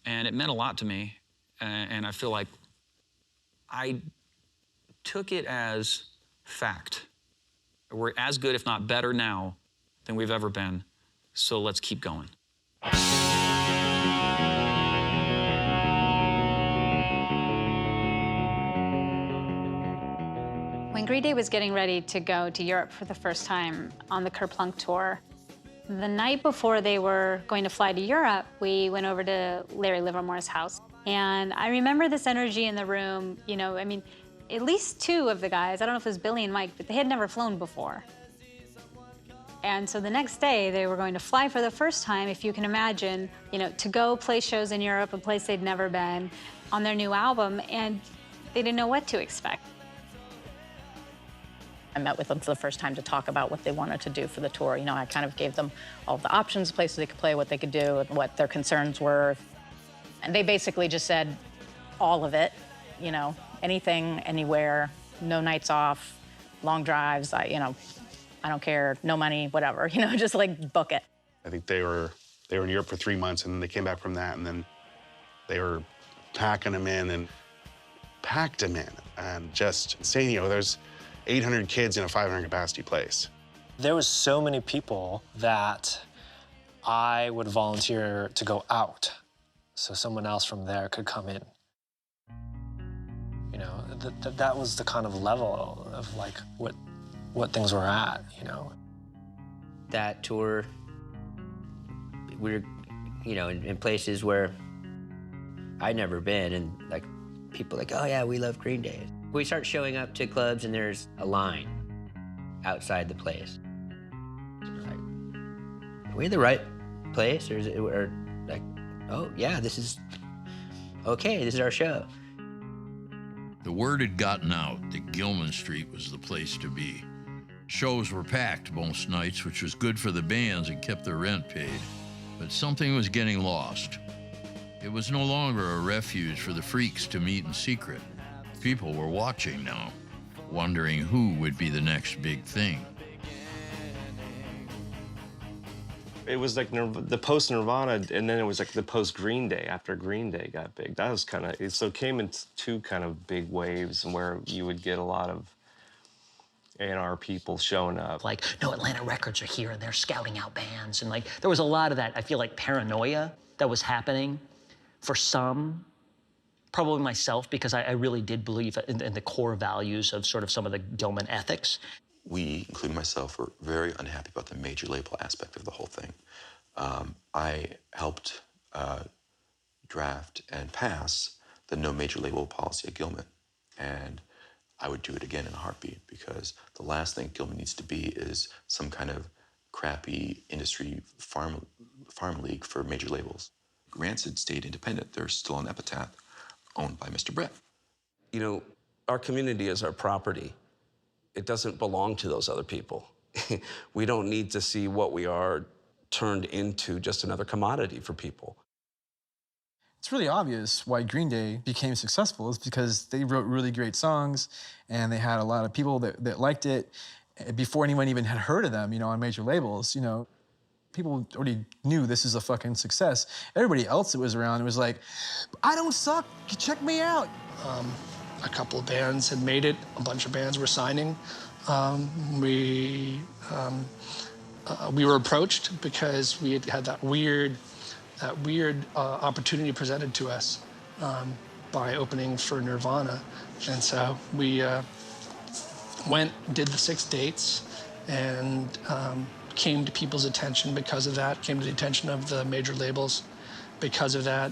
and it meant a lot to me. And I feel like I took it as fact. We're as good, if not better now, than we've ever been. So let's keep going. When Green Day was getting ready to go to Europe for the first time on the Kerplunk tour, the night before they were going to fly to Europe, we went over to Larry Livermore's house. And I remember this energy in the room, you know, I mean, at least two of the guys, I don't know if it was Billy and Mike, but they had never flown before. And so the next day, they were going to fly for the first time, if you can imagine, you know, to go play shows in Europe, a place they'd never been, on their new album, and they didn't know what to expect. I met with them for the first time to talk about what they wanted to do for the tour. You know, I kind of gave them all the options, places they could play, what they could do, and what their concerns were. And they basically just said all of it, you know, anything, anywhere, no nights off, long drives, you know, I don't care, no money, whatever, you know, just like book it. I think they were in Europe for 3 months, and then they came back from that, and then they were packing them in and packed them in. And just saying, you know, there's 800 kids in a 500 capacity place. There was so many people that I would volunteer to go out so someone else from there could come in. You know, that was the kind of level of like what things were at, you know. That tour, we were, you know, in places where I'd never been, and like people like, oh yeah, we love Green Day. We start showing up to clubs and there's a line outside the place. So we're like, are we in the right place? Or like, oh yeah, this is okay, this is our show. The word had gotten out that Gilman Street was the place to be. Shows were packed most nights, which was good for the bands and kept their rent paid. But something was getting lost. It was no longer a refuge for the freaks to meet in secret. People were watching now, wondering who would be the next big thing. It was like the post-Nirvana, and then it was like the post-Green Day after Green Day got big. That was kind of, so it came in two kind of big waves where you would get a lot of A&R people showing up. Like, no, Atlanta Records are here, and they're scouting out bands. And like, there was a lot of that, I feel like, paranoia that was happening for some, probably myself, because I really did believe in the core values of sort of some of the Gilman ethics. We, including myself, were very unhappy about the major label aspect of the whole thing. I helped draft and pass the no major label policy at Gilman. And I would do it again in a heartbeat, because the last thing Gilman needs to be is some kind of crappy industry farm league for major labels. Rancid stayed independent. They're still on Epitaph, owned by Mr. Brett. You know, our community is our property. It doesn't belong to those other people. We don't need to see what we are turned into just another commodity for people. It's really obvious why Green Day became successful is because they wrote really great songs and they had a lot of people that liked it before anyone even had heard of them, you know, on major labels, you know. People already knew this is a fucking success. Everybody else that was around was like, I don't suck, check me out. A couple of bands had made it, a bunch of bands were signing. We were approached because we had that weird opportunity presented to us by opening for Nirvana. And so we went, did the 6 dates, and came to people's attention because of that, came to the attention of the major labels because of that.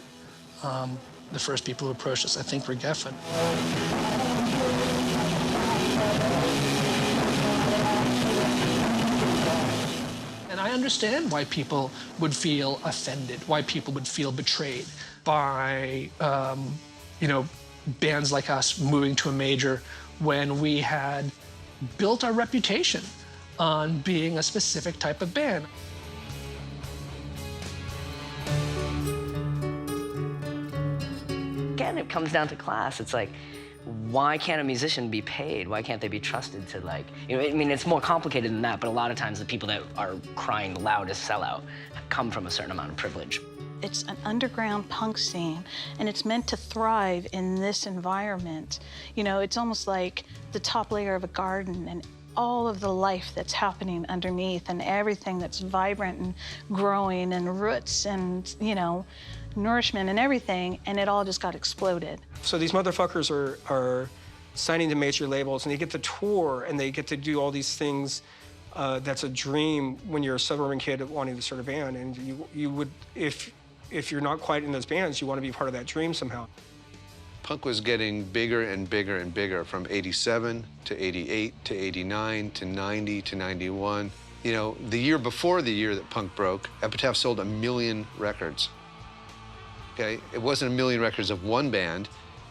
The first people who approached us, I think, were Geffen. And I understand why people would feel offended, why people would feel betrayed by, you know, bands like us moving to a major when we had built our reputation on being a specific type of band. Again, it comes down to class. It's like, why can't a musician be paid? Why can't they be trusted to, like, you know, I mean, it's more complicated than that, but a lot of times the people that are crying the loudest sellout come from a certain amount of privilege. It's an underground punk scene, and it's meant to thrive in this environment. You know, it's almost like the top layer of a garden, and all of the life that's happening underneath, and everything that's vibrant and growing, and roots, and, you know, nourishment and everything, and it all just got exploded. So these motherfuckers are signing to major labels, and they get to tour, and they get to do all these things. That's a dream when you're a suburban kid wanting to start a band, and you would, if you're not quite in those bands, you want to be part of that dream somehow. Punk was getting bigger and bigger and bigger from 87 to 88 to 89 to 90 to 91. You know, the year before the year that punk broke, Epitaph sold 1 million records. Okay? It wasn't 1 million records of one band,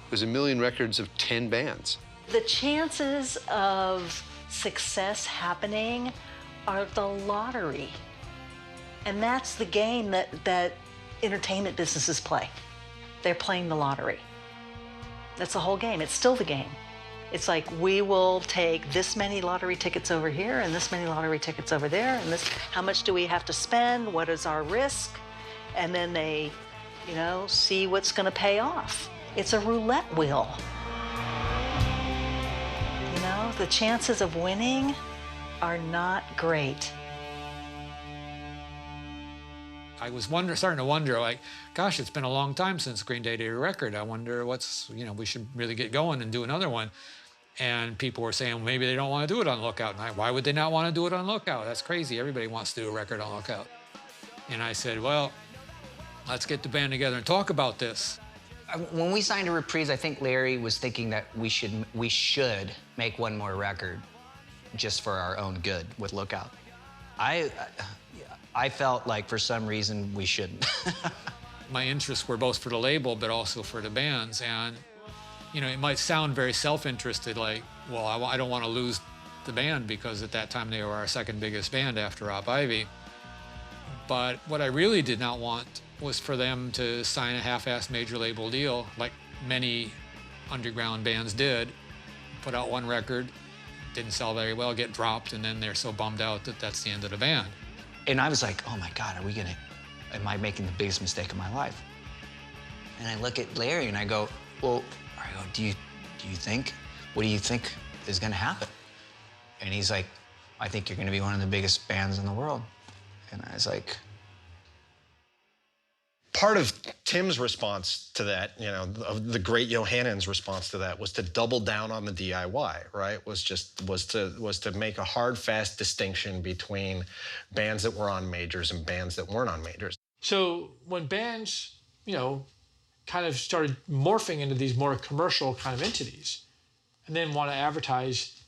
it was 1 million records of 10 bands. The chances of success happening are the lottery. And that's the game that entertainment businesses play. They're playing the lottery. That's the whole game. It's still the game. It's like, we will take this many lottery tickets over here and this many lottery tickets over there, and this, how much do we have to spend? What is our risk? And then they, you know, see what's going to pay off. It's a roulette wheel. You know, the chances of winning are not great. I was starting to wonder, like, gosh, it's been a long time since Green Day did a record. I wonder what's, we should really get going and do another one. And people were saying, well, maybe they don't want to do it on Lookout. And why would they not want to do it on Lookout? That's crazy. Everybody wants to do a record on Lookout. And I said, well, let's get the band together and talk about this. When we signed to Reprise, I think Larry was thinking that we should make one more record just for our own good with Lookout. I felt like for some reason we shouldn't. My interests were both for the label, but also for the bands. And, it might sound very self-interested, like, well, I don't want to lose the band because at that time they were our second biggest band after Op Ivy. But what I really did not want was for them to sign a half-assed major label deal, like many underground bands did, put out one record, didn't sell very well, get dropped, and then they're so bummed out that that's the end of the band. And I was like, oh my God, am I making the biggest mistake of my life? And I look at Larry and I go, well, what do you think is gonna happen? And he's like, I think you're gonna be one of the biggest bands in the world. And I was like, part of Tim's response to that, of the great Johannen's response to that, was to double down on the DIY, right? Was to make a hard, fast distinction between bands that were on majors and bands that weren't on majors. So when bands, kind of started morphing into these more commercial kind of entities, and then want to advertise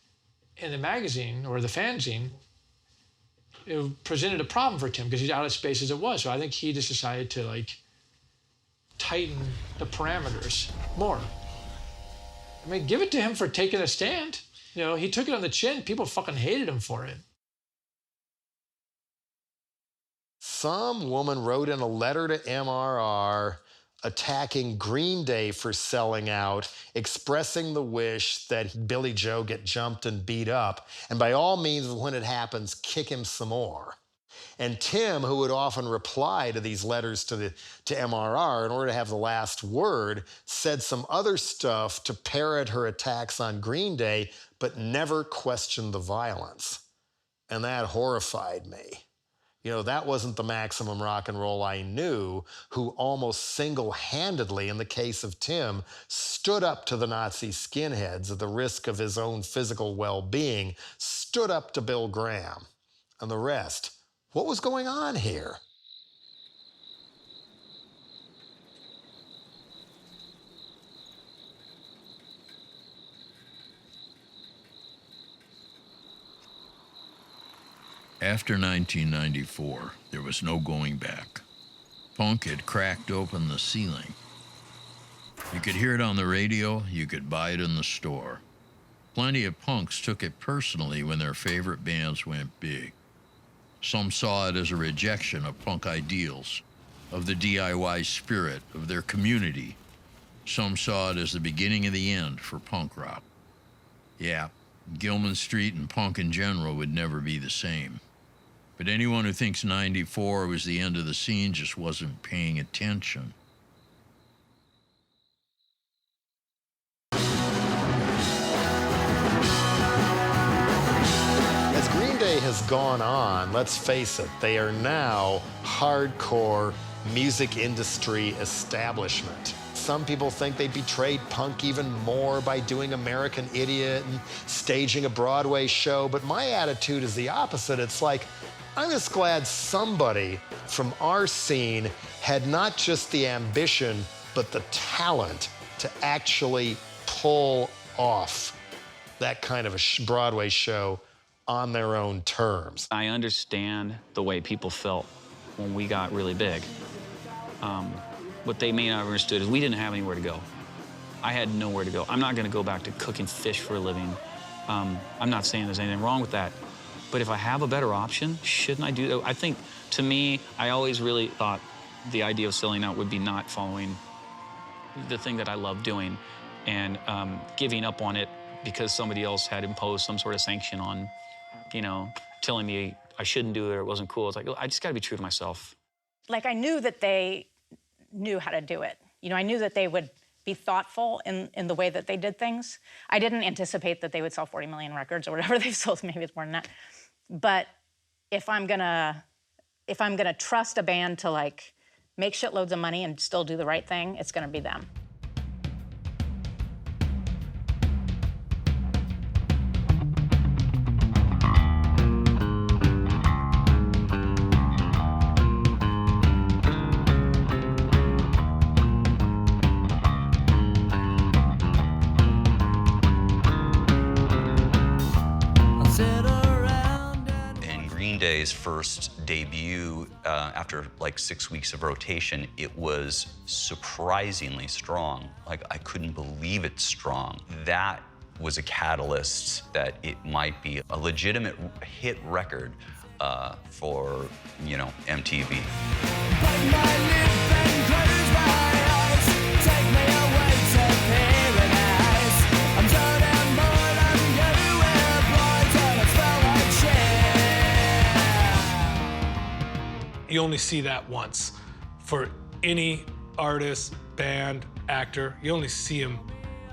in the magazine or the fanzine, it presented a problem for Tim because he's out of space as it was. So I think he just decided to tighten the parameters more. I mean, give it to him for taking a stand. He took it on the chin. People fucking hated him for it. Some woman wrote in a letter to MRR attacking Green Day for selling out, expressing the wish that Billy Joe get jumped and beat up, and by all means, when it happens, kick him some more. And Tim, who would often reply to these letters to MRR in order to have the last word, said some other stuff to parrot her attacks on Green Day, but never questioned the violence. And that horrified me. That wasn't the maximum rock and roll I knew, who almost single-handedly, in the case of Tim, stood up to the Nazi skinheads at the risk of his own physical well-being, stood up to Bill Graham. And the rest. What was going on here? After 1994, there was no going back. Punk had cracked open the ceiling. You could hear it on the radio, you could buy it in the store. Plenty of punks took it personally when their favorite bands went big. Some saw it as a rejection of punk ideals, of the DIY spirit of their community. Some saw it as the beginning of the end for punk rock. Yeah, Gilman Street and punk in general would never be the same. But anyone who thinks 94 was the end of the scene just wasn't paying attention. As Green Day has gone on, let's face it, they are now hardcore music industry establishment. Some people think they betrayed punk even more by doing American Idiot and staging a Broadway show, but my attitude is the opposite. It's like, I'm just glad somebody from our scene had not just the ambition, but the talent to actually pull off that kind of a Broadway show on their own terms. I understand the way people felt when we got really big. What they may not have understood is we didn't have anywhere to go. I had nowhere to go. I'm not gonna go back to cooking fish for a living. I'm not saying there's anything wrong with that. But if I have a better option, shouldn't I do that? I think, to me, I always really thought the idea of selling out would be not following the thing that I love doing and giving up on it because somebody else had imposed some sort of sanction on, telling me I shouldn't do it or it wasn't cool. It's like, I just gotta be true to myself. I knew that they knew how to do it. I knew that they would be thoughtful in the way that they did things. I didn't anticipate that they would sell 40 million records or whatever they've sold. Maybe it's more than that. But if I'm gonna trust a band to like make shitloads of money and still do the right thing, it's gonna be them. Day's first debut, after like 6 weeks of rotation, it was surprisingly strong. Like, I couldn't believe it's strong. That was a catalyst that it might be a legitimate hit record for, you know, MTV. You only see that once. For any artist, band, actor, you only see him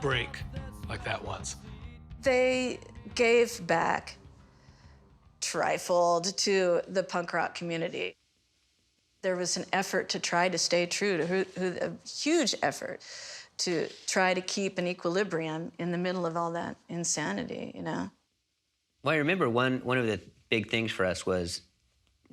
break like that once. They gave back trifold to the punk rock community. There was an effort to try to stay true to a huge effort to try to keep an equilibrium in the middle of all that insanity, you know? Well, I remember one of the big things for us was,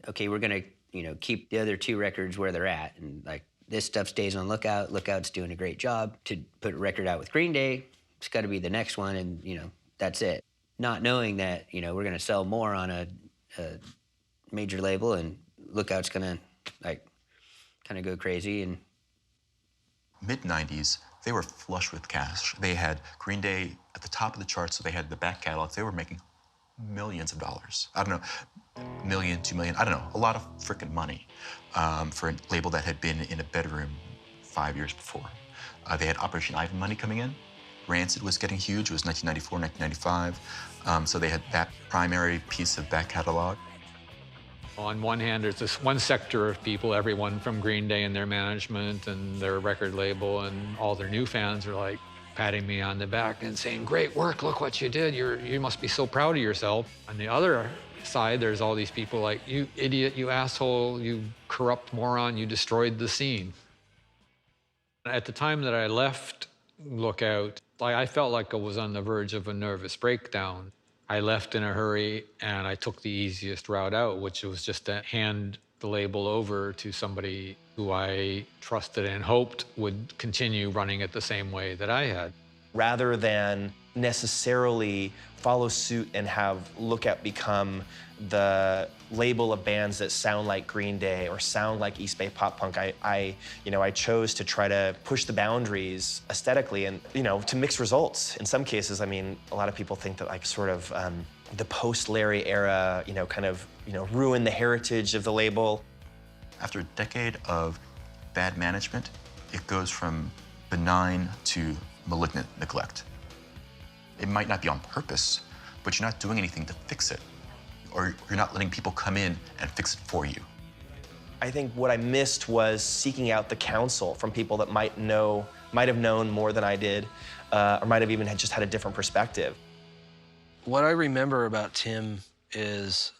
okay, we're gonna, you know, keep the other two records where they're at, and like this stuff stays on Lookout. Lookout's doing a great job. To put a record out with Green Day, it's got to be the next one, and you know, that's it. Not knowing that, you know, we're gonna sell more on a major label, and Lookout's gonna like kind of go crazy. And mid-90s, they were flush with cash. They had Green Day at the top of the charts, so they had the back catalog. They were making millions of dollars. I don't know, $1 million, $2 million, I don't know, a lot of frickin' money for a label that had been in a bedroom 5 years before. They had Operation Ivan money coming in. Rancid was getting huge. It was 1994, 1995. So they had that primary piece of back catalog. On one hand, there's this one sector of people, everyone from Green Day and their management and their record label and all their new fans are like patting me on the back and saying, great work, look what you did. You must be so proud of yourself. On the other side, there's all these people like, you idiot, you asshole, you corrupt moron, you destroyed the scene. At the time that I left Lookout, I felt like I was on the verge of a nervous breakdown. I left in a hurry and I took the easiest route out, which was just to hand the label over to somebody who I trusted and hoped would continue running it the same way that I had. Rather than necessarily follow suit and have Lookout become the label of bands that sound like Green Day or sound like East Bay pop punk, I chose to try to push the boundaries aesthetically and, to mix results. In some cases, I mean, a lot of people think that like sort of the post-Larry era, ruined the heritage of the label. After a decade of bad management, it goes from benign to malignant neglect. It might not be on purpose, but you're not doing anything to fix it, or you're not letting people come in and fix it for you. I think what I missed was seeking out the counsel from people that might have known more than I did, or might have even just had a different perspective. What I remember about Tim is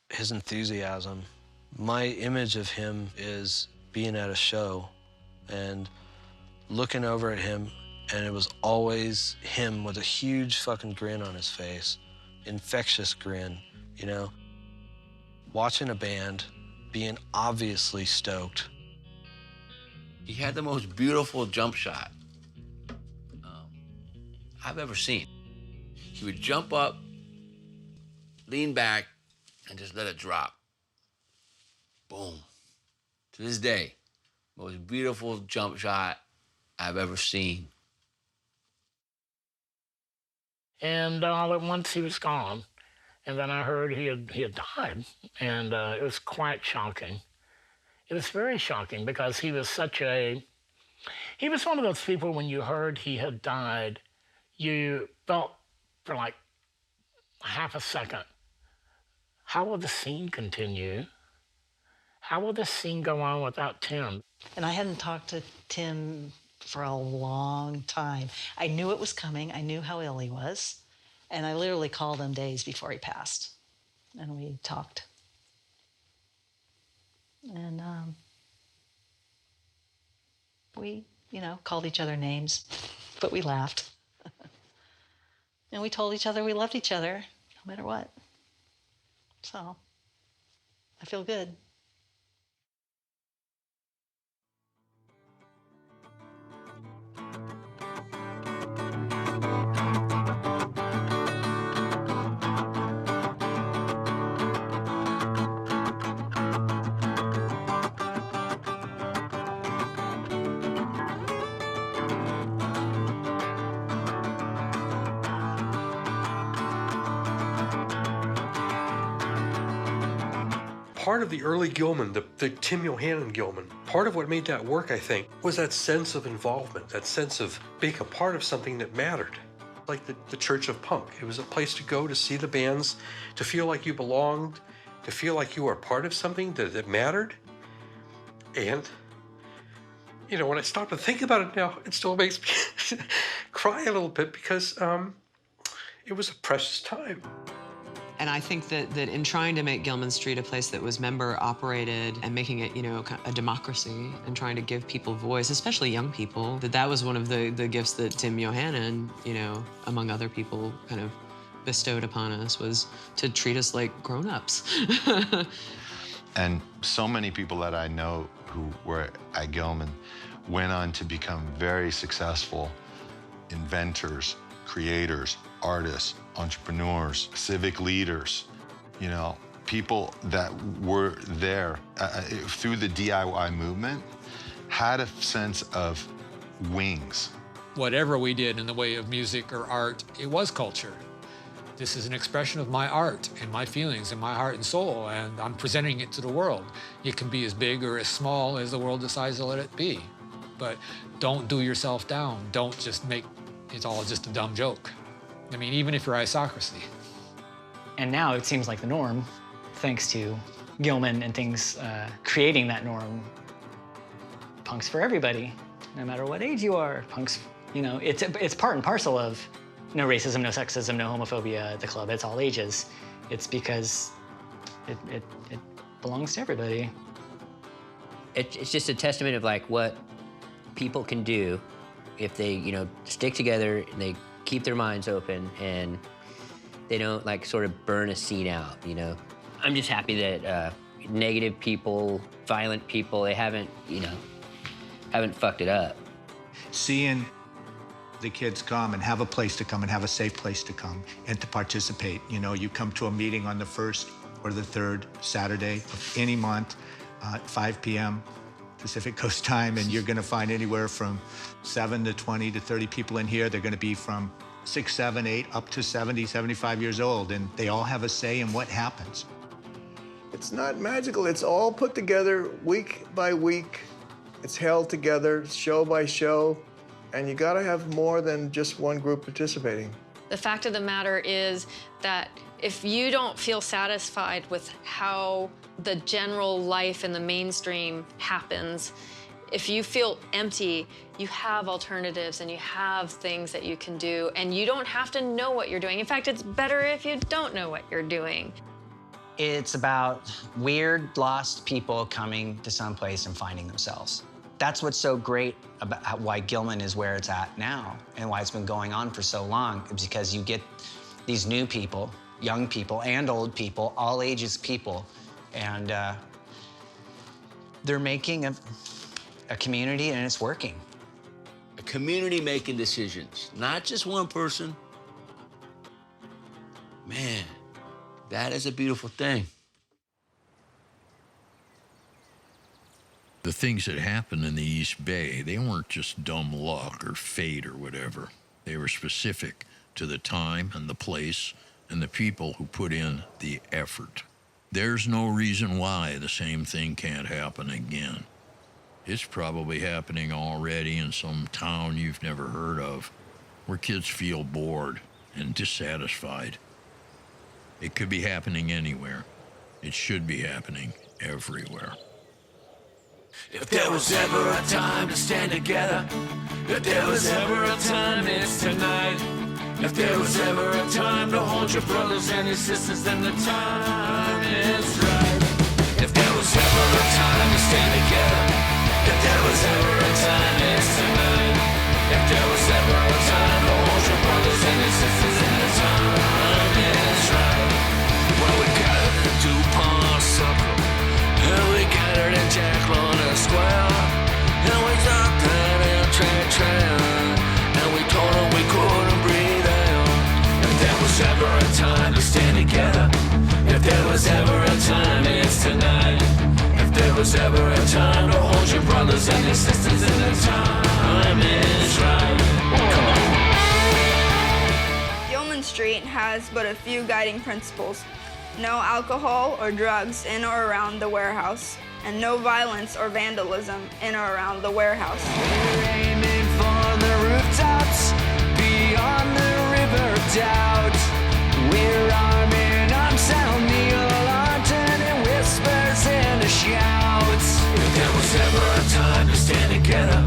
his enthusiasm. My image of him is being at a show and looking over at him, and it was always him with a huge fucking grin on his face, infectious grin, Watching a band, being obviously stoked. He had the most beautiful jump shot I've ever seen. He would jump up, lean back, and just let it drop. Boom. To this day, most beautiful jump shot I've ever seen. And all at once he was gone. And then I heard he had died. And it was quite shocking. It was very shocking because he was he was one of those people when you heard he had died, you felt for like half a second, how will the scene continue? How will this scene go on without Tim? And I hadn't talked to Tim for a long time. I knew it was coming. I knew how ill he was. And I literally called him days before he passed. And we talked. And we, called each other names, but we laughed. And we told each other we loved each other, no matter what. So, I feel good. Part of the early Gilman, the Tim Yohannan Gilman, part of what made that work, I think, was that sense of involvement, that sense of being a part of something that mattered. Like the Church of Punk. It was a place to go to see the bands, to feel like you belonged, to feel like you were part of something that mattered. And, when I stop to think about it now, it still makes me cry a little bit because it was a precious time. And I think that in trying to make Gilman Street a place that was member-operated and making it, a democracy and trying to give people voice, especially young people, that was one of the gifts that Tim Yohannan, among other people, kind of bestowed upon us, was to treat us like grown-ups. And so many people that I know who were at Gilman went on to become very successful inventors, creators, artists, entrepreneurs, civic leaders, people that were there through the DIY movement had a sense of wings. Whatever we did in the way of music or art, it was culture. This is an expression of my art and my feelings and my heart and soul, and I'm presenting it to the world. It can be as big or as small as the world decides to let it be. But don't do yourself down. Don't just make it all just a dumb joke. I mean, even if you're aristocracy. And now it seems like the norm, thanks to Gilman and things creating that norm. Punk's for everybody, no matter what age you are. Punk's, it's part and parcel of no racism, no sexism, no homophobia at the club. It's all ages. It's because it belongs to everybody. It's just a testament of like what people can do if they, stick together and they keep their minds open and they don't like sort of burn a scene out, I'm just happy that negative people, violent people, they haven't fucked it up. Seeing the kids come and have a place to come and have a safe place to come and to participate. You come to a meeting on the first or the third Saturday of any month at 5 p.m. Pacific Coast time, and you're gonna find anywhere from 7 to 20 to 30 people in here. They're gonna be from 6, 7, 8, up to 70, 75 years old, and they all have a say in what happens. It's not magical, it's all put together week by week. It's held together, show by show, and you gotta have more than just one group participating. The fact of the matter is that if you don't feel satisfied with how the general life in the mainstream happens, if you feel empty, you have alternatives and you have things that you can do, and you don't have to know what you're doing. In fact, it's better if you don't know what you're doing. It's about weird, lost people coming to some place and finding themselves. That's what's so great about why Gilman is where it's at now and why it's been going on for so long, is because you get these new people, young people and old people, all ages people, and they're making a community, and it's working. A community making decisions, not just one person. Man, that is a beautiful thing. The things that happened in the East Bay, they weren't just dumb luck or fate or whatever. They were specific to the time and the place and the people who put in the effort. There's no reason why the same thing can't happen again. It's probably happening already in some town you've never heard of, where kids feel bored and dissatisfied. It could be happening anywhere. It should be happening everywhere. If there was ever a time to stand together, if there was ever a time, it's tonight. If there was ever a time to hold your brothers and your sisters, then the time is right. If there was ever a time to stand together, if there was ever a time, it's tonight. If there was ever a time to hold your brothers and your sisters, then the time is right. Well, we gathered in DuPont Circle, and we gathered in Jack Lorna Square, and we talked that train, and we told them we couldn't breathe out. If there was ever a time to stand together, if there was ever a time, it's tonight. If there was ever a time to hold your brothers and your sisters, and the time is right. Come on. Gilman Street has but a few guiding principles. No alcohol or drugs in or around the warehouse, and no violence or vandalism in or around the warehouse. We're aiming for the rooftops, beyond the river doubt. We're arming sound Neil Lawton and whispers and shouts. If there was ever a time to stand together,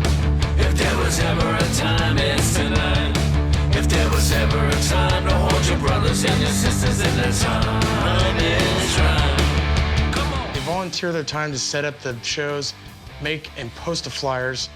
if there was ever a time, it's tonight. If there was ever a time to hold your brothers and your sisters, then the time is right. Come on. They volunteer their time to set up the shows, make and post the flyers,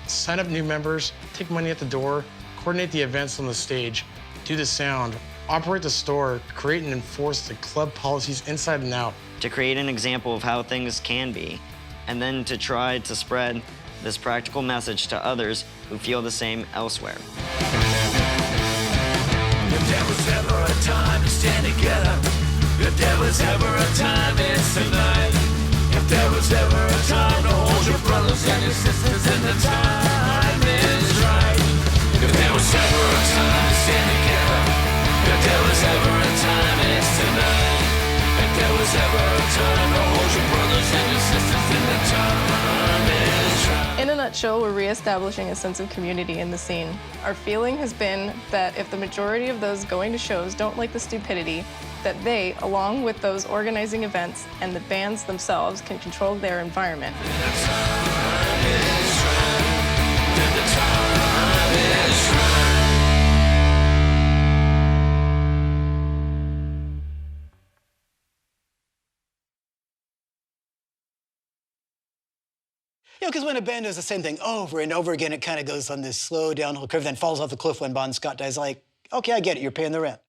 sign up new members, take money at the door, coordinate the events on the stage, do the sound, operate the store, create and enforce the club policies inside and out. To create an example of how things can be, and then to try to spread this practical message to others who feel the same elsewhere. If there was ever a time to stand together, if there was ever a time, it's tonight. If there was ever a time to hold your brothers and your sisters, then the time is right. If there was ever a time to stand together, if there was ever a time, it's tonight. If there was ever a time to hold your brothers and your sisters, then the time is right. In a nutshell, we're reestablishing a sense of community in the scene. Our feeling has been that if the majority of those going to shows don't like the stupidity, that they, along with those organizing events and the bands themselves, can control their environment. You know, because when a band does the same thing over and over again, it kind of goes on this slow downhill curve, then falls off the cliff when Bon Scott dies. Like, okay, I get it, you're paying the rent.